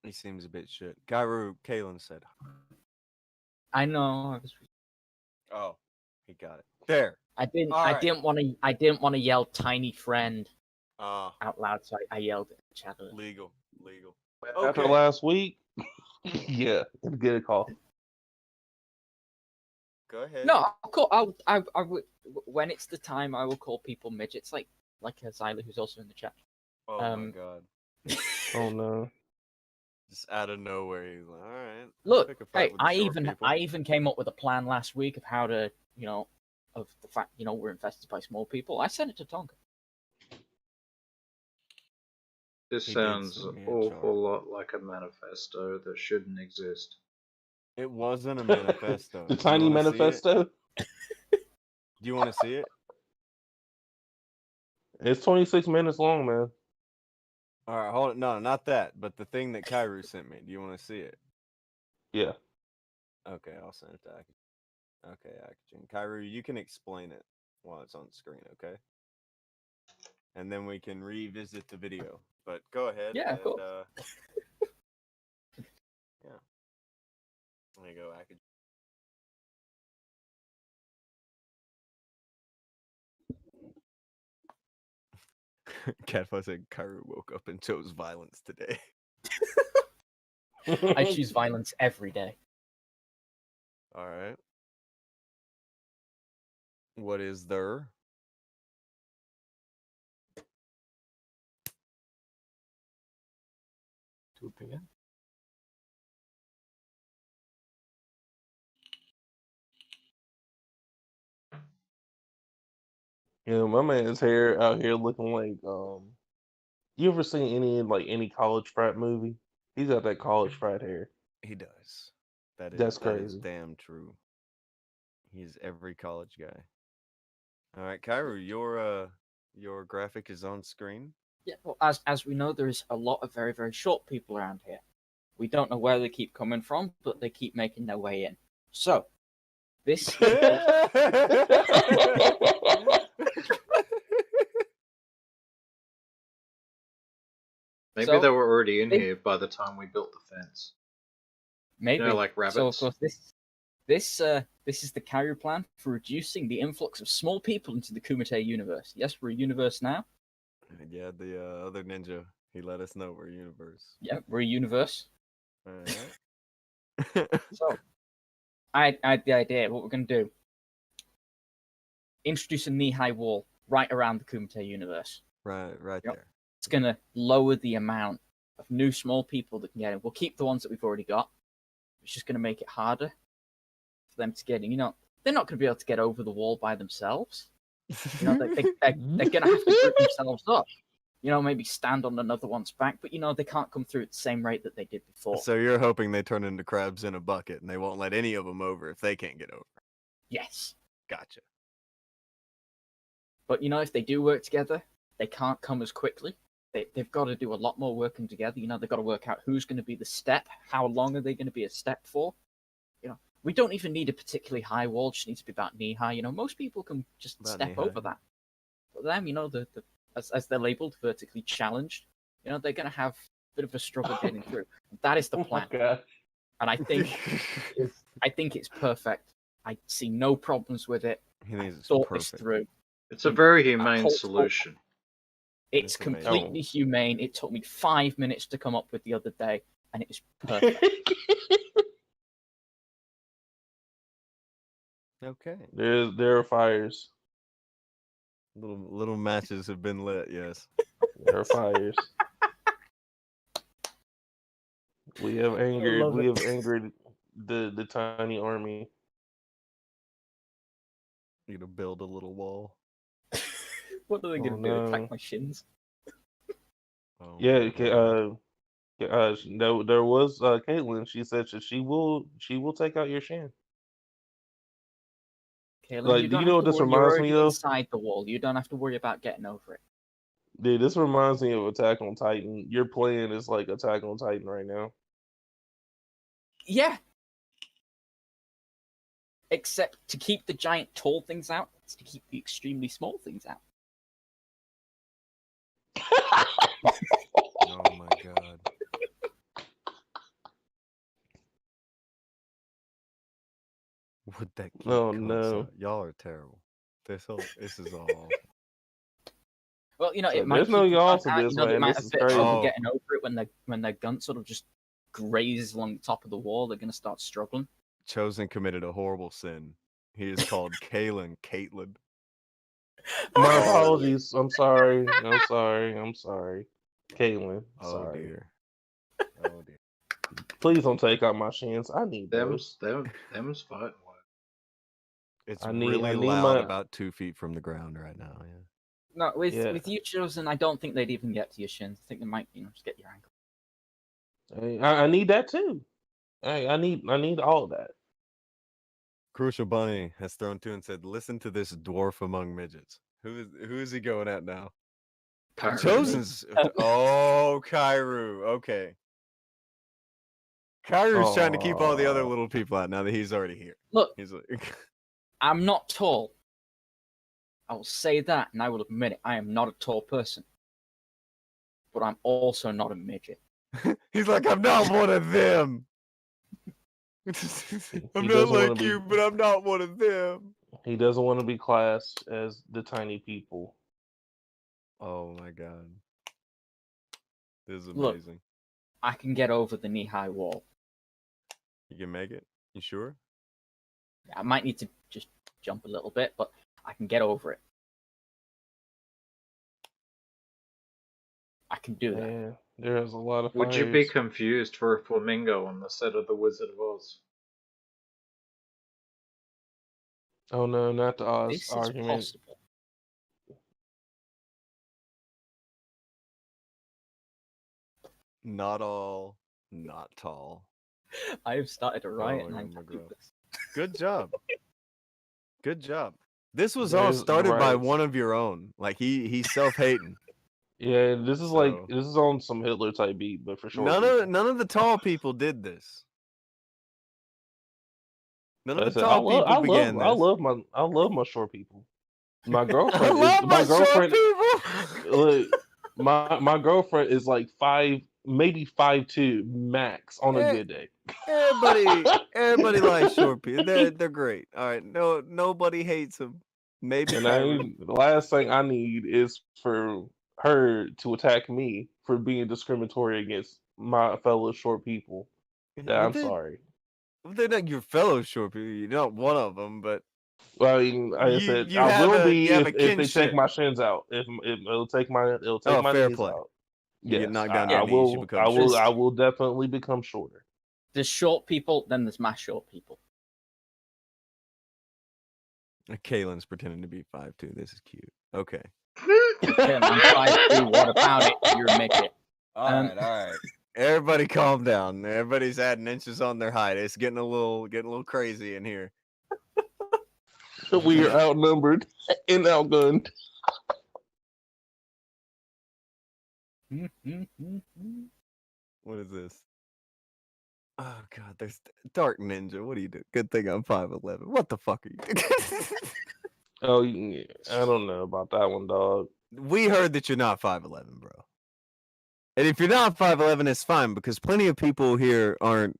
He seems a bit shit. Gairu, Kalen said. I know. Oh, he got it. There. I didn't Alright. want to yell tiny friend Ah, out loud, so I yelled at the chat. legal. After Okay. last week, yeah, get a call. Go ahead. No, I'll call. I would, when it's the time, I will call people midgets, like Zyla, who's also in the chat. Oh my god. Oh no. Just out of nowhere, he's like, all right. Look, pick a fight hey, with the short people." I even came up with a plan last week of how to, of the fact, we're infested by small people. I sent it to Tonka. This He did sounds send me an a awful chart. lot like a manifesto that shouldn't exist. It wasn't a manifesto. The Do you tiny wanna see it? manifesto. Do you want to see it? It's 26 minutes long, man. All right, hold it. No, not that, but the thing that Kairu sent me. Do you want to see it? Yeah. Okay, I'll send it to Akujin. Okay, Akujin. Kairu, you can explain it while it's on screen, okay? And then we can revisit the video. But go ahead. Yeah, and, cool. Yeah. There you go, Akujin. Catfa said Kairu woke up and chose violence today. I choose violence every day. All right. What is there? 2 p.m. Yeah, my man's hair out here looking like you ever seen any college frat movie? He's got that college frat hair. He does. That is That's that is crazy. damn true. He's every college guy. All right, Kairu, your graphic is on screen. Yeah, well, as we know, there's a lot of very, very short people around here. We don't know where they keep coming from, but they keep making their way in. So, this Maybe So, they were already in they- here by the time we built the fence. maybe You know, like rabbits. So, of course, this is the carrier plan for reducing the influx of small people into the Kumite universe. Yes, we're a universe now. Yeah, the other ninja, he let us know we're universe. Yeah, we're a universe. All right. So, I had the idea. What we're going to do: introduce a knee-high wall right around the Kumite universe. right Yep. there. It's going to lower the amount of new small people that can get in. We'll keep the ones that we've already got. It's just going to make it harder for them to get in. You know, they're not going to be able to get over the wall by themselves. You know, they're going to have to group themselves up. You know, maybe stand on another one's back, but you know, they can't come through at the same rate that they did before. So you're hoping they turn into crabs in a bucket and they won't let any of them over if they can't get over. Yes. Gotcha. But you know, if they do work together, they can't come as quickly. They've got to do a lot more working together. You know, they've got to work out who's going to be the step, how long are they going to be a step for. You know, we don't even need a particularly high wall, just needs to be about knee high. You know, most people can just About step knee-high. over that. But them, you know, as they're labeled vertically challenged, you know, they're going to have a bit of a struggle getting through. That is the Oh my plan. god. And I think it's perfect. I see no problems with it. He I thinks it's thought this perfect. through. It's a very humane whole- solution. It's That's amazing. completely humane. It took me 5 minutes to come up with the other day, and it is perfect. Okay. There are fires. Little matches have been lit, yes. There are fires. We have angered. love We it. have angered the tiny army. You know, build a little wall. What are they going to Oh, do? no. Attack my shins? Oh, Yeah. my God. There was Caitlin. She said she will take out your shin. Kaylin, Like, you do don't you know have what to this worry. You're reminds me already of? inside the wall. You don't have to worry about getting over it. Dude, this reminds me of Attack on Titan. Your plan is like Attack on Titan right now. Yeah. Except to keep the giant tall things out, it's to keep the extremely small things out. Oh my God. Would that keep Oh, cunts no. out? Y'all are terrible. This is all awful. Well, you know, So it might there's no keep the y'all guns to out. this, You know, they man. might This have is a bit of trouble crazy. getting over it when their gun sort of just grazes along the top of the wall. They're going to start struggling. Chosen committed a horrible sin. He is called Caitlin. My apologies. I'm sorry. I'm sorry. Caitlin, Oh sorry. dear. Oh dear. Please don't take out my shins. I need those. Them's fighting. It's I need really loud my- about 2 feet from the ground right now. Yeah. No, with Yeah. you chosen, I don't think they'd even get to your shins. I think they might, you know, just get your ankle. Hey, I need that too. Hey, I need all of that. Crucial Bunny has thrown 2 and said, "Listen to this dwarf among midgets." Who is he going at now? Kairu. Chosen's. Oh, Kairu. Okay. Kairu's trying to keep all the other Aw. little people out now that he's already here. Look, He's like, I'm not tall. I will say that, and I will admit it. I am not a tall person. But I'm also not a midget. he's like, I'm not one of them. I'm He not doesn't wanna like be- you, but I'm not one of them. He doesn't want to be classed as the tiny people. Oh my God. This is Look. amazing. I can get over the knee-high wall. You can make it? You sure? I might need to just jump a little bit, but I can get over it. I can do that. Yeah. There's a lot of Would you be fires. confused for a flamingo on the set of The Wizard of Oz? Oh no, not the Oz This is argument. possible. Not all, not tall. I have started a riot Oh, and yeah, I'm McGraw. Good job. Good job. This was all There's started by riots. one of your own. Like he's self-hating. Yeah, this is like So- this is on some Hitler type beat, but for sure. None of the tall people did this. None of the I tall people began this. I love my short people. My I girlfriend love is my short people. look, my girlfriend is like 5, maybe 5'2" max on a Eh, good day. Everybody likes short people. They're great. All right, nobody hates them. Maybe And Kyrie. the last thing I need is for her to attack me for being discriminatory against my fellow short people. Yeah, I'm sorry. They're not your fellow short people. You're not one of them, but Well, I mean, like I said, you I have will a- be you have if a they take kinship. my shins out. If it'll take my fair knees play. out. You get Yes, knocked down to I your knees, you will. become I will. short. I will definitely become shorter. There's short people, then there's mass short people. Kaylin's pretending to be 5'2". This is cute. Okay. Tim, I'm 5'2". What about it? You're a midget. All right. Everybody calm down. Everybody's adding inches on their height. It's getting a little crazy in here. We are outnumbered and outgunned. What is this? Oh god, there's Dark Ninja. What do you do? Good thing I'm 5'11". What the fuck are you doing? Oh, yeah, I don't know about that one, dog. We heard that you're not 5'11", bro. And if you're not 5'11", it's fine because plenty of people here aren't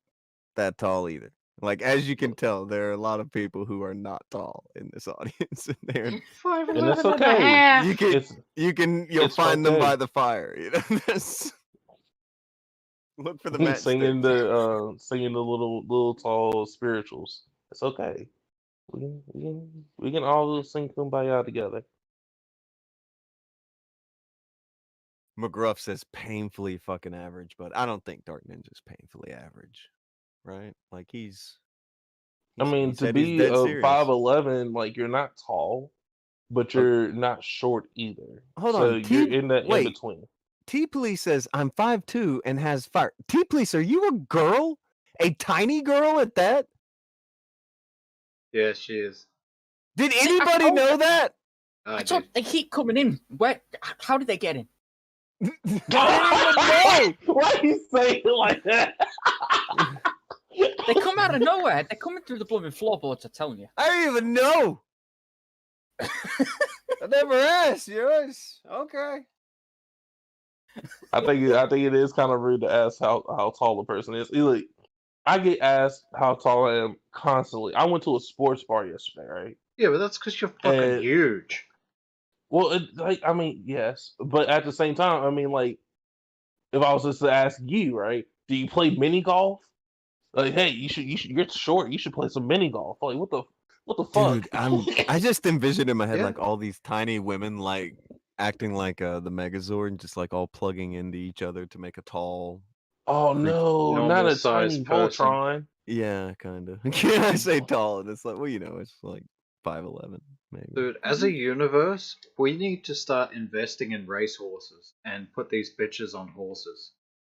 that tall either. Like as you can tell, there are a lot of people who are not tall in this audience, and they're 5'11" And that's and a okay. half. you'll It's find them okay. by the fire. You know, look for the matchstick. singing the little tall spirituals. It's okay. We can all sing Kumbaya together. McGruff says painfully fucking average, but I don't think Dark Ninja's painfully average, right? Like he's I mean, he to said he's be dead a serious. 5'11", like you're not tall, but you're not short either. Hold so on, you're in that in between. T-Police says I'm 5'2" and has fire. T-Police, are you a girl? A tiny girl at that? Yeah, she is. Did anybody know that? I thought they keep coming in. Where? How did they get in? I Why are you saying it like that? They come out of nowhere. They're coming through the blooming floorboards. I'm telling you. I don't even know. I never asked yours. Okay. I think it is kind of rude to ask how tall a person is. Like, I get asked how tall I am constantly. I went to a sports bar yesterday, right? Yeah, but that's because you're fucking huge. Well, I mean, yes, but at the same time, I mean, like, if I was just to ask you, right? Do you play mini golf? Like, hey, you're short. You should play some mini golf. Like, what the fuck? Dude, I just envisioned in my head Yeah. like all these tiny women like acting like the Megazord and just like all plugging into each other to make a tall. Oh no, not normal a size tiny person. Voltron. Yeah, kind of. Can I say tall? And it's like, well, you know, it's like 5'11", maybe. Dude, as a universe, we need to start investing in racehorses and put these bitches on horses.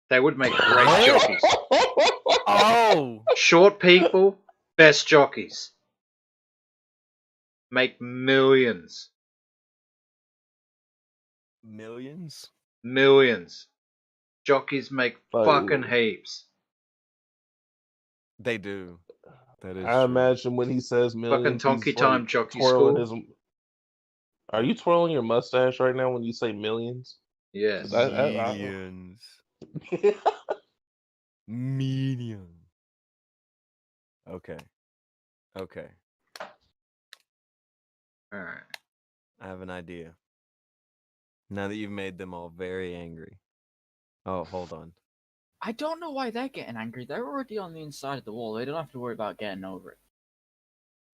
They would make great jockeys. Oh, Short people, best jockeys. Make millions. millions. Millions. Jockeys make Like, fucking heaps. They do. That is. I true. imagine when he says millions, Fucking Tonky he's, Time like, Jockey twirling School. Are you twirling your mustache right now when you say millions? Yes. Millions. Medium. Okay. Alright. I have an idea. Now that you've made them all very angry. Oh, hold on. I don't know why they're getting angry. They're already on the inside of the wall. They don't have to worry about getting over it.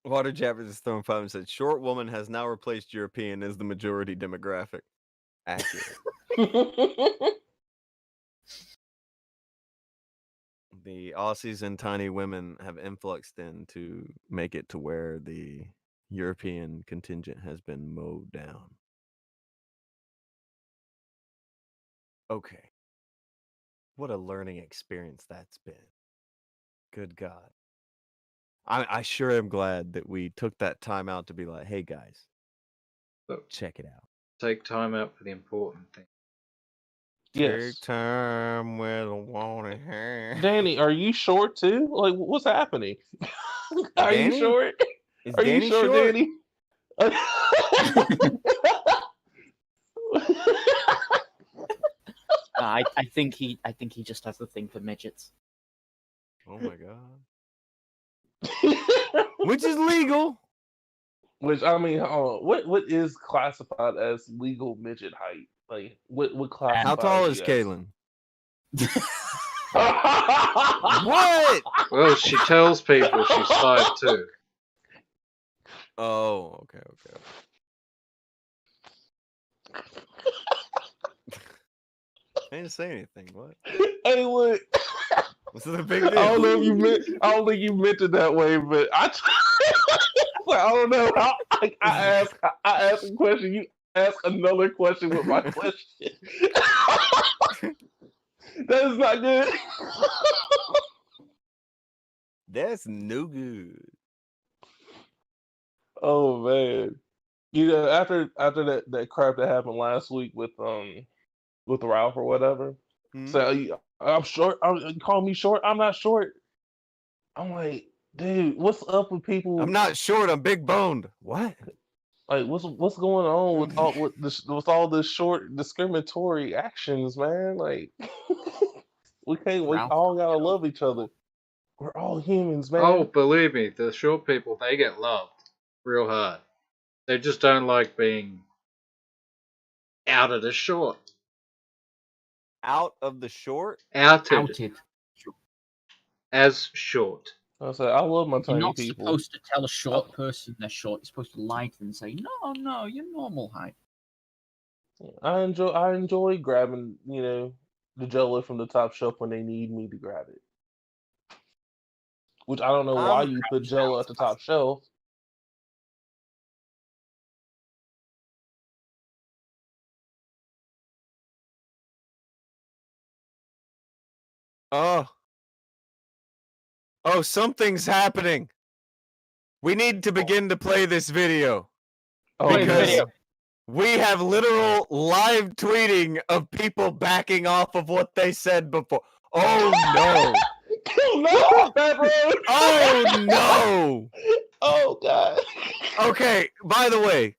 Water Jabbers is throwing 5 and said, "Short woman has now replaced European as the majority demographic." Accurate. the Aussies and tiny women have influxed in to make it to where the European contingent has been mowed down. Okay. What a learning experience that's been. Good God. I sure am glad that we took that time out to be like, hey guys, Look, check it out. take time out for the important thing. Yes. Take time with a wanted hand. Danny, are you short too? Like, what's happening? Are you Danny? short? Is Are Danny you short, short? Danny? I think he just has the thing for midgets. Oh my God. Which is legal. Which I mean, what is classified as legal midget height? Like, what classifies? How tall is you as- Kaylin? What? Well, she tells people she's 5'2". Oh, okay. I didn't say anything. What? Hey, look. What's the big deal? I don't know if you meant. I don't think you meant it that way, but I don't know. I ask a question. You ask another question with my question. That is not good. That's no good. Oh man. You know, after that crap that happened last week with Ralph or whatever. Hmm? So I'm short. You call me short? I'm not short. I'm like, dude, what's up with people? I'm not short. I'm big boned. What? Like, what's going on with all this short discriminatory actions, man? Like, we Ralph all gotta love each other. We're all humans, man. Oh, believe me, the short people, they get loved real hard. They just don't like being outed as short. Out of the short? Outed as short. I said, I love my You're tiny not people. supposed to tell a short person they're short. You're supposed to lie to them and say, no, you're normal height. I enjoy grabbing, the Jello from the top shelf when they need me to grab it. Which I don't know why you put Jello at the top shelf. Oh, something's happening. We need to begin to play this video. Oh, Play the because video. we have literal live tweeting of people backing off of what they said before. Oh no. No, bro. Oh no. Oh god. Okay, by the way,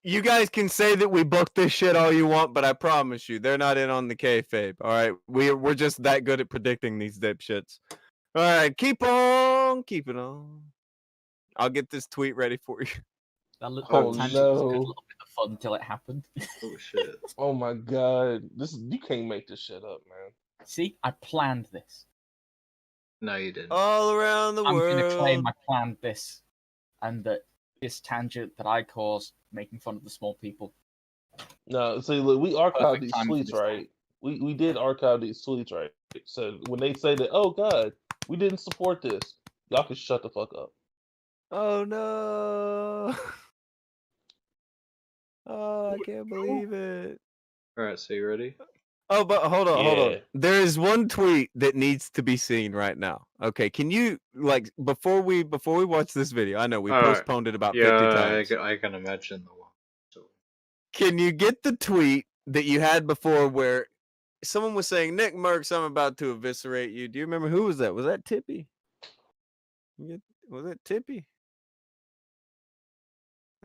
you guys can say that we booked this shit all you want, but I promise you, they're not in on the kayfabe. All right, we're just that good at predicting these dipshits. All right, keep on keeping on. I'll get this tweet ready for you. That little Oh, tangent no. was a good little bit of fun until it happened. Oh shit. Oh my god. You can't make this shit up, man. See, I planned this. No, you didn't. All around the I'm world. going to claim I planned this, and that this tangent that I caused, making fun of the small people. No, see, look, we archived Perfect these timing for tweets, this. right? We did archive these tweets, right? So when they say that, oh god, we didn't support this, y'all can shut the fuck up. Oh no. Oh, I can't believe it. Alright, so you ready? Oh, but hold on. Yeah. There is one tweet that needs to be seen right now. Okay, can you before we watch this video? I know we All right. postponed it about 50 Yeah, times. I can imagine the one. So, Can you get the tweet that you had before where someone was saying, "Nick Mercs, I'm about to eviscerate you." Do you remember who was that? Was that Tippy? Was it Tippy?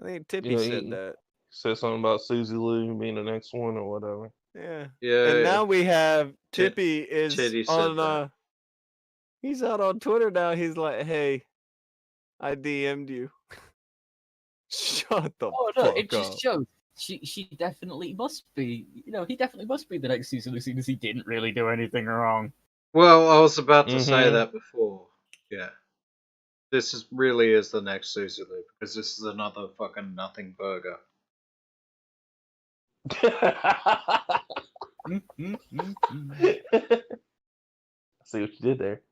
I think Tippy said that. Said something about Susie Lou being the next one or whatever. Yeah. yeah. And now we have Tit- Tippy is Titty said on that. he's out on Twitter now. He's like, "Hey, I DM'd you." Shut the Oh no, fuck it just up. shows she definitely must be. He definitely must be the next season as soon as he didn't really do anything wrong. Well, I was about to say Mhm. that before. Yeah. This really is the next Susie Lou, because this is another fucking nothing burger. Mm. See what you did there.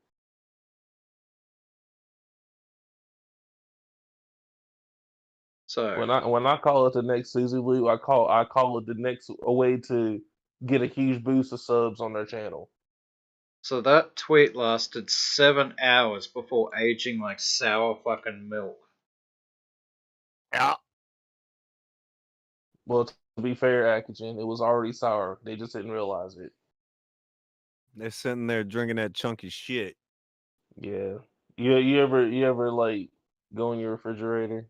So When I call it the next Suzu, I call it the next a way to get a huge boost of subs on their channel. So that tweet lasted 7 hours before aging like sour fucking milk. Yeah. Well, to be fair, Akujin, it was already sour. They just didn't realize it. They're sitting there drinking that chunky shit. Yeah. You ever like go in your refrigerator?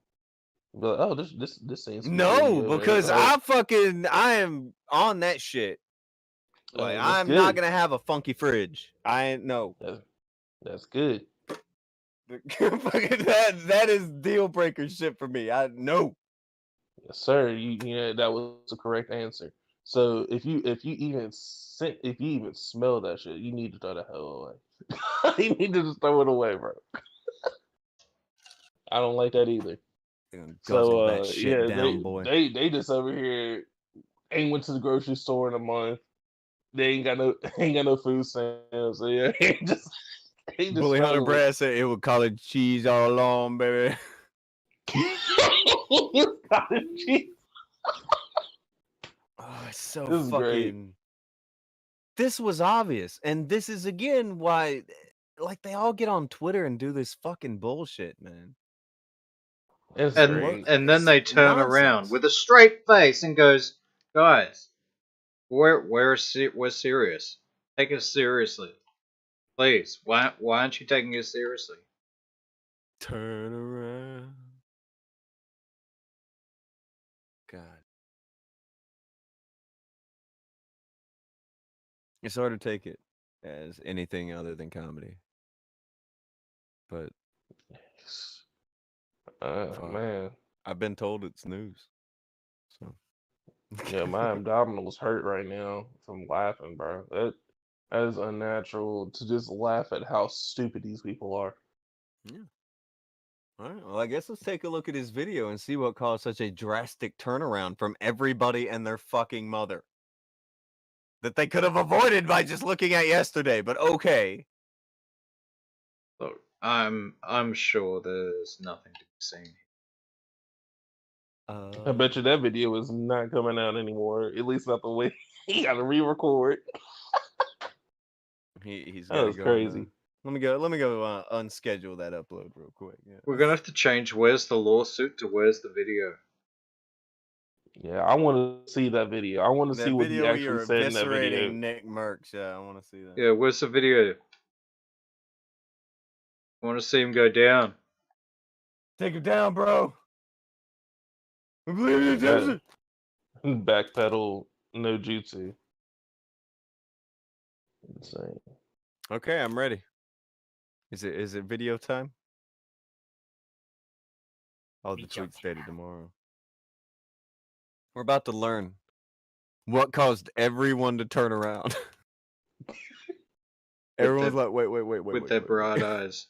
Be like, oh, this seems sweet. Then No, you open it, because oh, I am on that shit. Like that's I'm not good. gonna have a funky fridge. I ain't no. That's good. that is deal breaker shit for me. I no. Yes, sir. You that was the correct answer. So if you even smell that shit, you need to throw the hell away. You need to just throw it away, bro. I don't like that either. Guzzle So that shit yeah, down, boy. they just over here ain't went to the grocery store in a month. They ain't got no food stamps. So yeah, he just Bully Hunter struggling. Brad said it would cottage cheese all along, baby. Cottage cheese. Oh, it's so This is fucking. great. This was obvious, and this is again why, like, they all get on Twitter and do this fucking bullshit, man. It's And great. and then It's they turn around nonsense. with a straight face and goes, "Guys, we're serious. Take us seriously, please. Why aren't you taking us seriously?" Turn around. God. It's hard to take it as anything other than comedy. But fuck. Man, I've been told it's news. So yeah, my abdominals hurt right now from laughing, bro. That is unnatural to just laugh at how stupid these people are. Yeah. All right. Well, I guess let's take a look at his video and see what caused such a drastic turnaround from everybody and their fucking mother that they could have avoided by just looking at yesterday. But okay. Look, I'm sure there's nothing to be seen. I bet you that video is not coming out anymore. At least not the way he got to re-record. He's That got to was go. crazy. Let me go unschedule that upload real quick. Yeah. We're gonna have to change "Where's the lawsuit" to "Where's the video." Yeah, I want to see that video. I want to That see what he video actually you're said in that video. eviscerating Nick Mercs. Yeah, I want to see that. Yeah, where's the video? I want to see him go down. Take him down, bro. I'm bleeding attention. Backpedal no jutsu. Insane. Okay, I'm ready. Is it video time? Oh, the tweet's dated tomorrow. We're about to learn what caused everyone to turn around. Everyone's like, wait. With their bright eyes.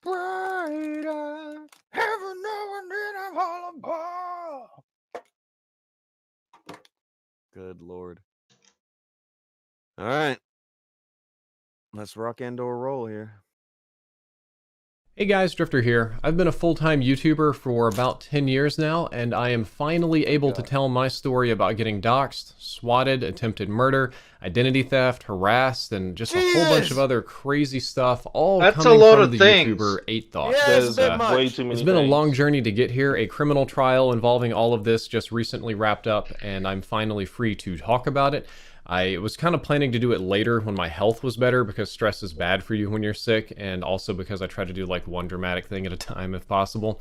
Bright eyes, every now and then I'm all apart. Good Lord. All right. Let's rock into a roll here. Hey guys, Drifter here. I've been a full-time YouTuber for about 10 years now, and I am finally able to tell my story about getting doxxed, swatted, attempted murder, identity theft, harassed, and just a whole bunch of other crazy stuff, all That's coming a lot from of the things. YouTuber 8 Thoughts. Yeah, That it's is a bit much. way too many It's been a things. long journey to get here. A criminal trial involving all of this just recently wrapped up, and I'm finally free to talk about it. I was kind of planning to do it later when my health was better, because stress is bad for you when you're sick, and also because I try to do like one dramatic thing at a time if possible.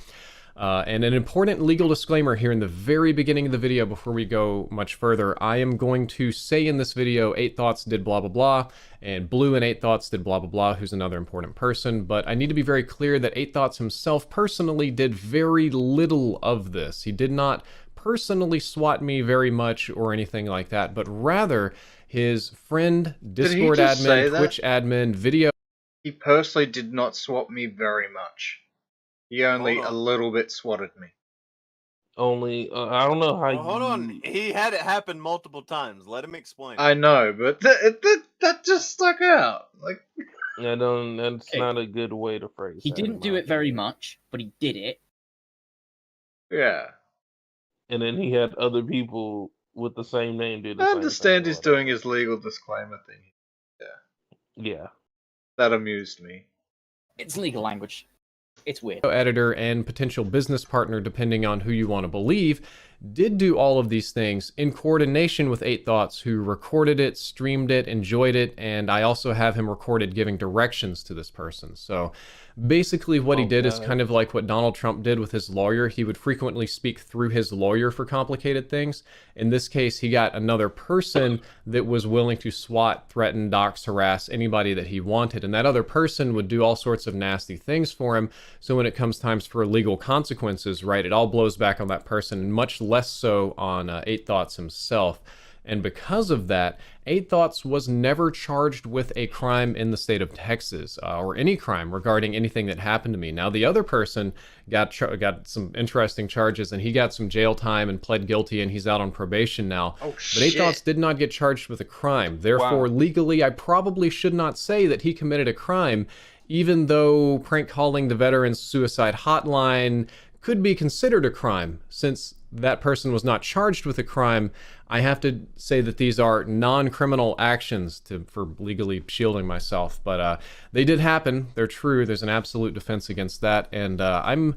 And an important legal disclaimer here in the very beginning of the video before we go much further. I am going to say in this video, 8 Thoughts did blah blah blah, and Blue and 8 Thoughts did blah blah blah, who's another important person, but I need to be very clear that 8 Thoughts himself personally did very little of this. He did not personally swat me very much or anything like that, but rather his friend, Discord just say admin, that? Twitch admin, video. He personally did not swat me very much. He only Hold a on. little bit swatted me. Only I don't know how. Well, hold on. He had it happen multiple times. Let him explain. I know, but that just stuck out. Like, That's Okay. not a good way to phrase. He that, in didn't do my it very opinion. much, but he did it. Yeah. And then he had other people with the same name do the I same understand thing. he's doing his legal disclaimer thing. Yeah. That amused me. It's legal language. It's weird. Editor and potential business partner, depending on who you want to believe, did do all of these things in coordination with 8 Thoughts, who recorded it, streamed it, enjoyed it, and I also have him recorded giving directions to this person. So basically what he did is kind of like what Donald Trump did with his lawyer. He would frequently speak through his lawyer for complicated things. In this case, he got another person that was willing to swat, threaten, dox, harass anybody that he wanted, and that other person would do all sorts of nasty things for him. So when it comes times for legal consequences, right, it all blows back on that person, and much less so on 8 Thoughts himself. And because of that, 8 Thoughts was never charged with a crime in the state of Texas, or any crime regarding anything that happened to me. Now, the other person got some interesting charges, and he got some jail time and pled guilty, and he's out on probation now. Oh, but 8 Thoughts did not get charged with a crime. Therefore, legally, I probably should not say that he committed a crime, even though prank calling the Veterans Suicide Hotline could be considered a crime. Since that person was not charged with a crime, I have to say that these are non-criminal actions for legally shielding myself. But they did happen. They're true. There's an absolute defense against that. And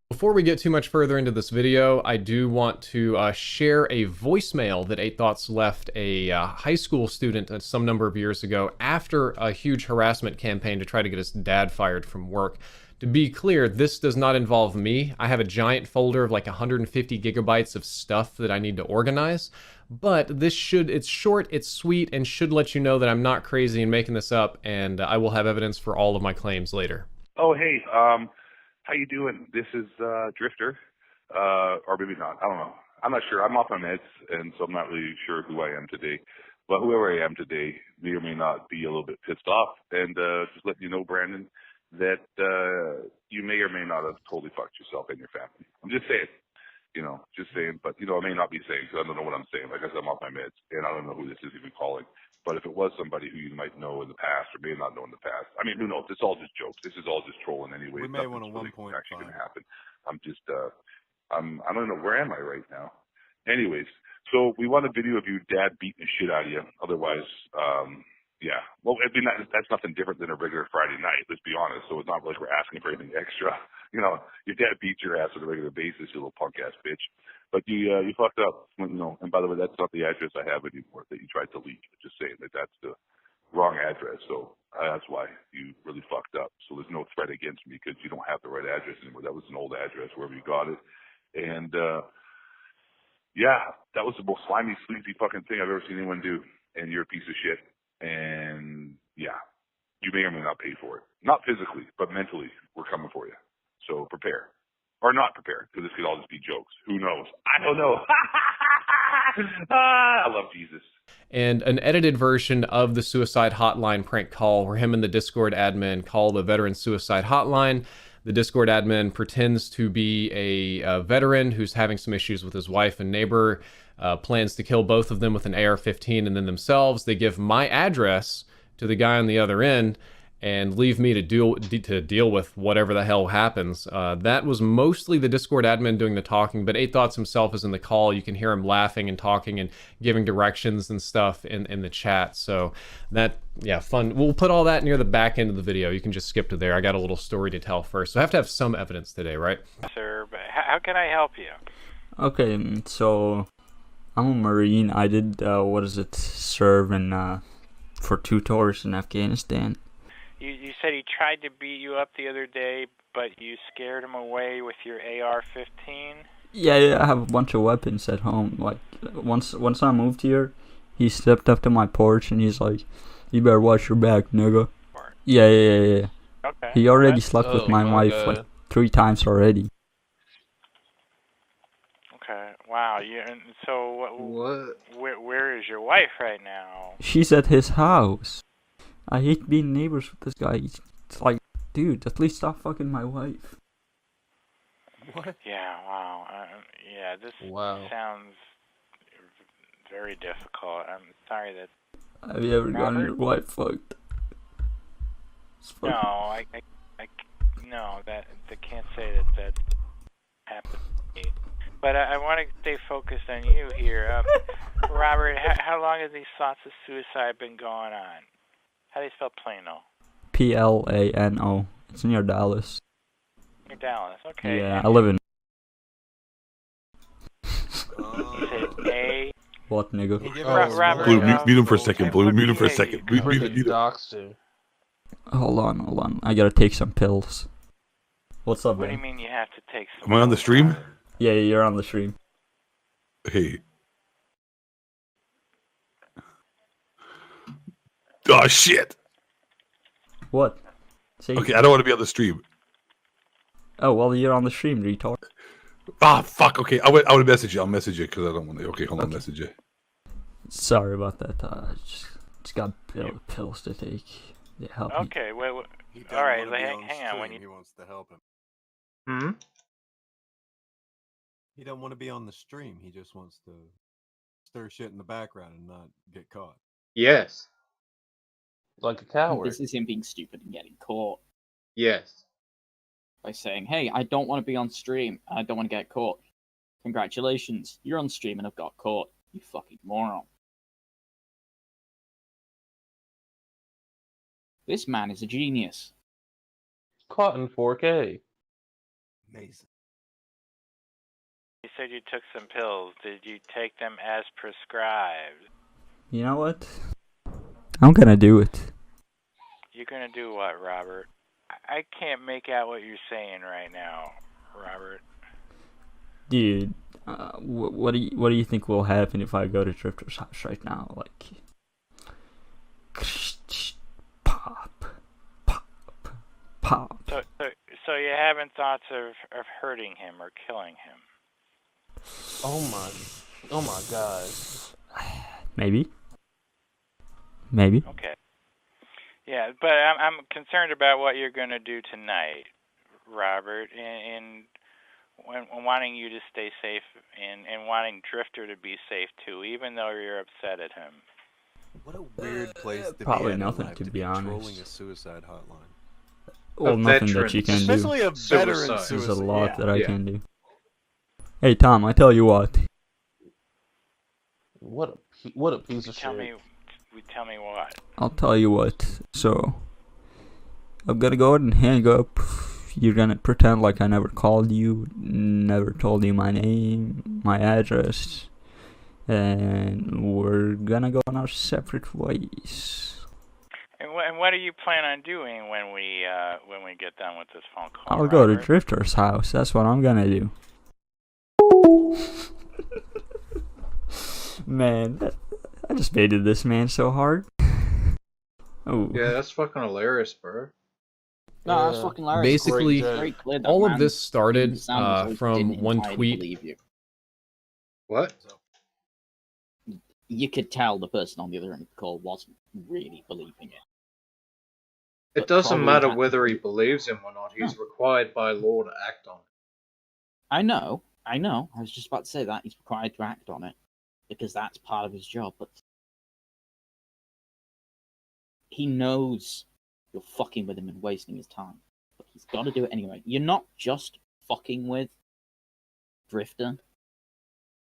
before we get too much further into this video, I do want to share a voicemail that 8 Thoughts left a high school student some number of years ago after a huge harassment campaign to try to get his dad fired from work. To be clear, this does not involve me. I have a giant folder of like 150 gigabytes of stuff that I need to organize. But it's short, it's sweet, and should let you know that I'm not crazy and making this up, and I will have evidence for all of my claims later. Oh, hey, how you doing? This is Drifter, or maybe not. I don't know. I'm not sure. I'm off my meds, and so I'm not really sure who I am today. But whoever I am today may or may not be a little bit pissed off. And just letting you know, Brandon, that you may or may not have totally fucked yourself and your family. I'm just saying. Just saying. But, I may not be saying, because I don't know what I'm saying. Like I said, I'm off my meds, and I don't know who this is even calling. But if it was somebody who you might know in the past or may not know in the past, I mean, who knows? It's all just jokes. This is all just trolling anyway. We may want a really 1.5. actually going to happen. I'm just, I don't know, where am I right now? Anyways, so we want a video of your dad beating the shit out of you. Otherwise, yeah. Well, I mean, that's nothing different than a regular Friday night, let's be honest. So it's not like we're asking for anything extra. Your dad beats your ass on a regular basis, you little punk ass bitch. But you fucked up, and by the way, that's not the address I have anymore that you tried to leak. Just saying that's the wrong address. So that's why you really fucked up. So there's no threat against me because you don't have the right address anymore. That was an old address, wherever you got it. And, yeah, that was the most slimy, sleazy fucking thing I've ever seen anyone do. And you're a piece of shit. And, yeah, you may or may not pay for it. Not physically, but mentally, we're coming for you. So prepare. Or not prepare, because this could all just be jokes. Who knows? I don't know. I love Jesus. And an edited version of the Suicide Hotline prank call where him and the Discord admin call the Veteran Suicide Hotline. The Discord admin pretends to be a veteran who's having some issues with his wife and neighbor, plans to kill both of them with an AR-15 and then themselves. They give my address to the guy on the other end and leave me to deal with whatever the hell happens. That was mostly the Discord admin doing the talking, but 8 Thoughts himself is in the call. You can hear him laughing and talking and giving directions and stuff in the chat. So that, yeah, fun. We'll put all that near the back end of the video. You can just skip to there. I got a little story to tell first. So I have to have some evidence today, right? Sir, but how can I help you? Okay, so I'm a Marine. I did, serve for 2 tours in Afghanistan. You said he tried to beat you up the other day, but you scared him away with your AR-15? Yeah, I have a bunch of weapons at home. Like, once I moved here, he stepped up to my porch and he's like, "You better watch your back, nigga." Yeah. Okay. He already slept with my wife like 3 times already. Okay. Wow. And so What? Where is your wife right now? She's at his house. I hate being neighbors with this guy. It's like, dude, at least stop fucking my wife. What? Yeah, wow. Yeah, this sounds very difficult. I'm sorry that... Have you ever gotten your wife fucked? No, I can't say that happened to me. But I want to stay focused on you here. Robert, how long have these thoughts of suicide been going on? How do you spell Plano? Plano. It's near Dallas. Near Dallas, okay. Yeah, I live in. You said A. What, nigga? Robert, Blue, mute him for a second. Blue, mute him for a second. Mute him. Hold on. I gotta take some pills. What's up, What man? do you mean you have to take some? Am I on the stream? Yeah, you're on the stream. Hey. Oh, shit. What? Okay, I don't want to be on the stream. Oh, well, you're on the stream, retard. Ah, fuck. Okay, I would message you. I'll message you because I don't want to. Okay, hold on, message you. Sorry about that. Just got pills to take. They help me. Okay, wait. All right, hang on. When you He wants to help him. Hmm? He don't want to be on the stream. He just wants to stir shit in the background and not get caught. Yes. Like a coward. This is him being stupid and getting caught. Yes. By saying, hey, I don't want to be on stream. I don't want to get caught. Congratulations, you're on stream and I've got caught. You fucking moron. This man is a genius. Caught in 4K. Amazing. You said you took some pills. Did you take them as prescribed? You know what? I'm gonna do it. You're gonna do what, Robert? I can't make out what you're saying right now, Robert. Dude, what do you think will happen if I go to Drifter's house right now? Like, pop. So you're having thoughts of hurting him or killing him? Oh my god. Maybe. Okay. Yeah, but I'm concerned about what you're going to do tonight, Robert, and wanting you to stay safe and wanting Drifter to be safe too, even though you're upset at him. What a weird place to probably be in nothing, life, to to be honest. controlling a suicide hotline. Well, nothing that you can Especially do. a veteran suicide. There's a lot that I can do. Hey, Tom, I tell you what. What a piece of shit. Tell me what. I'll tell you what. So, I'm gonna go ahead and hang up. You're gonna pretend like I never called you, never told you my name, my address, and we're gonna go on our separate ways. And what do you plan on doing when we get done with this phone call? I'll go to Drifter's house. That's what I'm gonna do. Man, I just baited this man so hard. Oh. Yeah, that's fucking hilarious, bro. No, that's fucking hilarious. Basically, Great clear that all of man this started sounded like from didn't one entirely tweet. believe you. What? You could tell the person on the other end of the call wasn't really believing it. It But doesn't probably matter had whether to he be. believes him or not. He's required by law to act on it. I know. I was just about to say that. He's required to act on it. Because that's part of his job, but he knows you're fucking with him and wasting his time. But he's got to do it anyway. You're not just fucking with Drifter.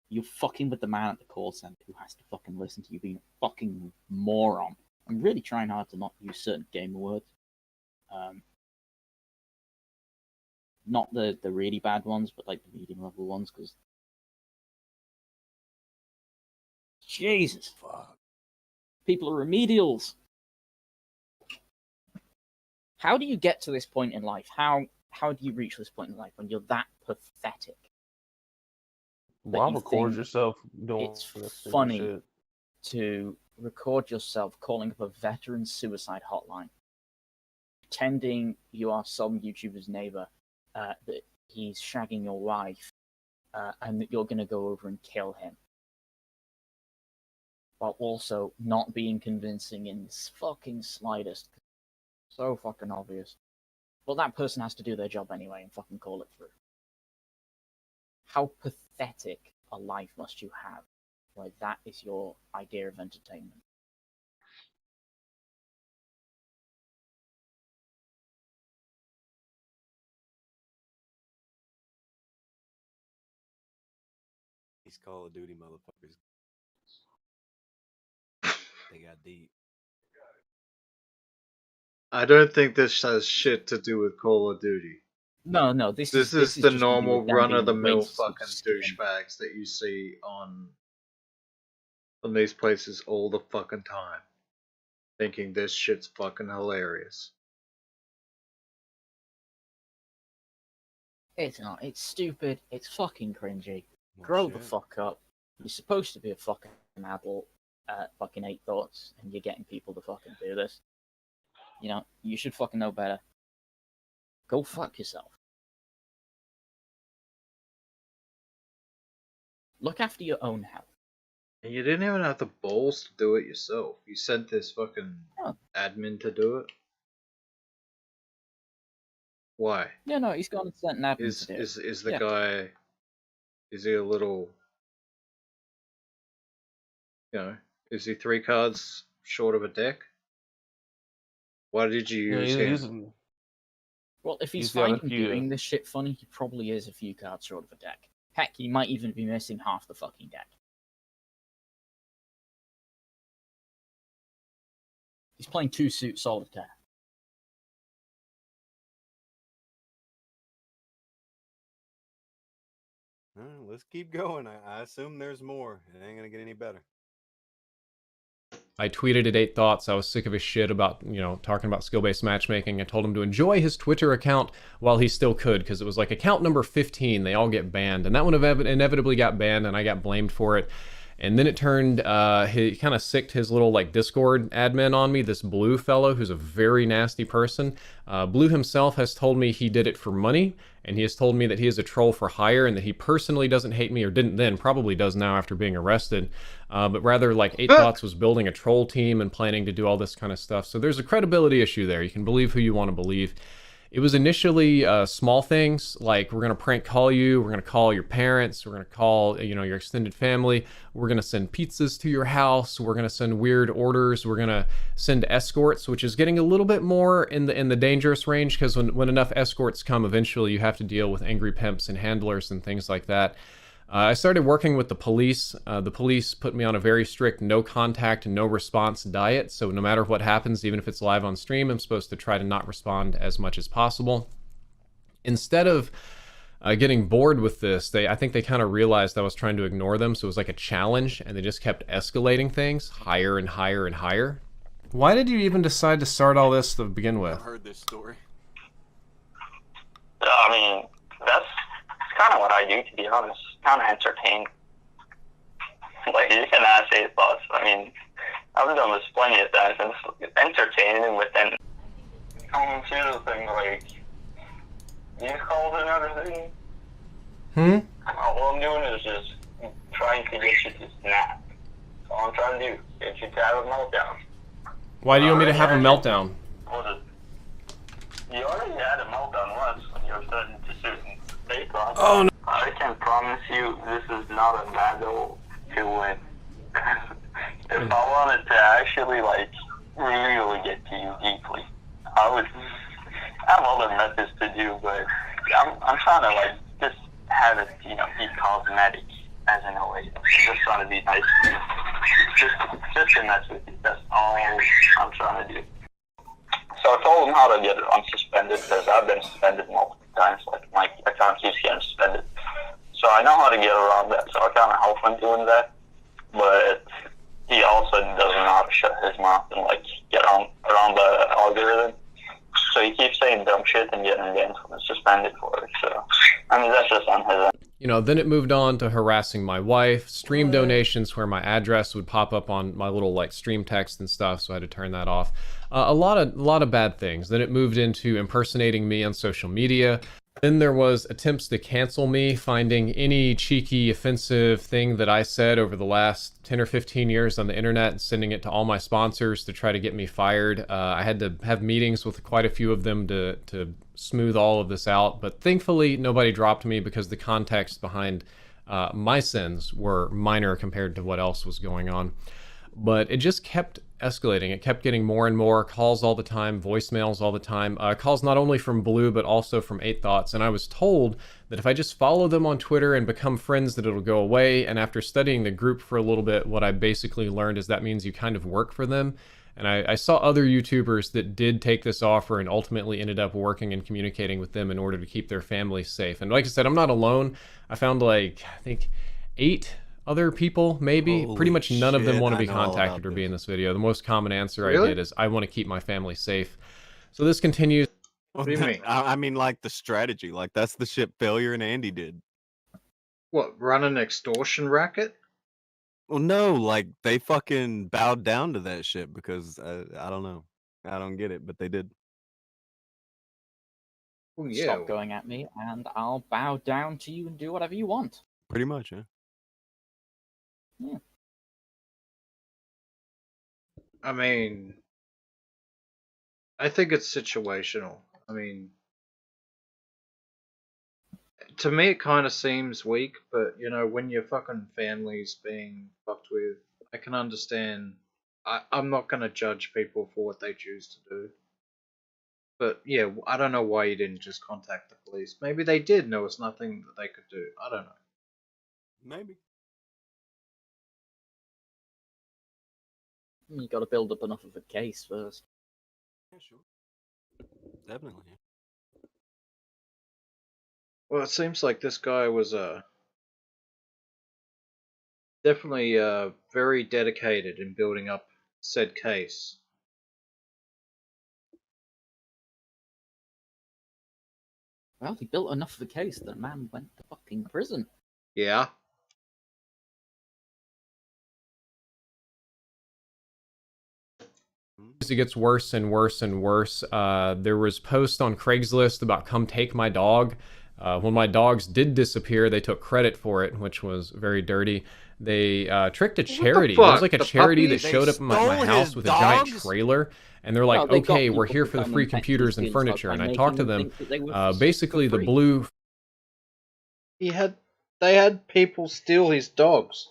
You're fucking with the man at the call center who has to fucking listen to you being a fucking moron. I'm really trying hard to not use certain gamer words. Not the really bad ones, but like the medium level ones, because Jesus. Fuck. People are remedials. How do you get to this point in life? How do you reach this point in life when you're that pathetic? Why record yourself doing it's that stupid funny shit? to record yourself calling up a veteran suicide hotline, pretending you are some YouTuber's neighbor, that he's shagging your wife, and that you're going to go over and kill him, while also not being convincing in the fucking slightest. So fucking obvious. But that person has to do their job anyway and fucking call it through. How pathetic a life must you have where that is your idea of entertainment? These Call of Duty motherfuckers. They got deep. I don't think this has shit to do with Call of Duty. No, this This is is the just to do with normal them run being of the mill wasted fucking skin. douchebags that you see on these places all the fucking time, thinking this shit's fucking hilarious. It's not. It's stupid. It's fucking cringy. Well, Grow the shit. fuck up. You're supposed to be a fucking adult at fucking 8 thoughts, and you're getting people to fucking do this. You know, you should fucking know better. Go fuck yourself. Look after your own health. And you didn't even have the balls to do it yourself. You sent this fucking Oh. admin to do it. Why? Yeah, no, he's gone and sent an admin Is to do it. is the Yeah. guy? Is he a little? You know, is he 3 cards short of a deck? Why did you use him? Well, if he's He's got a finding few. doing this shit funny, he probably is a few cards short of a deck. Heck, he might even be missing half the fucking deck. He's playing 2-suit solitaire. Let's keep going. I assume there's more. It ain't gonna get any better. I tweeted at 8 Thoughts. I was sick of his shit about, talking about skill-based matchmaking. I told him to enjoy his Twitter account while he still could, because it was like account number 15. They all get banned. And that one inevitably got banned, and I got blamed for it. And then it turned, he kind of sicked his little Discord admin on me, this Blue fellow who's a very nasty person. Blue himself has told me he did it for money, and he has told me that he is a troll for hire and that he personally doesn't hate me, or didn't then, probably does now after being arrested. But rather, 8 Thoughts was building a troll team and planning to do all this kind of stuff. So there's a credibility issue there. You can believe who you want to believe. It was initially small things, like we're going to prank call you, we're going to call your parents, we're going to call your extended family, we're going to send pizzas to your house, we're going to send weird orders, we're going to send escorts, which is getting a little bit more in the dangerous range, because when enough escorts come, eventually you have to deal with angry pimps and handlers and things like that. I started working with the police. The police put me on a very strict no contact, no response diet. So no matter what happens, even if it's live on stream, I'm supposed to try to not respond as much as possible. Instead of getting bored with this, I think they kind of realized I was trying to ignore them. So it was like a challenge, and they just kept escalating things higher and higher and higher. Why did you even decide to start all this to begin with? I've heard this story. I mean, that's kind of what I do, to be honest. Kind of entertaining. Like, you can ask 8 Thoughts. I mean, I've done this plenty of times, and it's entertaining within. Coming to the thing, like, these calls and everything. All I'm doing is just trying to get you to snap. That's all I'm trying to do. Get you to have a meltdown. Why do you want me to have a meltdown? What was it? You already had a meltdown once when you were starting to certain fake calls. Oh, no. I can promise you this is not a battle to win. If I wanted to actually, really get to you deeply, I would have other methods to do, but I'm trying to, just have it, be cosmetic, as in a way. Just trying to be nice to you. Just to mess with you. That's all I'm trying to do. So I told him how to get it unsuspended, because I've been suspended multiple times. My account keeps getting suspended. So I know how to get around that, so I kind of help him doing that. But he also doesn't know how to shut his mouth and, get around the algorithm. So he keeps saying dumb shit and getting banned and suspended for it. So, I mean, that's just on his end. Then it moved on to harassing my wife, stream donations where my address would pop up on my little stream text and stuff, so I had to turn that off. A lot of bad things. Then it moved into impersonating me on social media. Then there was attempts to cancel me, finding any cheeky, offensive thing that I said over the last 10 or 15 years on the internet and sending it to all my sponsors to try to get me fired. I had to have meetings with quite a few of them to smooth all of this out, but thankfully nobody dropped me because the context behind my sins were minor compared to what else was going on. But it just kept escalating. It kept getting more and more calls all the time, voicemails all the time, calls not only from Blue, but also from 8 Thoughts. And I was told that if I just follow them on Twitter and become friends, that it'll go away. And after studying the group for a little bit, what I basically learned is that means you kind of work for them. And I saw other YouTubers that did take this offer and ultimately ended up working and communicating with them in order to keep their families safe. And like I said, I'm not alone. I found like, I think 8 other people, maybe. Holy pretty much none of them shit, want to I be know all contacted about or be this. in this video. The most common answer I Really? get is, I want to keep my family safe. So this continues. What do you mean? I mean, like the strategy. Like that's the shit Failure and Andy did. What, run an extortion racket? Well, no, like they fucking bowed down to that shit because I don't know. I don't get it, but they did. Well, yeah. Stop going at me, and I'll bow down to you and do whatever you want. Pretty much, yeah. Yeah. I mean, I think it's situational. I mean, to me, it kind of seems weak, but you know, when your fucking family's being fucked with, I can understand. I'm not gonna judge people for what they choose to do. But yeah, I don't know why you didn't just contact the police. Maybe they did, and there was nothing that they could do. I don't know. Maybe. You got to build up enough of a case first. Yeah, sure. Definitely. Well, it seems like this guy was definitely very dedicated in building up said case. Well, he built enough of a case that a man went to fucking prison. Yeah. It gets worse and worse and worse. There was posts on Craigslist about come take my dog. When my dogs did disappear, they took credit for it, which was very dirty. They tricked a charity. There was fuck? like a The charity puppies? that showed up at my stole house his with a giant dogs? trailer. And they're like, Well, they got okay, we're people here to for the come free and text computers and these things furniture. by And I making talked to them them. think that they were for Basically, the free. Blue They had people steal his dogs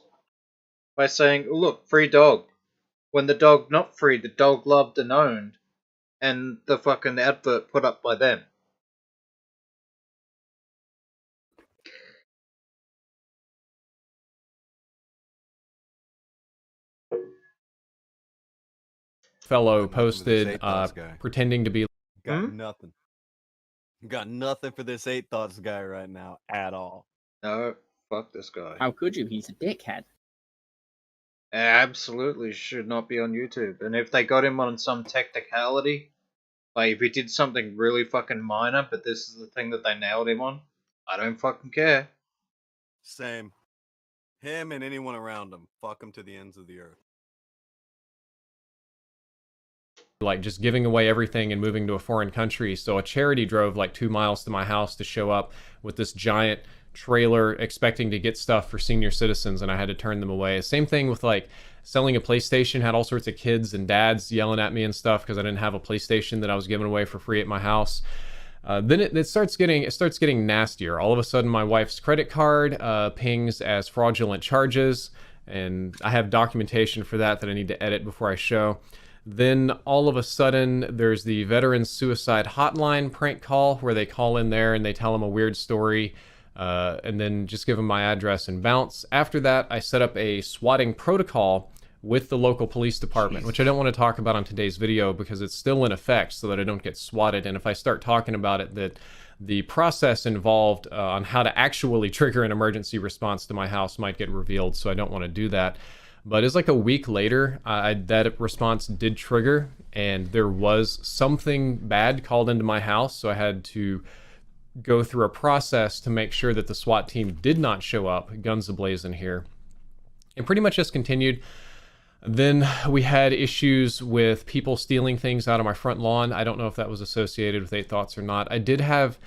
by saying, "Look, free dog." When the dog not free, the dog loved and owned, and the fucking advert put up by them. fellow Got nothing for this posted 8 Thoughts guy. pretending to be Got nothing. Got nothing for this 8 Thoughts guy right now at all. No, fuck this guy. How could you? He's a dickhead. Absolutely should not be on YouTube. And if they got him on some technicality, like if he did something really fucking minor, but this is the thing that they nailed him on, I don't fucking care. Same. Him and anyone around him. Fuck him to the ends of the earth. like just giving away everything and moving to a foreign country. So a charity drove like 2 miles to my house to show up with this giant trailer expecting to get stuff for senior citizens, and I had to turn them away. Same thing with like selling a PlayStation. Had all sorts of kids and dads yelling at me and stuff because I didn't have a PlayStation that I was giving away for free at my house. Then it starts getting nastier. All of a sudden, my wife's credit card pings as fraudulent charges, and I have documentation for that I need to edit before I show. Then all of a sudden, there's the Veterans Suicide Hotline prank call where they call in there and they tell them a weird story, and then just give them my address and bounce. After that, I set up a swatting protocol with the local police department, which I don't want to talk about on today's video because it's still in effect so that I don't get swatted. And if I start talking about it, that the process involved on how to actually trigger an emergency response to my house might get revealed, so I don't want to do that. But it's like a week later, that response did trigger, and there was something bad called into my house, so I had to go through a process to make sure that the SWAT team did not show up, guns ablazing here. It pretty much just continued. Then we had issues with people stealing things out of my front lawn. I don't know if that was associated with 8 Thoughts or not. I did have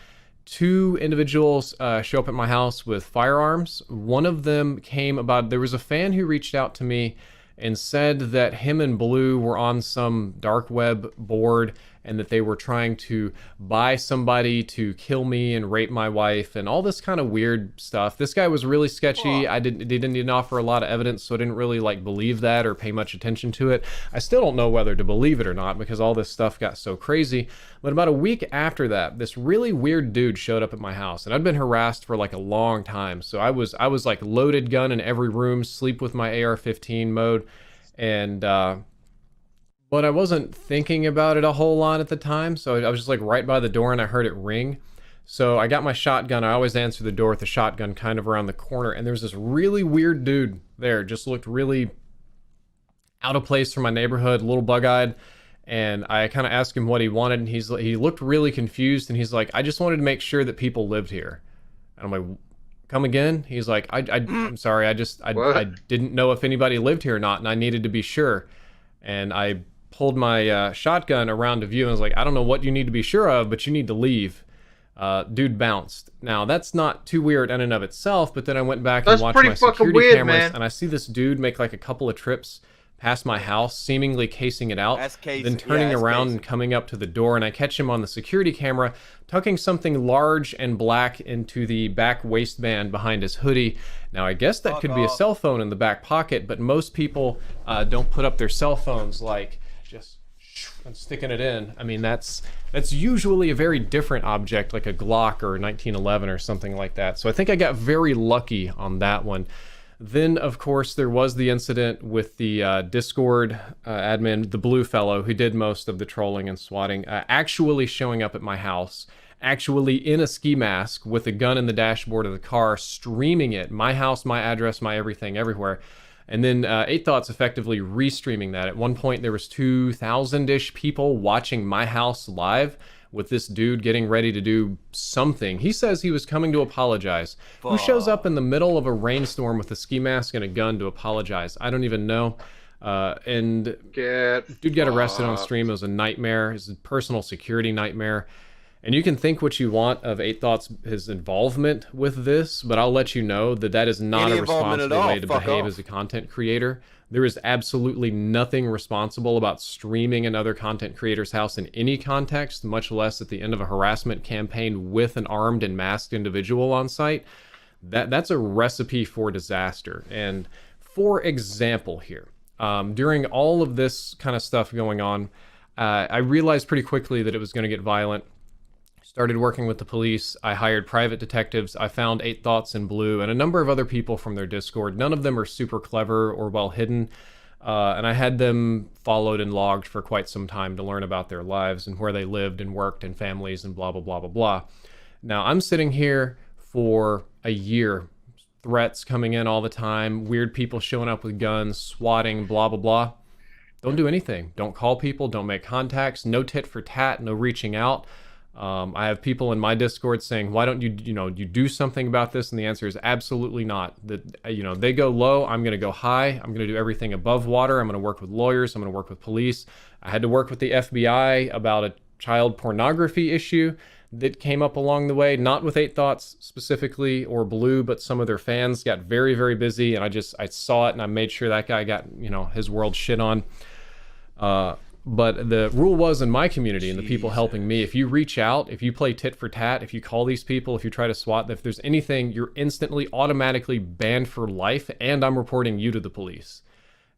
2 individuals show up at my house with firearms. One of them came about, there was a fan who reached out to me and said that him and Blue were on some dark web board and that they were trying to buy somebody to kill me and rape my wife and all this kind of weird stuff. This guy was really sketchy. They didn't even offer a lot of evidence, so I didn't really like believe that or pay much attention to it. I still don't know whether to believe it or not because all this stuff got so crazy. But about a week after that, this really weird dude showed up at my house, and I'd been harassed for like a long time. So I was like loaded gun in every room, sleep with my AR-15 mode, and but I wasn't thinking about it a whole lot at the time. So I was just like right by the door and I heard it ring. So I got my shotgun. I always answer the door with the shotgun kind of around the corner. And there was this really weird dude there. Just looked really out of place for my neighborhood, a little bug-eyed. And I kind of asked him what he wanted. And he looked really confused. And he's like, I just wanted to make sure that people lived here. And I'm like, come again? He's like, I'm sorry. I didn't know if anybody lived here or not. And I needed to be sure. And I pulled my shotgun around to view and was like, I don't know what you need to be sure of, but you need to leave. Dude bounced. Now, that's not too weird in and of itself, but then I went back and watched my security cameras, and I see this dude make like a couple of trips past my house, seemingly casing it out, then turning around and coming up to the door, and I catch him on the security camera tucking something large and black into the back waistband behind his hoodie. Now, I guess that could be a cell phone in the back pocket, but most people don't put up their cell phones like just and sticking it in. I mean, that's usually a very different object, like a Glock or a 1911 or something like that. So I think I got very lucky on that one. Then, of course, there was the incident with the Discord admin, the blue fellow who did most of the trolling and swatting, actually showing up at my house, actually in a ski mask with a gun in the dashboard of the car, streaming it, my house, my address, my everything, everywhere. And then 8 Thoughts effectively restreaming that. At one point, there was 2,000-ish people watching my house live with this dude getting ready to do something. He says he was coming to apologize. Who shows up in the middle of a rainstorm with a ski mask and a gun to apologize? I don't even know. And dude got arrested on stream. It was a nightmare. It was a personal security nightmare. And you can think what you want of 8 Thoughts, his involvement with this, but I'll let you know that that is not a responsible way to behave as a content creator. There is absolutely nothing responsible about streaming another content creator's house in any context, much less at the end of a harassment campaign with an armed and masked individual on site. That's a recipe for disaster. And for example here, during all of this kind of stuff going on, I realized pretty quickly that it was going to get violent. Started working with the police. I hired private detectives. I found 8 Thoughts in Blue and a number of other people from their Discord. None of them are super clever or well hidden. And I had them followed and logged for quite some time to learn about their lives and where they lived and worked and families and blah, blah, blah, blah, blah. Now, I'm sitting here for a year. Threats coming in all the time. Weird people showing up with guns, swatting, blah, blah, blah. Don't do anything. Don't call people. Don't make contacts. No tit for tat. No reaching out. I have people in my Discord saying, why don't you do something about this? And the answer is absolutely not. That, they go low, I'm going to go high. I'm going to do everything above water. I'm going to work with lawyers. I'm going to work with police. I had to work with the FBI about a child pornography issue that came up along the way, not with 8 Thoughts specifically or Blue, but some of their fans got very, very busy. And I saw it and I made sure that guy got, his world shit on. But the rule was in my community and the people helping me, if you reach out, if you play tit for tat, if you call these people, if you try to swat, if there's anything, you're instantly automatically banned for life, and I'm reporting you to the police.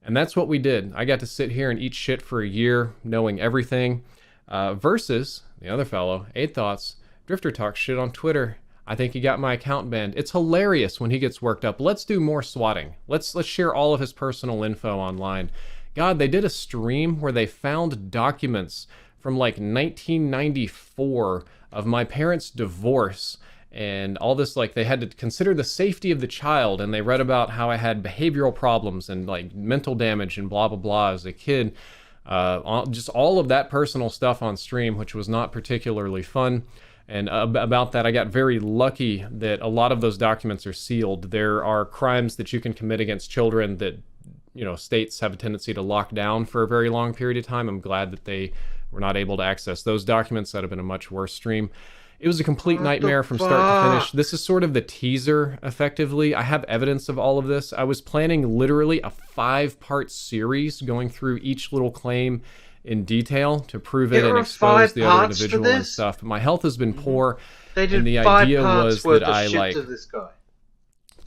And that's what we did. I got to sit here and eat shit for a year, knowing everything, versus the other fellow, 8 Thoughts. Drifter talks shit on Twitter. I think he got my account banned. It's hilarious when he gets worked up. Let's do more swatting. Let's share all of his personal info online. God, they did a stream where they found documents from like 1994 of my parents' divorce and all this, like they had to consider the safety of the child, and they read about how I had behavioral problems and like mental damage and blah, blah, blah as a kid. Just all of that personal stuff on stream, which was not particularly fun. And about that, I got very lucky that a lot of those documents are sealed. There are crimes that you can commit against children that states have a tendency to lock down for a very long period of time. I'm glad that they were not able to access those documents. That would have been a much worse stream. It was a complete nightmare from start to finish. This is sort of the teaser, effectively. I have evidence of all of this. I was planning literally a 5-part series going through each little claim in detail to prove it There and are expose 5 the other parts to individual and this? stuff. But my health has been poor, They did and the 5 idea parts was worth that of I shit to this guy.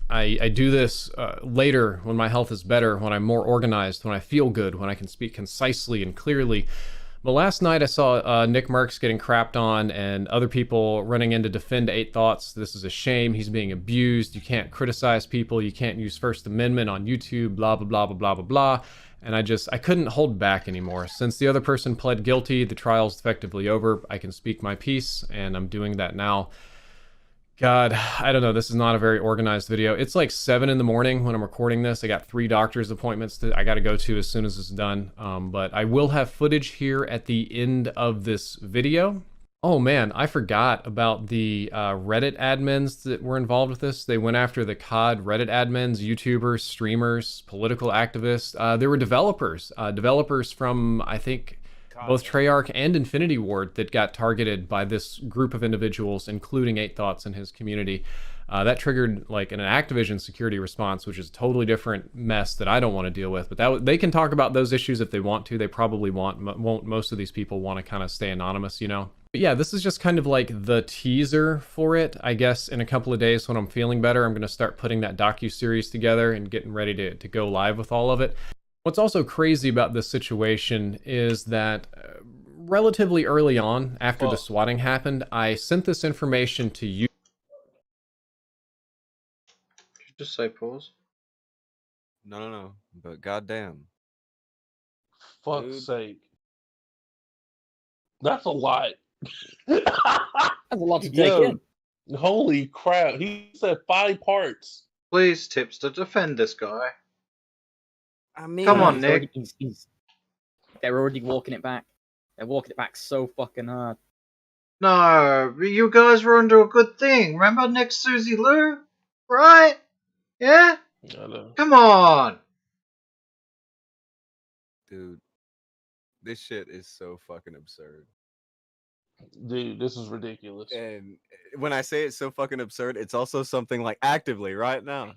I do this later when my health is better, when I'm more organized, when I feel good, when I can speak concisely and clearly. But last night I saw Nick Mercs getting crapped on and other people running in to defend 8 Thoughts. This is a shame. He's being abused. You can't criticize people. You can't use First Amendment on YouTube, blah, blah, blah, blah, blah, blah, blah. And I couldn't hold back anymore. Since the other person pled guilty, the trial's effectively over. I can speak my piece, and I'm doing that now. God, I don't know. This is not a very organized video. It's like 7 in the morning when I'm recording this. I got 3 doctor's appointments that I got to go to as soon as it's done. But I will have footage here at the end of this video. Oh man, I forgot about the Reddit admins that were involved with this. They went after the COD Reddit admins, YouTubers, streamers, political activists. There were developers from, I think, both Treyarch and Infinity Ward that got targeted by this group of individuals, including 8 Thoughts and his community. That triggered like an Activision security response, which is a totally different mess that I don't want to deal with. But they can talk about those issues if they want to. They probably won't. Most of these people want to kind of stay anonymous, you know. But yeah, this is just kind of like the teaser for it. I guess in a couple of days when I'm feeling better, I'm going to start putting that docu-series together and getting ready to go live with all of it. What's also crazy about this situation is that relatively early on, after the swatting happened, I sent this information to you. Did you just say pause? No. But goddamn. Fuck's sake. That's a lot. That's a lot to take in. Holy crap. He said 5 parts. Please, tips to defend this guy. I mean, Come on, Nick. They're already walking it back. They're walking it back so fucking hard. No, you guys were onto a good thing. Remember Nick Susie Lou? Right? Yeah? Come on. Dude, this shit is so fucking absurd. Dude, this is ridiculous. And when I say it's so fucking absurd, it's also something like actively right now.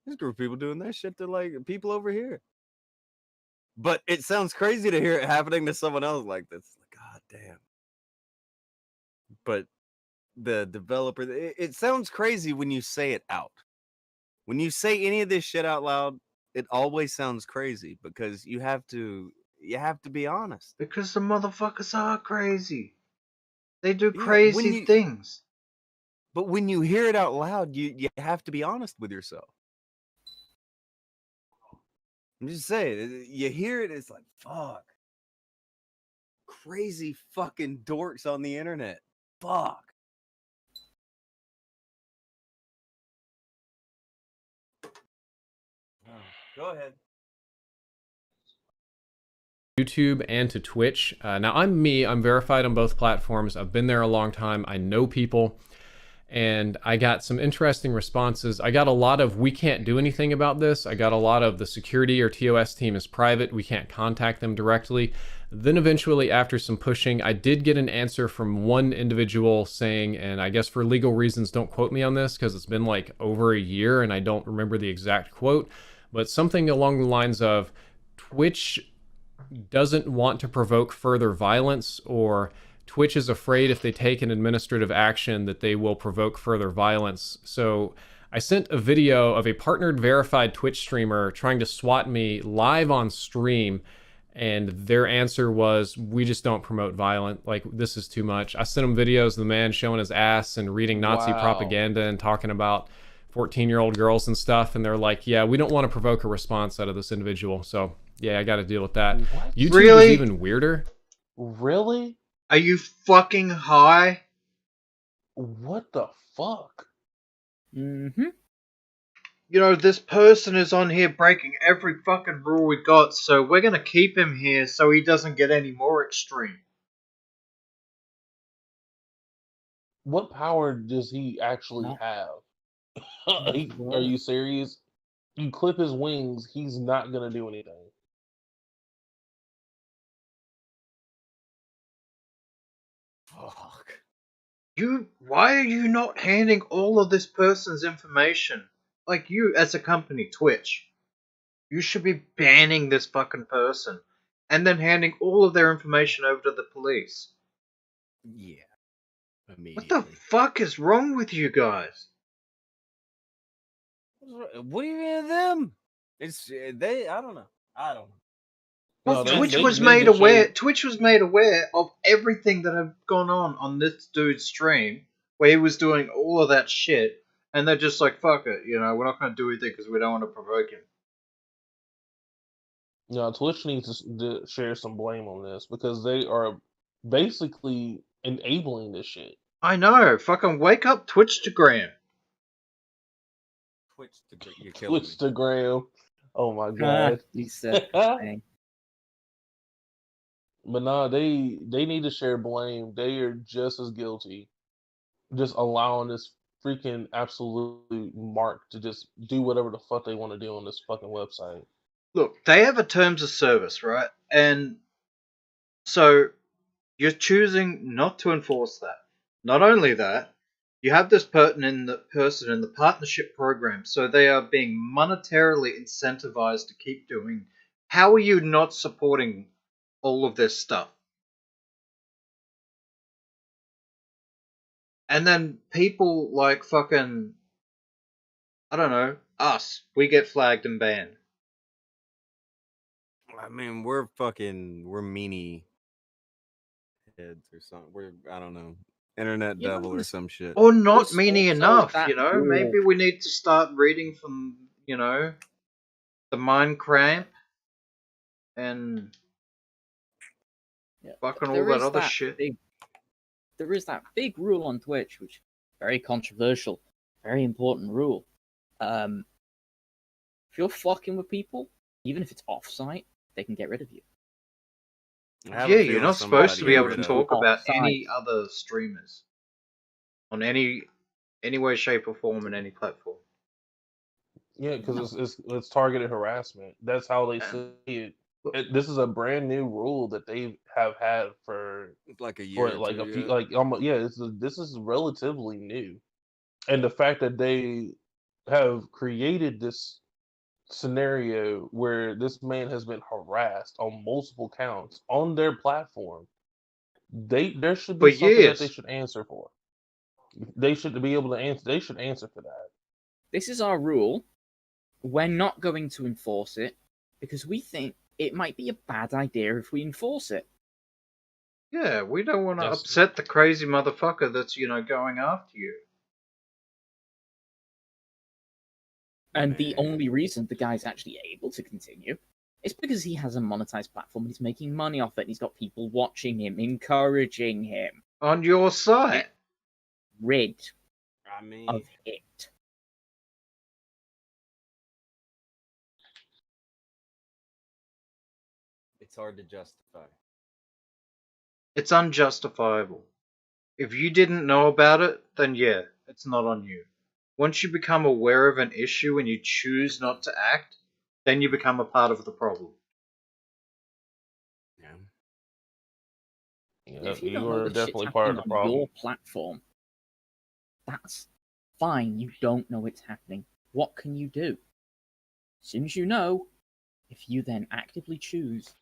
There's a group of people doing that shit to like people over here. But it sounds crazy to hear it happening to someone else like this. God damn. But the developer, it sounds crazy when you say it out. When you say any of this shit out loud, it always sounds crazy because you have to be honest. Because the motherfuckers are crazy. They do crazy things. But when you hear it out loud, you have to be honest with yourself. I'm just saying, you hear it, it's like, fuck. Crazy fucking dorks on the internet. Fuck. Go ahead. YouTube and to Twitch. Now I'm verified on both platforms. I've been there a long time. I know people. And I got some interesting responses. I got a lot of, we can't do anything about this. I got a lot of, the security or TOS team is private. We can't contact them directly. Then eventually, after some pushing, I did get an answer from one individual saying, and I guess for legal reasons, don't quote me on this because it's been like over a year and I don't remember the exact quote, but something along the lines of, Twitch doesn't want to provoke further violence, or Twitch is afraid if they take an administrative action that they will provoke further violence. So I sent a video of a partnered verified Twitch streamer trying to swat me live on stream, and their answer was, we just don't promote violence. Like, this is too much. I sent them videos of the man showing his ass and reading Nazi propaganda and talking about 14-year-old girls and stuff, and they're like, yeah, we don't want to provoke a response out of this individual. So yeah, I got to deal with that. What? YouTube is even weirder. Really? Are you fucking high? What the fuck? Mm-hmm. You know, this person is on here breaking every fucking rule we got, so we're gonna keep him here so he doesn't get any more extreme. What power does he actually have? Are you serious? You clip his wings, he's not gonna do anything. Fuck. Why are you not handing all of this person's information? Like, you, as a company, Twitch, you should be banning this fucking person. and then handing all of their information over to the police. Yeah. What Immediately. the fuck is wrong with you guys? What do you mean of them? It's they. I don't know. No, they Twitch they was need made to aware. share. Twitch was made aware of everything that had gone on this dude's stream, where he was doing all of that shit, and they're just like, "Fuck it," we're not going to do anything because we don't want to provoke him. No, Twitch needs to share some blame on this because they are basically enabling this shit. I know. Fucking wake up, Twitchstagram. You're killing me. Twitchstagram. Oh my Ah, god. you said But thing. nah, they need to share blame. They are just as guilty, just allowing this freaking absolute mark to just do whatever the fuck they want to do on this fucking website. Look, they have a terms of service, right? And so you're choosing not to enforce that. Not only that, you have this person in the partnership program, so they are being monetarily incentivized to keep doing. How are you not supporting all of this stuff? And then people like fucking, I don't know, us, we get flagged and banned. I mean, we're meanie heads or something. I don't know, internet You know, devil or some shit. Or not There's meanie also enough, that rule. Maybe we need to start reading from, the Mind Cramp and Yeah, fucking all there that is other that shit. there is that big rule on Twitch, which is very controversial, very important rule. If you're fucking with people, even if it's off-site, they can get rid of you. I have Yeah, a you're feeling not somebody supposed to be got able to rid of- talk about Offside. any other streamers on any way, shape, or form in any platform. Yeah, because it's targeted harassment. That's how they see it. This is a brand new rule that they have had for like a year for or like two, a few yeah. like yeah. This is relatively new, and the fact that they have created this scenario where this man has been harassed on multiple counts on their platform, there should For be something that they years. should answer for. They should be able to answer. They should answer for that. This is our rule. We're not going to enforce it because we think it might be a bad idea if we enforce it. Yeah, we don't want to Yes. upset the crazy motherfucker that's, going after you. And the only reason the guy's actually able to continue is because he has a monetized platform and he's making money off it. And he's got people watching him, encouraging him. On your side. Rid I mean, of it. it's hard to justify. It's unjustifiable. If you didn't know about it, then yeah, it's not on you. Once you become aware of an issue and you choose not to act, then you become a part of the problem. Yeah. If you You don't know are this definitely shit's part of happening the on problem. your platform, that's fine. You don't know it's happening. What can you do? As soon as you know, if you then actively choose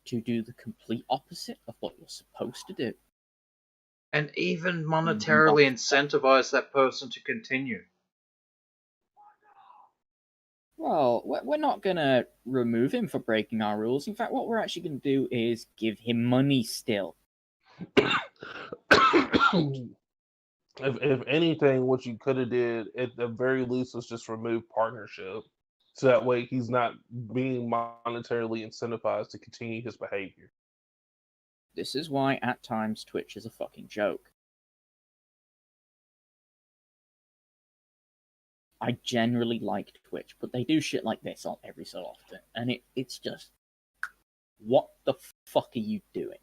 to do the complete opposite of what you're supposed to do, And even monetarily incentivize that person to continue. well, we're not going to remove him for breaking our rules. In fact, what we're actually going to do is give him money still. If anything, what you could have did at the very least was just remove partnership, so that way he's not being monetarily incentivized to continue his behavior. This is why at times Twitch is a fucking joke. I generally like Twitch, but they do shit like this every so often, and it's just, what the fuck are you doing?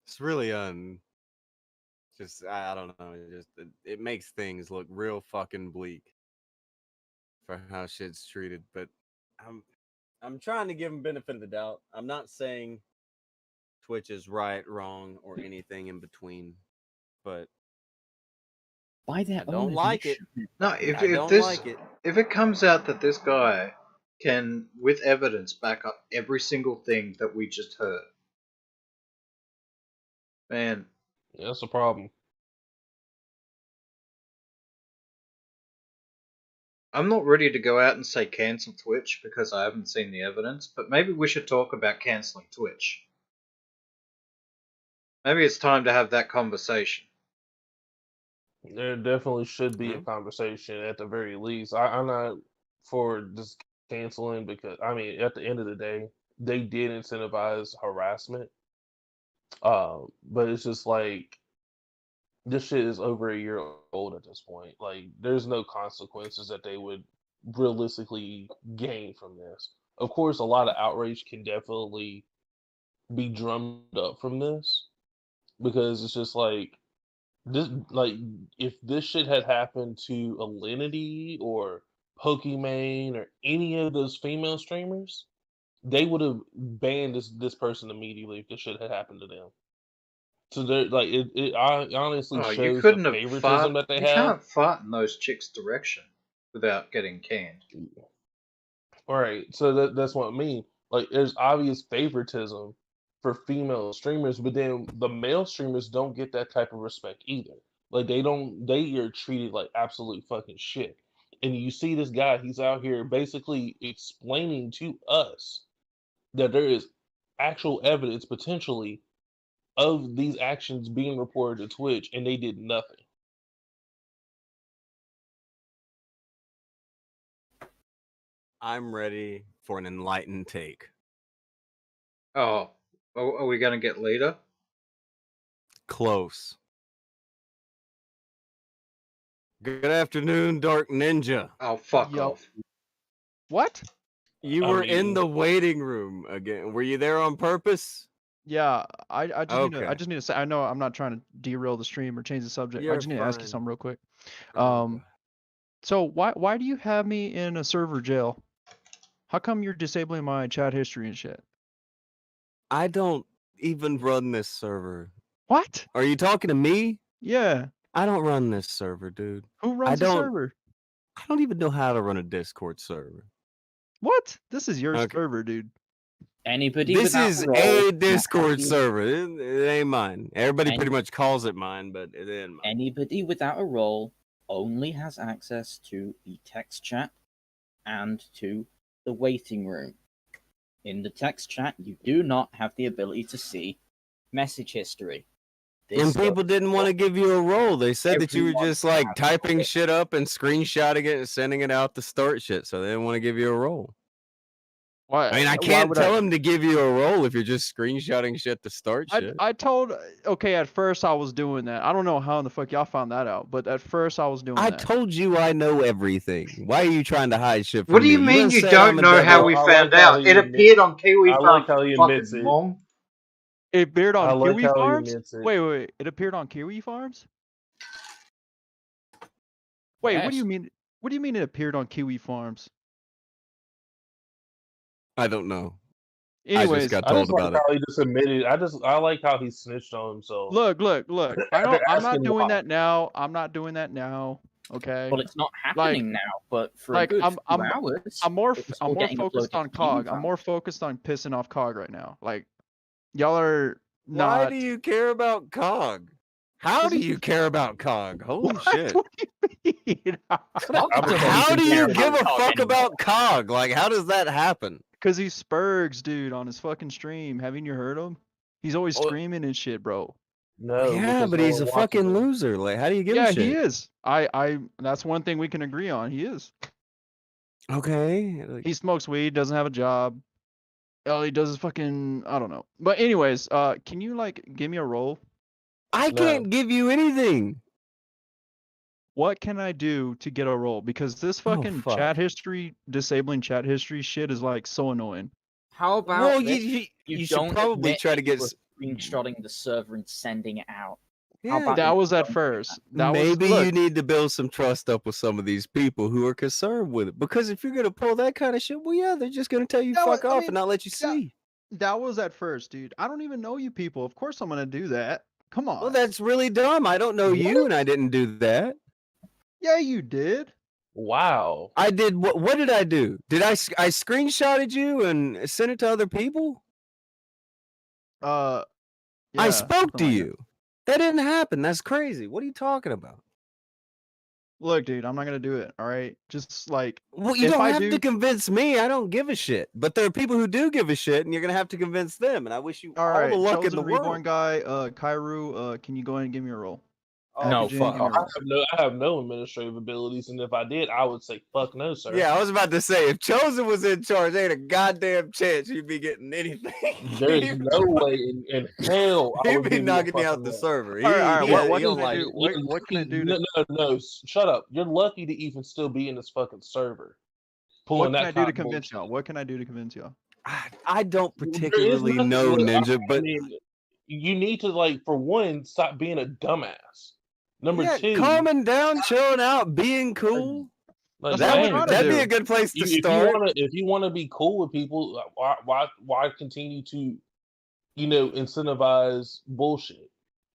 It's really just I don't know. It makes things look real fucking bleak for how shit's treated. But I'm trying to give him benefit of the doubt. I'm not saying Twitch is right, wrong, or anything in between. But By their I own don't like it. admission. No, I don't like it. if it comes out that this guy can, with evidence, back up every single thing that we just heard, man, Yeah, that's a problem. I'm not ready to go out and say cancel Twitch because I haven't seen the evidence, but maybe we should talk about canceling Twitch. Maybe it's time to have that conversation. There definitely should be a conversation at the very least. I'm not for just canceling because I mean at the end of the day they did incentivize harassment. But it's just like this shit is over a year old at this point. Like there's no consequences that they would realistically gain from this. Of course, a lot of outrage can definitely be drummed up from this because it's just like this like if this shit had happened to Alinity or Pokimane or any of those female streamers, they would have banned this person immediately if this shit had happened to them. So they're like it honestly Oh, you shows the couldn't have favoritism that they You have. can't fart in those chicks' direction without getting canned. All right, so that's what I mean. Like, there's obvious favoritism for female streamers, but then the male streamers don't get that type of respect either. Like, they don't. They are treated like absolute fucking shit. And you see this guy, he's out here basically explaining to us that there is actual evidence potentially of these actions being reported to Twitch, and they did nothing. I'm ready for an enlightened take. Oh, are we going to get leader? Close. Good afternoon, Dark Ninja. Oh, fuck off. What? You were in the waiting room again. Were you there on purpose? Yeah, I just need to, Okay. I just need to say, I know I'm not trying to derail the stream or change the subject. I You're just need to ask you fine. something real quick. Okay. So why do you have me in a server jail? How come you're disabling my chat history and shit? I don't even run this server. What? Are you talking to me? Yeah. I don't run this server, dude. Who runs the server? I don't even know how to run a Discord server. What? This is your Okay. server, dude. Anybody This without is a role a cannot Discord be- server. It ain't mine. Everybody Any- pretty much calls it mine, but it ain't mine. Anybody without a role only has access to the text chat and to the waiting room. In the text chat, you do not have the ability to see message history. And people didn't want to give you a role. They said that you were Everyone just like has typing it. shit up and screenshotting it and sending it out to start shit. So they didn't want to give you a role. Why? I mean, I why can't would tell them to give you a role if you're just screenshotting shit to start shit. I told, okay, at first I was doing that. I don't know how in the fuck y'all found that out, but at first I was doing I that. told you I know everything. Why are you trying to hide shit from What do me? you mean done you said don't I'm a know how devil. we I found like how out? he It admit- appeared on Kiwi I Farm, like how he fucking admits it. mong. It appeared I on like Kiwi how he Farms? admits it. Wait. It appeared on Kiwi Farms? Wait, what do you Yes. mean? What do you mean it appeared on Kiwi Farms? I don't know. I Anyways, just got I told just like about it. how he just admitted. I like how he snitched on himself. look. I don't. They're I'm not asking doing why. that now. I'm not doing that now. Okay. Well, it's not happening now, but for like, a good I'm- few I'm- hours, I'm more it was still getting focused uploaded on to Kiwi COG. I'm Farm. more focused on pissing off COG right now. Like, y'all are Why not. do you care about COG? How do you care about COG? Holy shit. What do you mean? How do you give a fuck about COG? Like, how does that happen? Because he spurgs, dude, on his fucking stream. Haven't you heard him? He's always Oh. screaming and shit, bro. No, Yeah, because but no he's one a watches fucking him. loser. Like, how do you give a Yeah, shit? he is. That's one thing we can agree on. He is. Okay. Like, He smokes weed, doesn't have a job. All he does is fucking, I don't know. But anyways, can you like give me a role? I No. can't give you anything. What can I do to get a role? Because this fucking fuck. chat history, disabling chat history shit is like so annoying. How about Well, this? you should don't probably admit try to that you get. were screenshotting the server and sending it out. Yeah, about That you was at don't do first. that? That maybe was, look, you need to build some trust up with some of these people who are concerned with it. Because if you're gonna pull that kind of shit, well, yeah, they're just gonna tell you That was- fuck I off mean, and not let you yeah. see. that was at first, dude. I don't even know you people. Of course I'm gonna do that. Come on. Well, that's really dumb. I don't know you, and I didn't do that. Yeah, you did. Wow. I did. What did I do? Did I screenshotted you and sent it to other people? Yeah, I spoke something to like you. That didn't happen. That's crazy. What are you talking about? Look, dude, I'm not gonna do it. All right, just like Well, you if don't I have do, to convince me. I don't give a shit. But there are people who do give a shit, and you're gonna have to convince them. And I wish you all all the right, luck in chosen the reborn world. guy, Kairu, can you go ahead and give me a roll? No, Akujin, fuck give me a off. roll. I have no administrative abilities, and if I did, I would say fuck no, sir. Yeah, I was about to say, if Chosen was in charge, there ain't a goddamn chance you'd be getting anything. There's no way in hell I He'd would be give you a knocking you out fucking the roll. server. All right, He what don't can I like do? it. What can I do to No, shut up. You're lucky to even still be in this fucking server. Pulling what can that I do kind to of convince bullshit. y'all? What can I do to convince y'all? I don't There is particularly nothing. know, Look, Ninja, I but mean, you need to, like, for one, stop being a dumbass. Number yeah, two, calming down, chilling out, being cool. like, That's what I'm dang, trying to That'd be do. a good place to if start. you wanna be cool with people, why continue to, incentivize bullshit?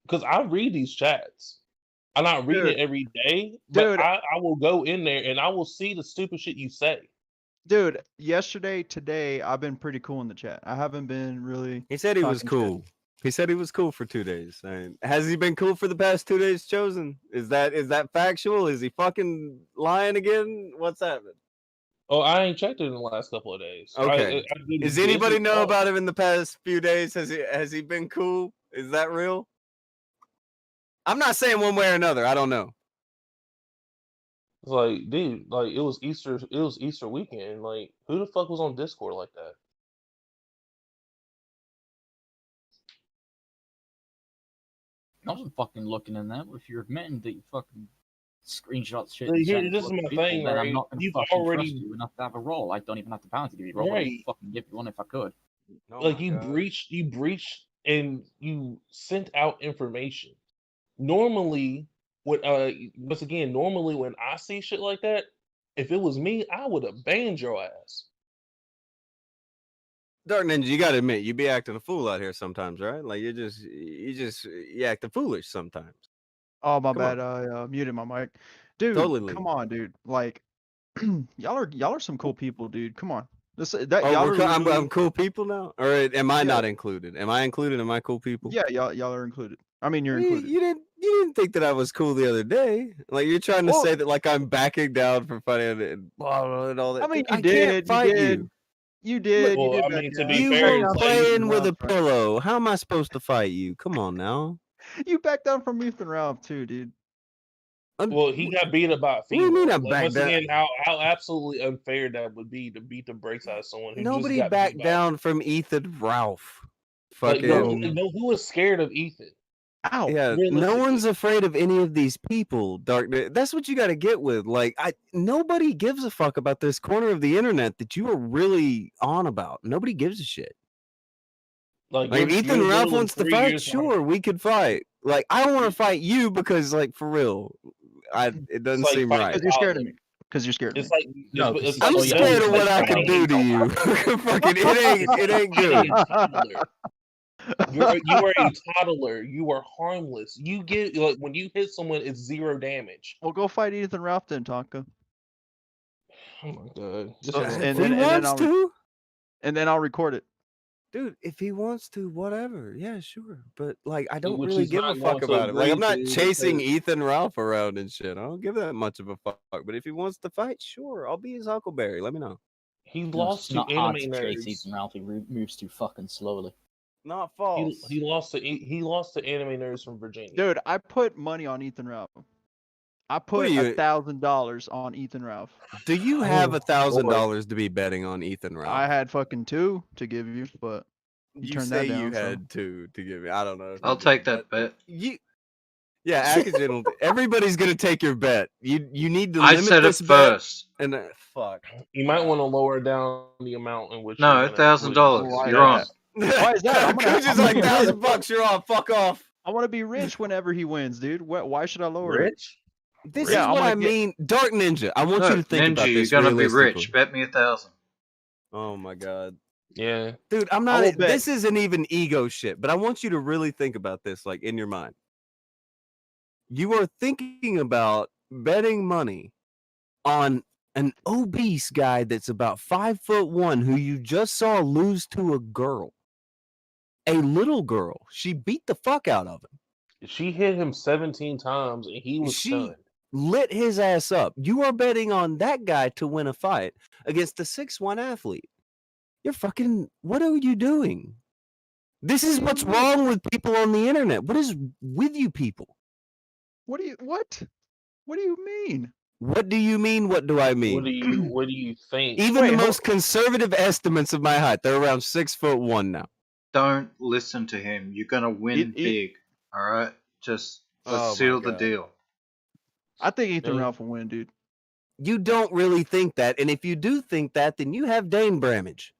Because I read these chats. I'm not reading it every day, but Dude, I will go in there and I will see the stupid shit you say. dude, yesterday, today, I've been pretty cool in the chat. I haven't been really. He said he was talking shit. cool. He said he was cool for 2 days. Has he been cool for the past 2 days, Chosen? Is that factual? Is he fucking lying again? What's happening? Oh, I ain't checked it in the last couple of days. Okay. I've been Does anybody busy. know about him in the past few days? Has he been cool? Is that real? I'm not saying one way or another. I don't know. It's like, dude, like it was Easter weekend. Like, who the fuck was on Discord like that? I wasn't fucking looking in that. If you're admitting that you fucking screenshot shit Like, and here, send it this to is other my people, thing, then I'm right? not gonna You've fucking already trust you enough to have a role. I don't even have the power to give you a role, but I right. would fucking give you one if I could. Oh Like my you God. breached, and you sent out information. Normally, once again, normally when I see shit like that, if it was me, I would have banned your ass. Dark Ninja, you gotta admit, you be acting a fool out here sometimes, right? Like you acting foolish sometimes. Oh, my Come bad. on. I muted my mic. Dude, Totally come legal. on, dude. Like, y'all are some cool people, dude. Come on. Y'all Oh, are literally. I'm cool people now, or am I Yeah. not included? Am I included? Am I cool people? Yeah, y'all are included. I mean, you're Well, included. you didn't think that I was cool the other day. Like you're trying to Well, say that like I'm backing down for fighting and blah, blah, and all that. I mean, Dude, you I can't did. fight You you. did. You Look, did. You Well, did I back mean, to down. be you fair, were it's like playing with a Ralph, right? pillow. How am I supposed to fight you? Come on now. You backed down from Ethan Ralph too, dude. well, he got beat up by a What do you mean female. I Like, backed once down? again, how absolutely unfair that would be to beat the brakes out of someone who just Nobody got beat backed by. down from Ethan Ralph. Like, Fucking who was scared of Ethan? Ow. yeah. No Realistically. one's afraid of any of these people. Dark. That's what you got to get with. Like nobody gives a fuck about this corner of the internet that you are really on about. Nobody gives a shit. Like, Like if you're Ethan Ralph literally wants to 3 fight, years behind. sure, we could fight. Like I don't want to fight you because, like, for real, it It's doesn't like seem fighting right. Because a you're scared of toddler. me. Because you're scared of It's me. like No, 'cause it's he like I'm saw you scared have of what I can fighting do to you. Fucking it ain't good. a toddler. You are a toddler. You are harmless. You get like when you hit someone, it's 0 damage. Well, go fight Ethan Ralph then, Tonka. Oh my god! This So, is If and he then wants to, and then I'll record it. dude. If he wants to, whatever. Yeah, sure. But like, I don't which really he's give a not fuck going to about it. Like, I'm agree not to chasing because Ethan Ralph around and shit. I don't give that much of a fuck. But if he wants to fight, sure, I'll be his Huckleberry. Let me know. he No, lost it's to not hard anime to chase nerds. Ethan Ralph. He moves too fucking slowly. Not false. He lost to anime nerds from Virginia. Dude, I put money on Ethan Ralph. I What put are you? $1,000 on Ethan Ralph. Do you have Oh, $1,000 to be betting on Ethan Ralph? I had fucking 2 to give you, but you You turned say that down. you So. had 2 to give me. I don't know. If you I'll did, take but that bet. yeah, Akujin will. Everybody's gonna take your bet. You need to I limit said it this bet. first. And fuck. You might want to lower down the amount in which No, you're gonna $1,000. Why You're on. is that? Why is that? I'm gonna Akujin's like be rich. $1,000. You're off. Fuck off. I want to be rich whenever he wins, dude. Why should I lower it? rich. This Yeah, is I what wanna I get- mean. Dark Ninja. I want you to Look, think Ninja, about you're this gonna be realistically. rich. Bet me 1,000. Oh my god. Yeah. Dude, I'm I not. will bet. This isn't even ego shit, but I want you to really think about this, like in your mind. You are thinking about betting money on an obese guy that's about 5'1" who you just saw lose to a girl, a little girl. She beat the fuck out of him. She hit him 17 times and he was She stunned. lit his ass up. You are betting on that guy to win a fight against a 6'1" athlete. You're fucking. What are you doing? This is what's wrong with people on the internet. What is with you people? What? What do you mean? What do you mean? What do I mean? What do you think? Even the most conservative estimates of my height, they're around 6'1" now. Don't listen to him. You're gonna win big. All right, just let's seal the deal. I think Ethan Ralph will win, dude. You don't really think that, and if you do think that, then you have Dane Bramage.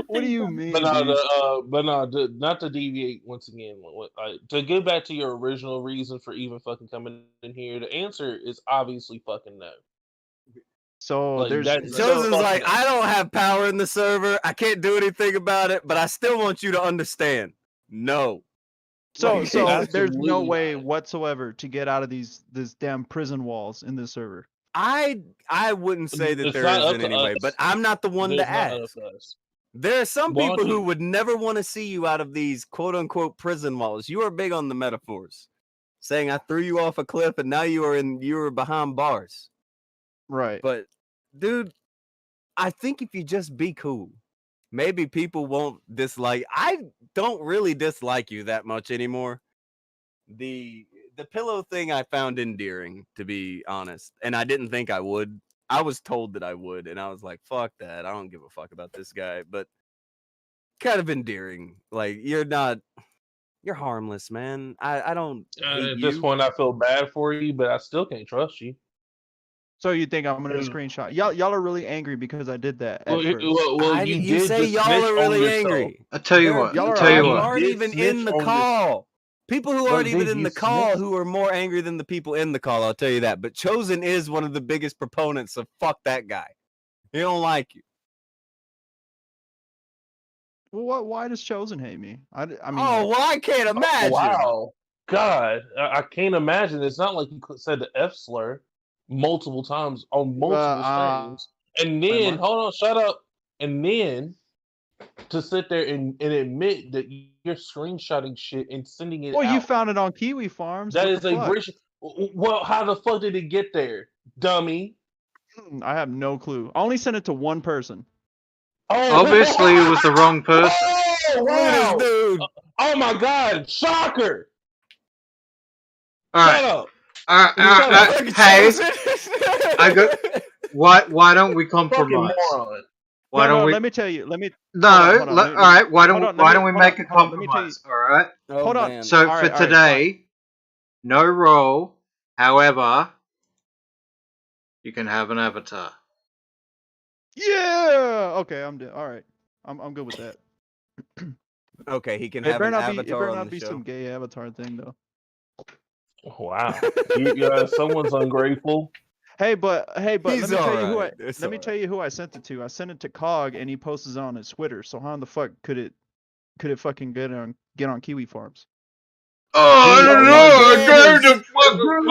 What do you mean? But not to deviate once again. To get back to your original reason for even fucking coming in here, the answer is obviously fucking no. So Like, there's Chosen's like, I don't have power in the server. I can't do anything about it, but I still want you to understand. No. So there's no Absolutely way not. whatsoever to get out of these damn prison walls in this server. I wouldn't say that It's there not is up in to any way, us. but I'm not the one It's to not up ask. to us. There are some Why don't people who you- would never want to see you out of these quote unquote prison walls. You are big on the metaphors, saying I threw you off a cliff and now you are behind bars. Right. But dude, I think if you just be cool, maybe people won't dislike. I don't really dislike you that much anymore. The pillow thing I found endearing, to be honest, and I didn't think I would. I was told that I would, and I was like, "Fuck that! I don't give a fuck about this guy." But kind of endearing. Like you're harmless, man. I don't hate At you. this point, I feel bad for you, but I still can't trust you. So you think I'm gonna screenshot? Y'all are really angry because I did that. At first. You say just y'all snitch are on really yourself. angry. I tell you There are what. people I tell you who what. aren't did even snitch in the on call. People who But aren't even dude, in you the call snitched. who are more angry than the people in the call. I'll tell you that. But Chosen is one of the biggest proponents of fuck that guy. He don't like you. Well, why does Chosen hate me? I mean. Oh well, I can't imagine. Wow, God, I can't imagine. It's not like you said the F slur multiple times on multiple streams, and then hold on, shut up, and then to sit there and admit that you're screenshotting shit and sending it Well, you out. found it on Kiwi Farms. That What is the a fuck? British. Well, how the fuck did it get there, dummy? I have no clue. I only sent it to one person. Oh, Obviously, it was the wrong person. Oh, wow. Dude. Oh my God, shocker! All right. Shut up. All right. Hey, I got. Why don't we Fucking compromise? moron. Why don't we? Let me tell you. Let me. No. hold on, All right. Why don't we make a hold on, let me tell you- compromise? All right. Oh, Hold on. man. So All for right, all right, today, no role. However, you can have an avatar. Yeah. Okay, I'm done. All right. I'm good with that. Okay, he can It have better an not be. It avatar better on not the be show. some gay avatar thing though. Wow. Someone's ungrateful. Hey, but He's let me tell you who I alright. It's let me tell you who I sent it to. I sent it to Cog, and he posted it on his Twitter. So how in the fuck could it fucking get on Kiwi Farms? Oh, I don't know. I gave the fucking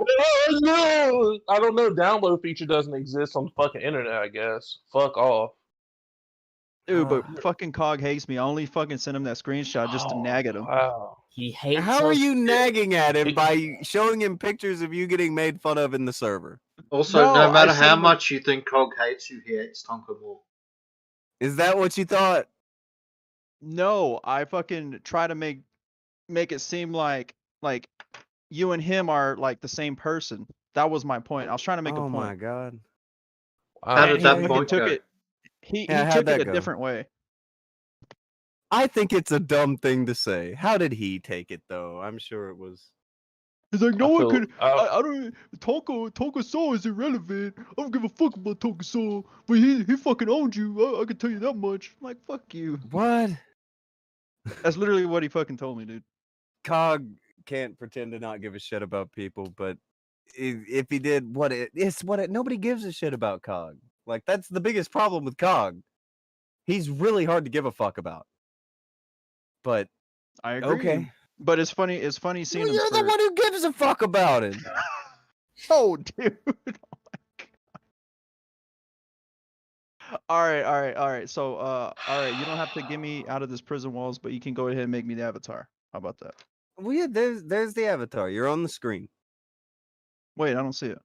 call. I don't know. Download feature doesn't exist on the fucking internet. I guess. Fuck off. Dude, but fucking Cog hates me. I only fucking sent him that screenshot just to nag at him. Wow. He hates How are us. you nagging at him by showing him pictures of you getting made fun of in the server? Also, No, no I matter sent how him a- much you think Cog hates you, he hates Tonka more. Is that what you thought? No, I fucking try to make it seem like you and him are like the same person. That was my point. I was trying to make a Oh point. my god. How And did he that fucking point took go? it. He Yeah, how'd took that it a go? different way. I think it's a dumb thing to say. How did he take it though? I'm sure it was. He's like, no I one feel- could. I- I don't. Tonka Saw is irrelevant. I don't give a fuck about Tonka Saw, but he fucking owned you. I can tell you that much. I'm like, fuck you. What? That's literally what he fucking told me, dude. Cog can't pretend to not give a shit about people, but if he did, nobody gives a shit about Cog. Like that's the biggest problem with Cog. He's really hard to give a fuck about. But I agree. okay. But it's funny. It's funny seeing Well, him. you're the one who gives a fuck about it. Oh, dude. All right. So, all right. You don't have to get me out of this prison walls, but you can go ahead and make me the avatar. How about that? Well, yeah, there's the avatar. You're on the screen. Wait, I don't see it.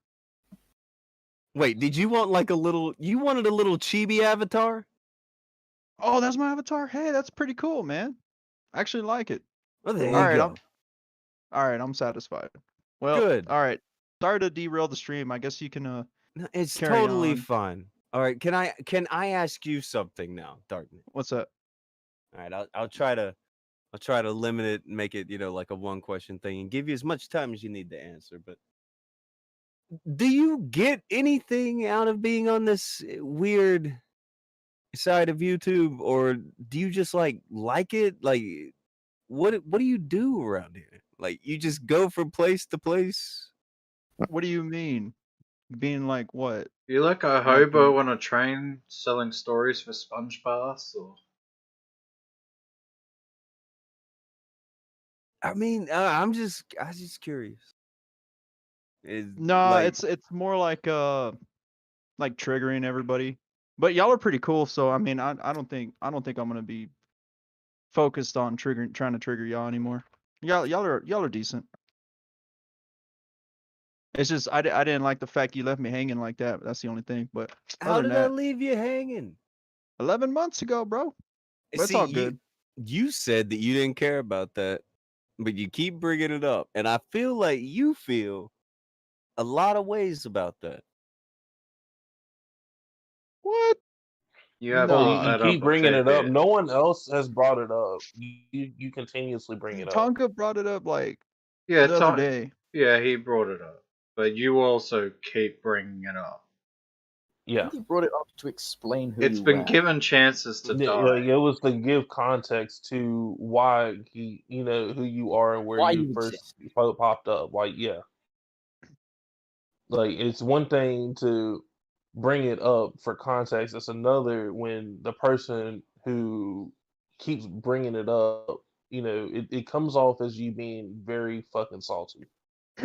Wait, did you want like a little? You wanted a little chibi avatar? Oh, that's my avatar. Hey, that's pretty cool, man. I actually like it. Well, there All you right, go. All right, I'm satisfied. Well, Good. All right. Sorry to derail the stream. I guess you can. No, it's carry totally on. fine. All right, can I ask you something now, Darkness? What's that? All right, I'll try to limit it, make it like a one question thing, and give you as much time as you need to answer. But do you get anything out of being on this weird side of YouTube, or do you just like it? Like, what do you do around here? Like, you just go from place to place? What do you mean? Being like what? You like a hobo on a train selling stories for sponge baths, or? I mean, I was just curious. No, it's more like triggering everybody. But y'all are pretty cool, so I mean, I don't think I'm gonna be focused on trying to trigger y'all anymore. Y'all are decent. It's just I didn't like the fact you left me hanging like that. That's the only thing. But how did I leave you hanging? 11 months ago, bro. But it's all good. You said that you didn't care about that, but you keep bringing it up, and I feel like you feel a lot of ways about that. What? Yeah, you keep bringing it up. No one else has brought it up. You continuously bring it up. Tonka brought it up the Yeah, other day. Yeah, he brought it up, but you also keep bringing it up. Yeah, he brought it up to explain who it's you been were. given chances to die. It was to give context to why who you are and where Why you you first popped up. Like, yeah, like it's one thing to bring it up for context. It's another when the person who keeps bringing it up, it comes off as you being very fucking salty.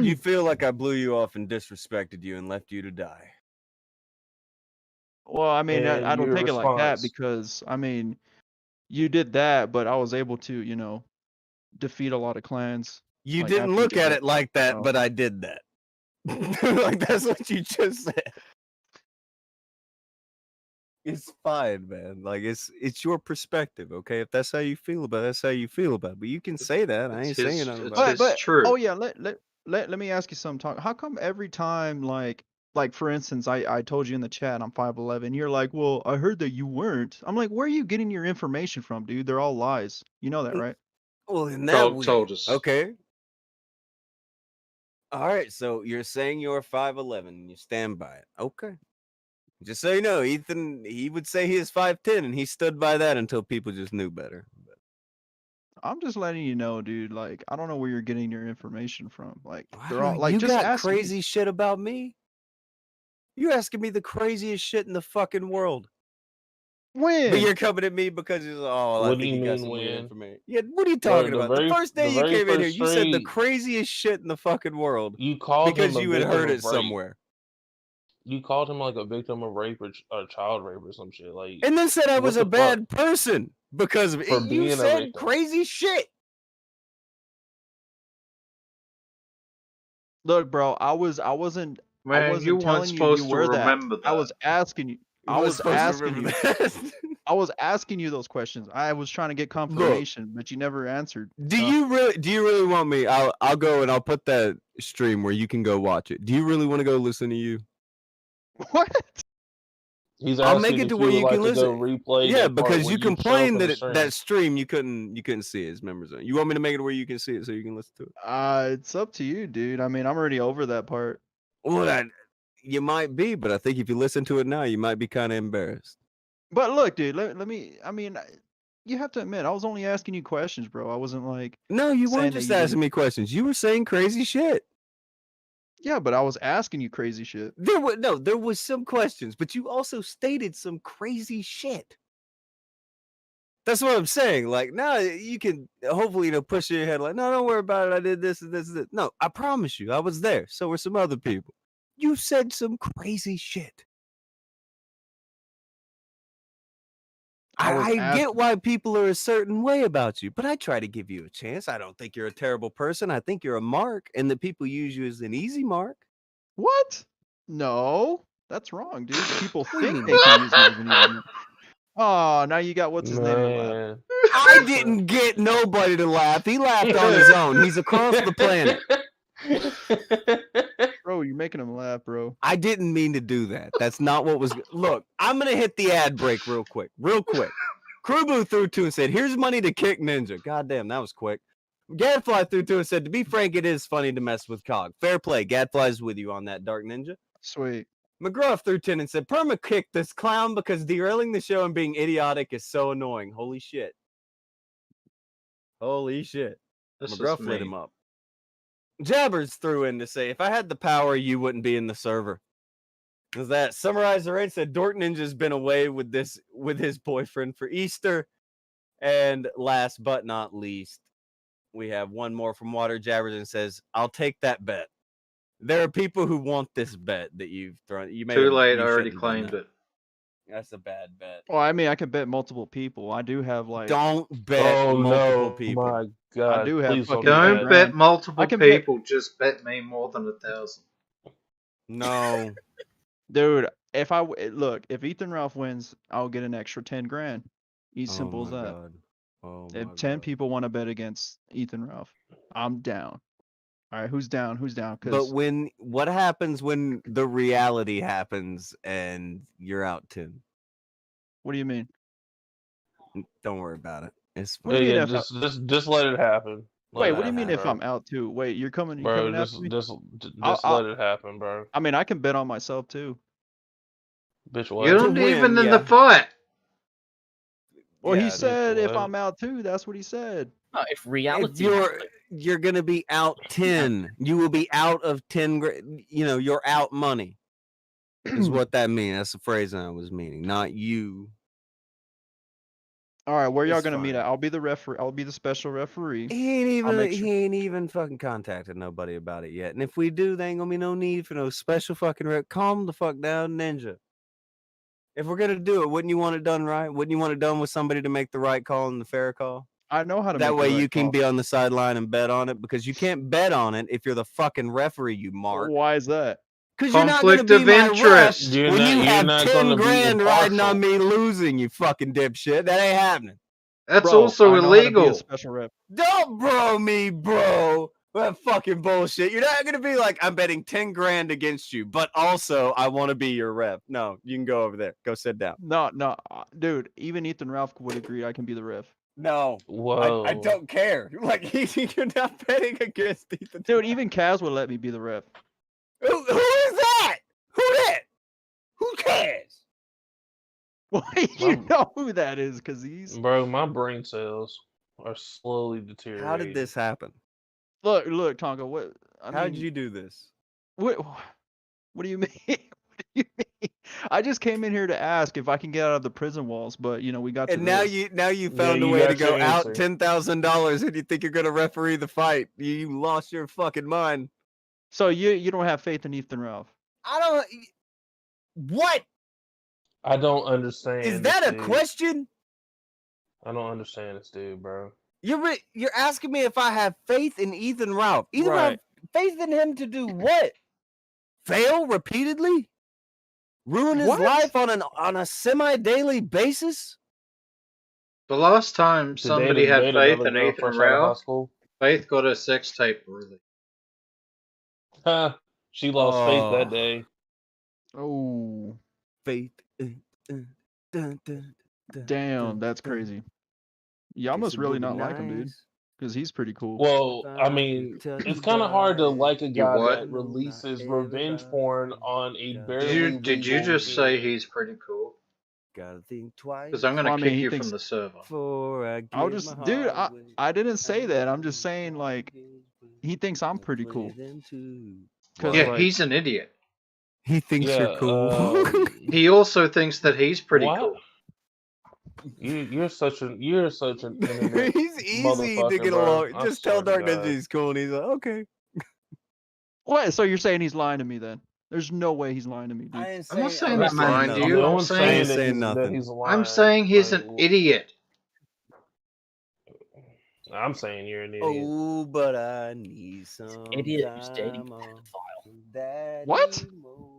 You feel like I blew you off and disrespected you and left you to die. Well, I mean, And I don't your take it like that response. because I mean, you did that, but I was able to, defeat a lot of clans. You like, didn't after look did at that. it like that, Oh. but I did that. Like, that's what you just said. It's fine, man. Like, it's your perspective, okay? If that's how you feel about it, that's how you feel about it. But you can say that. I ain't saying nothing about it. But true. oh yeah, let me ask you something. How come every time like for instance, I told you in the chat I'm 5'11", you're like, well, I heard that you weren't. I'm like, where are you getting your information from, dude? They're all lies. You know that, right? Well, in that told us. Okay. All right, so you're saying you're 5'11" and you stand by it. Okay. Just so you know, Ethan, he would say he is 5'10", and he stood by that until people just knew better. I'm just letting you know, dude. Like, I don't know where you're getting your information from. Like, they're Wow, all like, you just got ask me. crazy shit about me? You're asking me the craziest shit in the fucking world. When? But you're coming at me because you're like, oh, I What do think you you got mean some weird when? information. Yeah, what are you talking the about? very- the first day the you very came in here, first you said the stream- craziest shit in the fucking world You called because him a you had victim heard of it rape. somewhere. You called him like a victim of rape or child rape or some shit. Like, And then said I what was the a fuck? bad person because of it. For You being a said victim. crazy shit. Look, bro, I wasn't Man, you weren't telling you supposed to were that. remember I that. was asking you. I was asking you. I was asking you those questions. I was trying to get confirmation, but you never answered. Do you really want me? I'll go and I'll put that stream where you can go watch it. Do you really want to go listen to you? What? He's I'll asking make it if to you where would you like can to listen. go replay Yeah, that part because where you showed complained from that the that stream you couldn't see his members on. You want me to make it where you can see it so you can listen to it? It's up to you, dude. I mean, I'm already over that part. Well, you might be, but I think if you listen to it now, you might be kind of embarrassed. But look, dude, let me. I mean, you have to admit, I was only asking you questions, bro. I wasn't like. No, you saying weren't that just you asking didn't- me questions. You were saying crazy shit. Yeah, but I was asking you crazy shit. There was some questions, but you also stated some crazy shit. That's what I'm saying. Like, now you can hopefully, push in your head like, no, don't worry about it. I did this and this and this. No, I promise you, I was there. So were some other people. You said some crazy shit. I get why people are a certain way about you, but I try to give you a chance. I don't think you're a terrible person. I think you're a mark, and that people use you as an easy mark. What? No, that's wrong, dude. People What do you think mean? they can use me as an easy mark. Oh, now you got what's his name to laugh. Man. I didn't get nobody to laugh. He laughed on his own. He's across the planet. Bro, you're making him laugh, bro. I didn't mean to do that. That's not what was. Look, I'm gonna hit the ad break real quick. Krubu threw two and said, "Here's money to kick Ninja." Goddamn, that was quick. Gadfly threw two and said, "To be frank, it is funny to mess with Cog." Fair play. Gadfly's with you on that, Dark Ninja. Sweet. McGruff threw 10 and said, "Perma kick this clown because derailing the show and being idiotic is so annoying." Holy shit. Holy shit. This McGruff is lit me. him up. Jabbers threw in to say, "If I had the power, you wouldn't be in the server." Is that Summarizer Rain said Dork Ninja's been away with his boyfriend for Easter. And last but not least, we have one more from Water Jabbers and says, "I'll take that bet." There are people who want this bet that you've thrown. You made Too late, you I already shouldn't have done claimed that. it. That's a bad bet. Well, I mean, I could bet multiple people. I do have like. Don't bet Oh multiple no, people. my God! I do have Please fucking don't do Don't that. bet multiple I can bet- people, just bet me more than 1,000. No. Dude, if Ethan Ralph wins, I'll get an extra 10 grand. Simple as that. God. Oh If my 10 God. people want to bet against Ethan Ralph, I'm down. All right, who's down? Who's down? But what happens when the reality happens and you're out 10? What do you mean? Don't worry about it. It's What do you fine. mean Yeah, just let it happen. Wait, what let do you it mean if happen. I'm out too? Wait, you're coming Bro, after just me? just I'll- let it happen, bro. I mean, I can bet on myself too. Bitch, what? You're not win, even in yeah. the fight. Well, Yeah, he said if what? I'm out too, that's what he said. No, if reality, If you're gonna be out 10, you will be out of 10. You're out money. Is what that means. That's the phrase I was meaning, not you. All right, where y'all It's gonna meet fine. at? I'll be the referee. I'll be the special referee. He I'll make sure. ain't even fucking contacted nobody about it yet. And if we do, there ain't gonna be no need for no special fucking rep. Calm the fuck down, Ninja. If we're gonna do it, wouldn't you want it done right? Wouldn't you want it done with somebody to make the right call and the fair call? I know how to That make way the right you can call. be on the sideline and bet on it, because you can't bet on it if you're the fucking referee, you mark. Why is that? Because you're not going to Conflict be of my ref interest. You're when not- you you're have not 10 gonna be grand riding on impartial. me losing, you fucking dipshit. That ain't happening. That's Bro, also I know how to be a illegal. special rep. Don't bro me, bro. That fucking bullshit. You're not going to be like, I'm betting 10 grand against you, but also I want to be your ref. No, you can go over there. Go sit down. No, dude. Even Ethan Ralph would agree I can be the ref. No. Whoa. I don't care. Like, you're not betting against Ethan. Dude, even Kaz would let me be the ref. Who is that? Who that? Who cares? Why you know who that is? Because he's Bro, my brain cells are slowly deteriorating. How did this happen? look, Tonka. What? How did you do this? What do you mean? What do you mean? I just came in here to ask if I can get out of the prison walls, but we got. And to now this. you found a you way got to go your out answer. $10,000, and you think you're gonna referee the fight. You lost your fucking mind. So you don't have faith in Ethan Ralph? I don't. What I don't understand. is that this a dude. question? I don't understand this dude, bro. You're asking me if I have faith in Ethan Ralph. Ethan Right. Ralph, faith in him to do what? Fail repeatedly? Ruin his What? life on a semi-daily basis? The last time To somebody date had another faith girl in Ethan fresh out of high Ralph, school. Faith got a sex tape released. She lost faith that Oh. day. Oh, Faith. Dun, dun, dun, damn, dun, that's dun. crazy. Y'all Guess must it really would be not like him, dude, nice. because he's pretty cool. Well, If I I mean, could tell it's you kind of hard to about like a it. guy what? that releases Not revenge porn everybody on a does. barely Did you legal just say game. he's pretty cool? Gotta think twice Because I'm gonna Well, I mean, kick he you thinks- from the server. before I I'll give just, my dude, heart away. I didn't say I that. I'm know just saying, like, it will he thinks I'm pretty play cool. them too. 'Cause, Yeah, like, he's an idiot. He thinks Yeah, you're cool. He also thinks that he's pretty what? cool. You're such an internet He's easy to motherfucker, get bro. along. I Just tell swear to Dark Ninja God. he's cool, and he's like, okay. what? So you're saying he's lying to me then? There's no way he's lying to me, dude. I'm not saying I'm he's saying lying to nothing. you. No I'm one's saying, saying saying that nothing. he's lying. I'm saying he's Like, an idiot. I'm saying you're an idiot. Oh, but I need some Idiot who's dating time a off. pedophile. That What? emotion.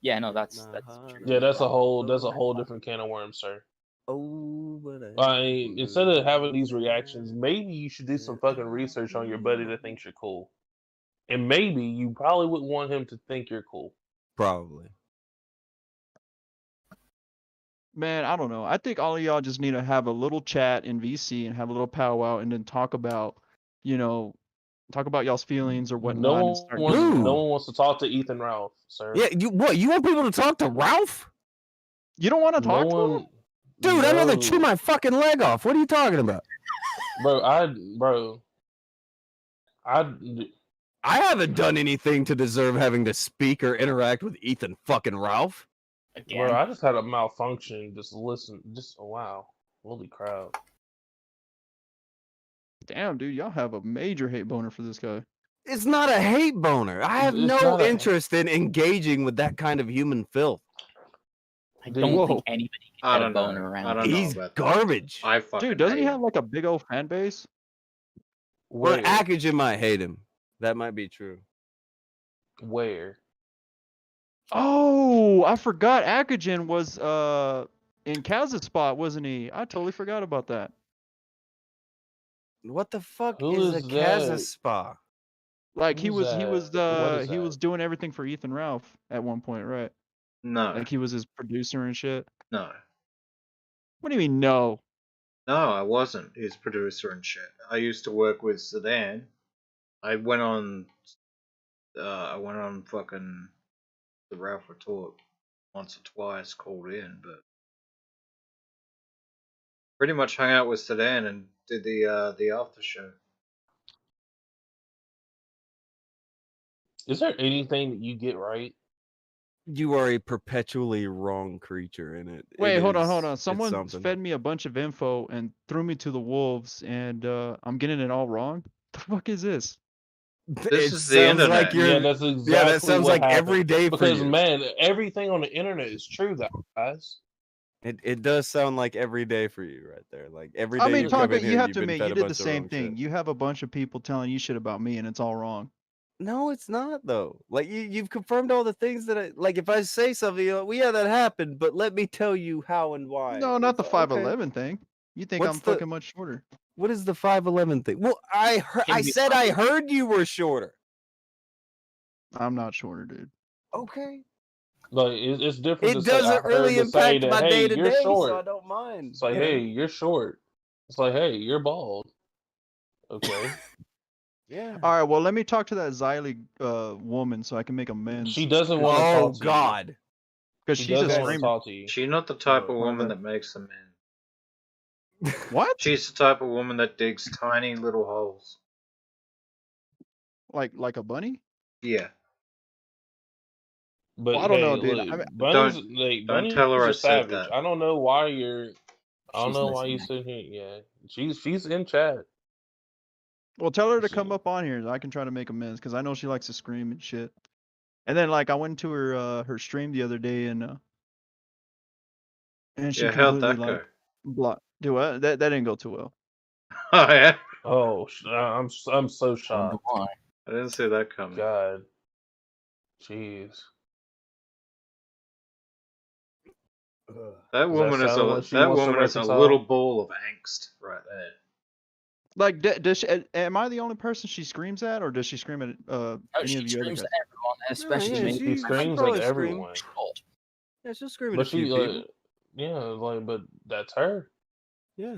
Yeah, no, that's My true. heart Yeah, that's a whole overflows. different can of worms, sir. Oh, but I mean, instead of having these reactions, maybe you should do some fucking research on your buddy that thinks you're cool. And maybe you probably would want him to think you're cool. Probably. Man, I don't know. I think all of y'all just need to have a little chat in VC and have a little powwow and then talk about, talk about y'all's feelings or whatnot. And start getting Who? No one wants to talk to Ethan Ralph, sir. Yeah, you want people to talk to Ralph? You don't want to talk to him? Dude, I'd rather No. chew my fucking leg off. What are you talking about? I haven't done anything to deserve having to speak or interact with Ethan fucking Ralph. Again. Bro, I just had a malfunction. Just listen. Wow. Holy crap. Damn, dude, y'all have a major hate boner for this guy. It's not a hate boner. I have It's no not a- interest in engaging with that kind of human filth. I don't Whoa. think anybody can I get a don't know. boner around. I don't him. know He's about that. garbage. I fucking Dude, doesn't he hate have him. like a big old fan base? Well, Where? Akujin might hate him. That might be true. Where? Oh, I forgot Akujin was in Kaz's spot, wasn't he? I totally forgot about that. What the fuck Who is a is that? Kaza spa? Like he Who's was that? he was doing everything for Ethan Ralph at one point, right? No, Like he was his producer and shit. no, What do you mean no? no. I wasn't his producer and shit. I used to work with Sedan. I went on fucking the Ralph Retort once or twice, called in, but pretty much hung out with Sedan and did the after show. Is there anything that you get right? You are a perpetually wrong creature in it. Wait, It hold is- on. it's Someone something. fed me a bunch of info and threw me to the wolves, and I'm getting it all wrong. The fuck is this? This It is the sounds like internet. you're. Yeah, that's exactly Yeah, that sounds what like every happened. day for Because you. man, everything on the internet is true, guys. It does sound like every day for you right there. Like every day I mean, you come Tonka, in here, you have you've to been admit, fed you a did the bunch of same wrong thing. shit. You have a bunch of people telling you shit about me, and it's all wrong. No, it's not though. Like you've confirmed all the things that I like. If I say something, you're like, well, yeah, that happened, but let me tell you how and why. No, not It's the like, okay. 5'11" thing. You think What's I'm the- fucking much shorter? What is the 5'11" thing? Well, I Can be said I heard you were shorter. I'm not shorter, dude. Okay. Like it's different. It to say, I doesn't heard really to say impact that, my hey, day to you're day, short. so I don't mind. It's like, you know? hey, you're short. It's like, hey, you're bald. Okay. Yeah. All right, well, let me talk to that Xylee woman so I can make amends. She doesn't want to Oh talk to you. God. Because She she's a doesn't want to screamer. talk to you. She's not the type of Why woman that? that makes them in. What? She's the type of woman that digs tiny little holes. Like a bunny? Yeah. But Well, I don't know, hey, dude. look, I mean, bunnies, don't bunnies tell her are I said savage. that. I don't know why you're. I don't She's know why listening. you sitting here. Yeah, she's in chat. well, tell her to She- come up on here. I can try to make amends because I know she likes to scream and shit. And then, like, I went to her stream the other day and she Yeah, how'd completely that like go? blocked. Do what? That didn't go too well. Oh yeah, Oh, I'm so shocked. Why? I didn't see that coming. God, jeez. That Does woman that is sound like she that wants to woman is a reconcile? little ball of angst right there. Like, does she, am I the only person she screams at, or does she scream at Oh, any she of you other screams guys? at everyone, especially yeah, me. She she screams probably at scream. everyone. Yeah, she'll scream at But a few she people. like, yeah, like, but that's her. Yeah.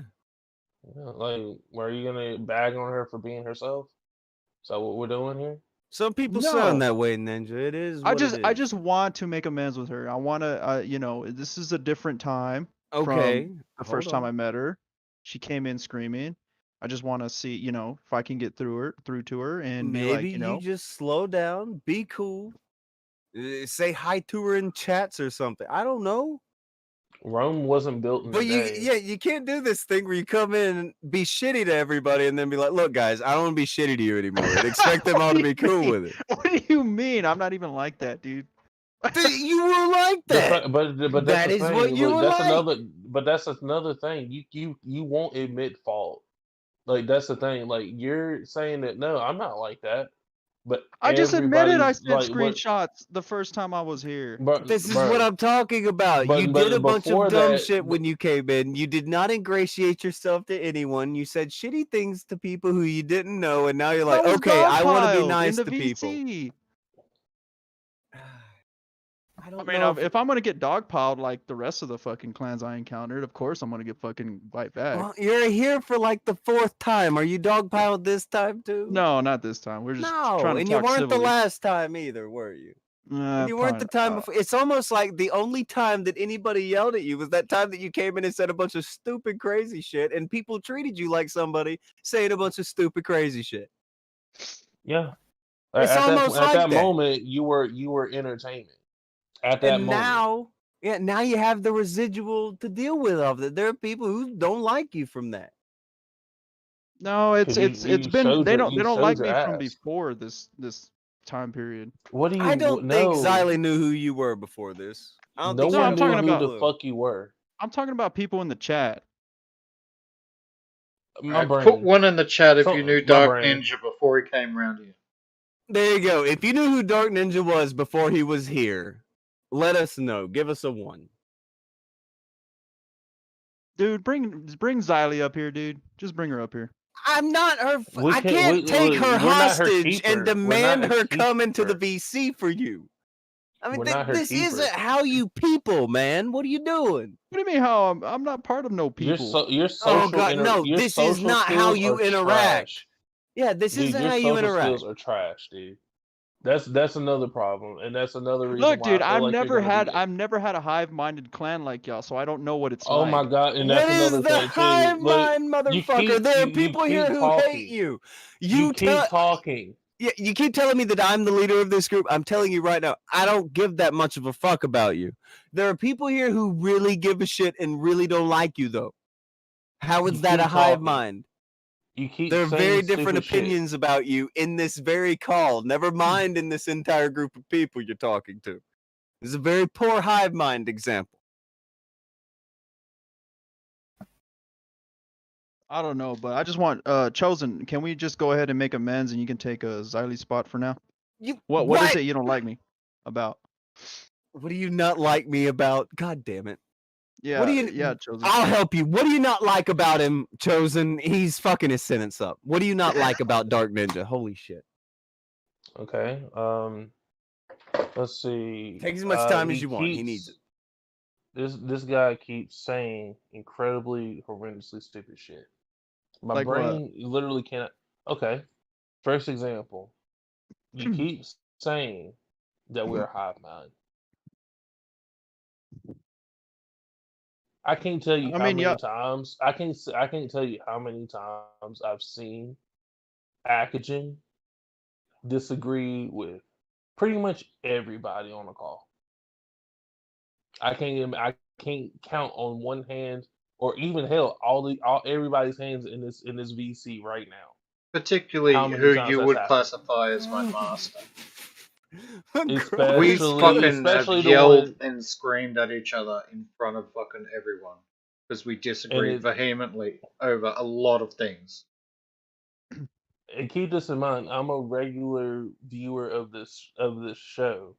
Yeah, like, are you gonna bag on her for being herself? Is that what we're doing here? Some people No. sound that way, Ninja. It is. I what just it I is. just want to make amends with her. I want to this is a different time Okay. from the hold first time on. I met her. She came in screaming, I just want to see, if I can get through to her and be Maybe like, you just slow down, be cool, say hi to her in chats or something. I don't know. Rome wasn't built in a But day. you can't do this thing where you come in and be shitty to everybody and then be like, look, guys, I don't want to be shitty to you anymore. And expect them all to be cool with it. What do you mean? I'm not even like that, dude. You were like that. But that's That the is thing. what you Look, were that's like. that's another thing. You won't admit fault. Like that's the thing. Like you're saying that no, I'm not like that. But I just admitted I everybody's sent like what screenshots the first time I was here. This is what I'm talking about. You did a bunch of dumb shit when you came in. You did not ingratiate yourself to anyone. You said shitty things to people who you didn't know, and now you're like, okay, I want to be nice to people. I mean, if I'm gonna get dogpiled like the rest of the fucking clans I encountered, of course I'm gonna get fucking bite back. Well, you're here for like the 4th time. Are you dogpiled this time too? No, not this time. We're just trying to talk and you weren't civilly. the last time either, were you? And you weren't the time before. It's almost like the only time that anybody yelled at you was that time that you came in and said a bunch of stupid, crazy shit, and people treated you like somebody saying a bunch of stupid, crazy shit. Yeah, it's almost like that moment you were entertainment. At that moment. Now you have the residual to deal with of it. There are people who don't like you from that. No, it's been they don't like me from before this time period. What do you? I don't think Xylee knew who you were before this. I don't think I'm talking about who the fuck you were. I'm talking about people in the chat. Put one in the chat if you knew Dark Ninja before he came around here. There you go. If you knew who Dark Ninja was before he was here, let us know. Give us a 1. Dude, bring Xylee up here, dude. Just bring her up here. I'm not her. I can't take her hostage and demand her come into the VC for you. I mean, this isn't how you people, man. What are you doing? What do you mean how I'm not part of no people? Your social oh God, no! This is not how you interact. Trash. Yeah, this isn't how you interact. Your social skills are trash, dude. That's another problem, and that's another reason. Look, why dude, I've never had a hive-minded clan like y'all, so I don't know what it's like. Oh my God, and that's another thing too. What is the hive mind, motherfucker? There are people here who hate you. You keep talking. Yeah, you keep telling me that I'm the leader of this group. I'm telling you right now, I don't give that much of a fuck about you. There are people here who really give a shit and really don't like you, though. How is that a hive mind? There are very different opinions about you in this very call. Never mind in this entire group of people you're talking to. This is a very poor hive mind example. I don't know, but I just want Chosen. Can we just go ahead and make amends, and you can take a Xylee spot for now? What is it you don't like me about? What do you not like me about? God damn it! Yeah, what do you? Yeah, Chosen. I'll help you. What do you not like about him, Chosen? He's fucking his sentence up. What do you not like about Dark Ninja? Holy shit! Okay. Let's see. Take as much time as you want. He needs it. This guy keeps saying incredibly horrendously stupid shit. My brain literally cannot. Okay. First example. You keep saying that we're a hive mind. I can't tell you how many times. I can't tell you how many times I've seen Akujin disagree with pretty much everybody on the call. I can't count on one hand, or even hell, everybody's hands in this VC right now. Particularly who you would classify as my master. We fucking have yelled and screamed at each other in front of fucking everyone because we disagreed vehemently over a lot of things. And keep this in mind, I'm a regular viewer of this show.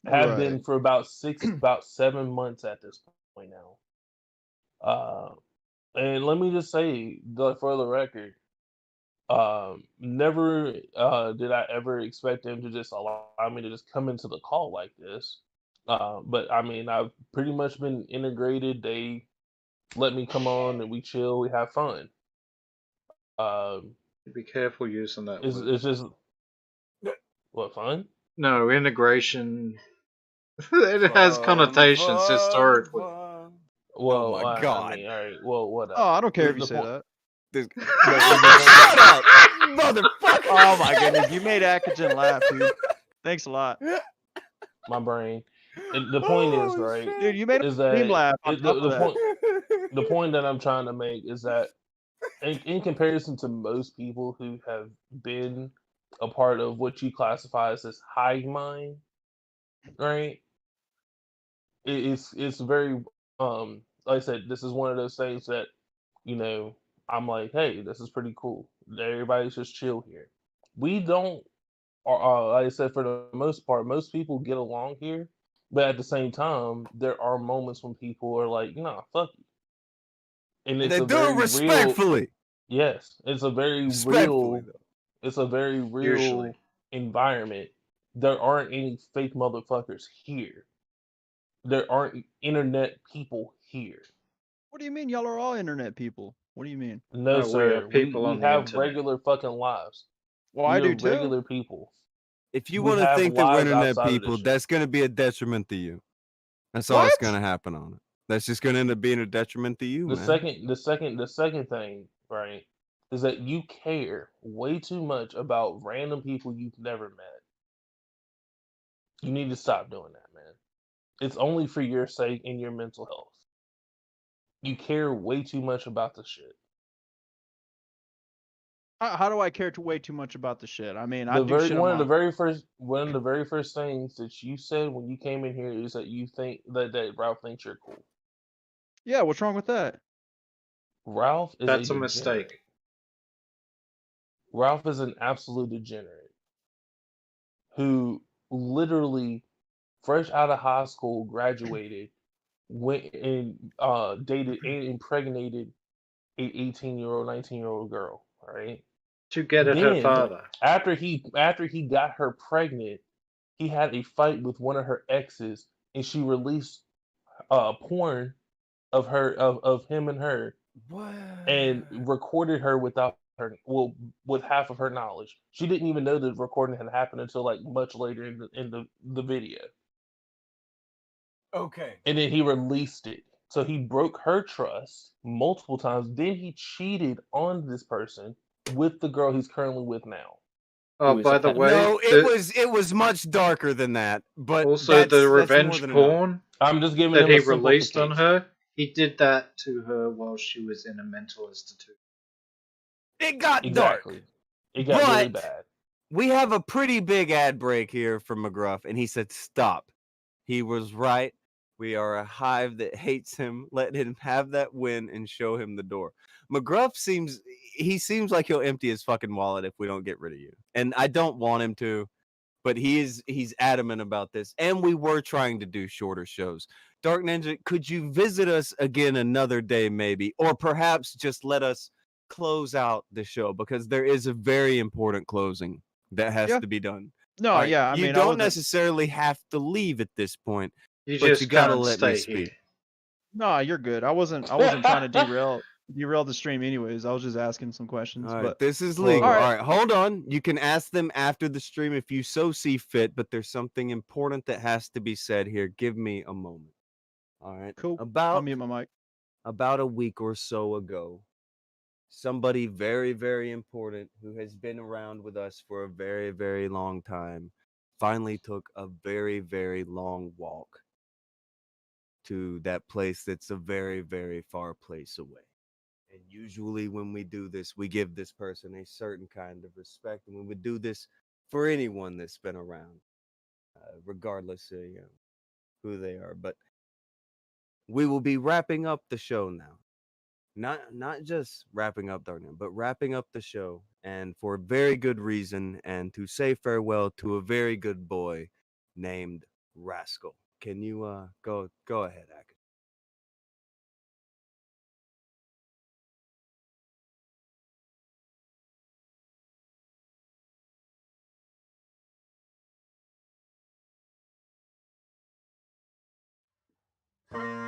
Have been for about 7 months at this point now. And let me just say, for the record, never did I ever expect them to just allow me to just come into the call like this. But I mean, I've pretty much been integrated. They let me come on and we chill, we have fun. Be careful using that word. It's just what, fun? No, integration. It has connotations historically. Well, oh my God. I mean, all right. Well, what? Oh, I don't care if you say that. This... But Shut up, motherfucker! Oh my goodness, you made Akujin laugh, dude. Thanks a lot, my brain. The point is, Oh, right, shit. dude. You made is him that laugh. On top of that, the point that I'm trying to make is that in comparison to most people who have been a part of what you classify as this hive mind, right? It's very like I said, this is one of those things that, you know, I'm like, hey, this is pretty cool. Everybody's just chill here. We don't, like I said, for the most part, most people get along here, but at the same time, there are moments when people are like, nah, fuck you, and And it's they a do it very real. respectfully. Yes, it's a very Respectfully, real. though. It's a very Usually. real environment. There aren't any fake motherfuckers here. There aren't internet people here. what do you mean? Y'all are all internet people. What do you mean? No, No, we are sir. We people we on the have internet. regular fucking lives. Well, I We are do too. regular people. If you We want to have think that we're lives internet outside of this people, shit. that's going to be a detriment to you. That's all that's going What? to happen on it. That's just going to end up being a detriment to you, The man. second thing, right, is that you care way too much about random people you've never met. You need to stop doing that, man. It's only for your sake and your mental health. You care way too much about the shit. How do I care way too much about the shit? I mean, I The do very shit on one of the my. very first things that you said when you came in here is that you think that Ralph thinks you're cool. Yeah, what's wrong with that? Ralph is That's a degenerate. mistake. Ralph is an absolute degenerate who literally, fresh out of high school, graduated, went and dated and impregnated a 18-year-old, 19-year-old girl. Right. To get at her Then father. after he got her pregnant, he had a fight with one of her exes, and she released porn of him and her, What? and recorded her without her, well, with half of her knowledge. She didn't even know the recording had happened until like much later in the video. Okay. And then he released it. So he broke her trust multiple times. Then he cheated on this person with the girl he's currently with now. Oh, Who is a by the pedophile. way, No, it was much darker than that. But also the that's more revenge than enough. porn I'm just giving that him he a released on simplification. her, he did that to her while she was in a mental institute. It got Exactly. dark. It got really But bad. we have a pretty big ad break here from McGruff, and he said, "Stop." He was right. We are a hive that hates him. Let him have that win and show him the door. McGruff seems like he'll empty his fucking wallet if we don't get rid of you. And I don't want him to, but he's adamant about this. And we were trying to do shorter shows. Dark Ninja, could you visit us again another day maybe? Or perhaps just let us close out the show, because there is a very important closing that has Yeah. to be done. No, All right, yeah. I you mean, I don't wasn't. necessarily have to leave at this point, You but you just gotta can't let me stay here. speak. No, you're good. I wasn't trying to derail the stream. Anyways, I was just asking some questions. All right, But this is Well, legal. all right. All right, hold on. You can ask them after the stream if you so see fit, but there's something important that has to be said here. Give me a moment. All right. Cool. I'll About mute my mic. a week or so ago, somebody very, very important who has been around with us for a very, very long time finally took a very, very long walk to that place that's a very, very far place away. And usually when we do this, we give this person a certain kind of respect. And we would do this for anyone that's been around, regardless of who they are. But we will be wrapping up the show now. Not just wrapping up Dark Knight, but wrapping up the show, and for a very good reason, and to say farewell to a very good boy named Rascal. Can you go ahead, Akujin?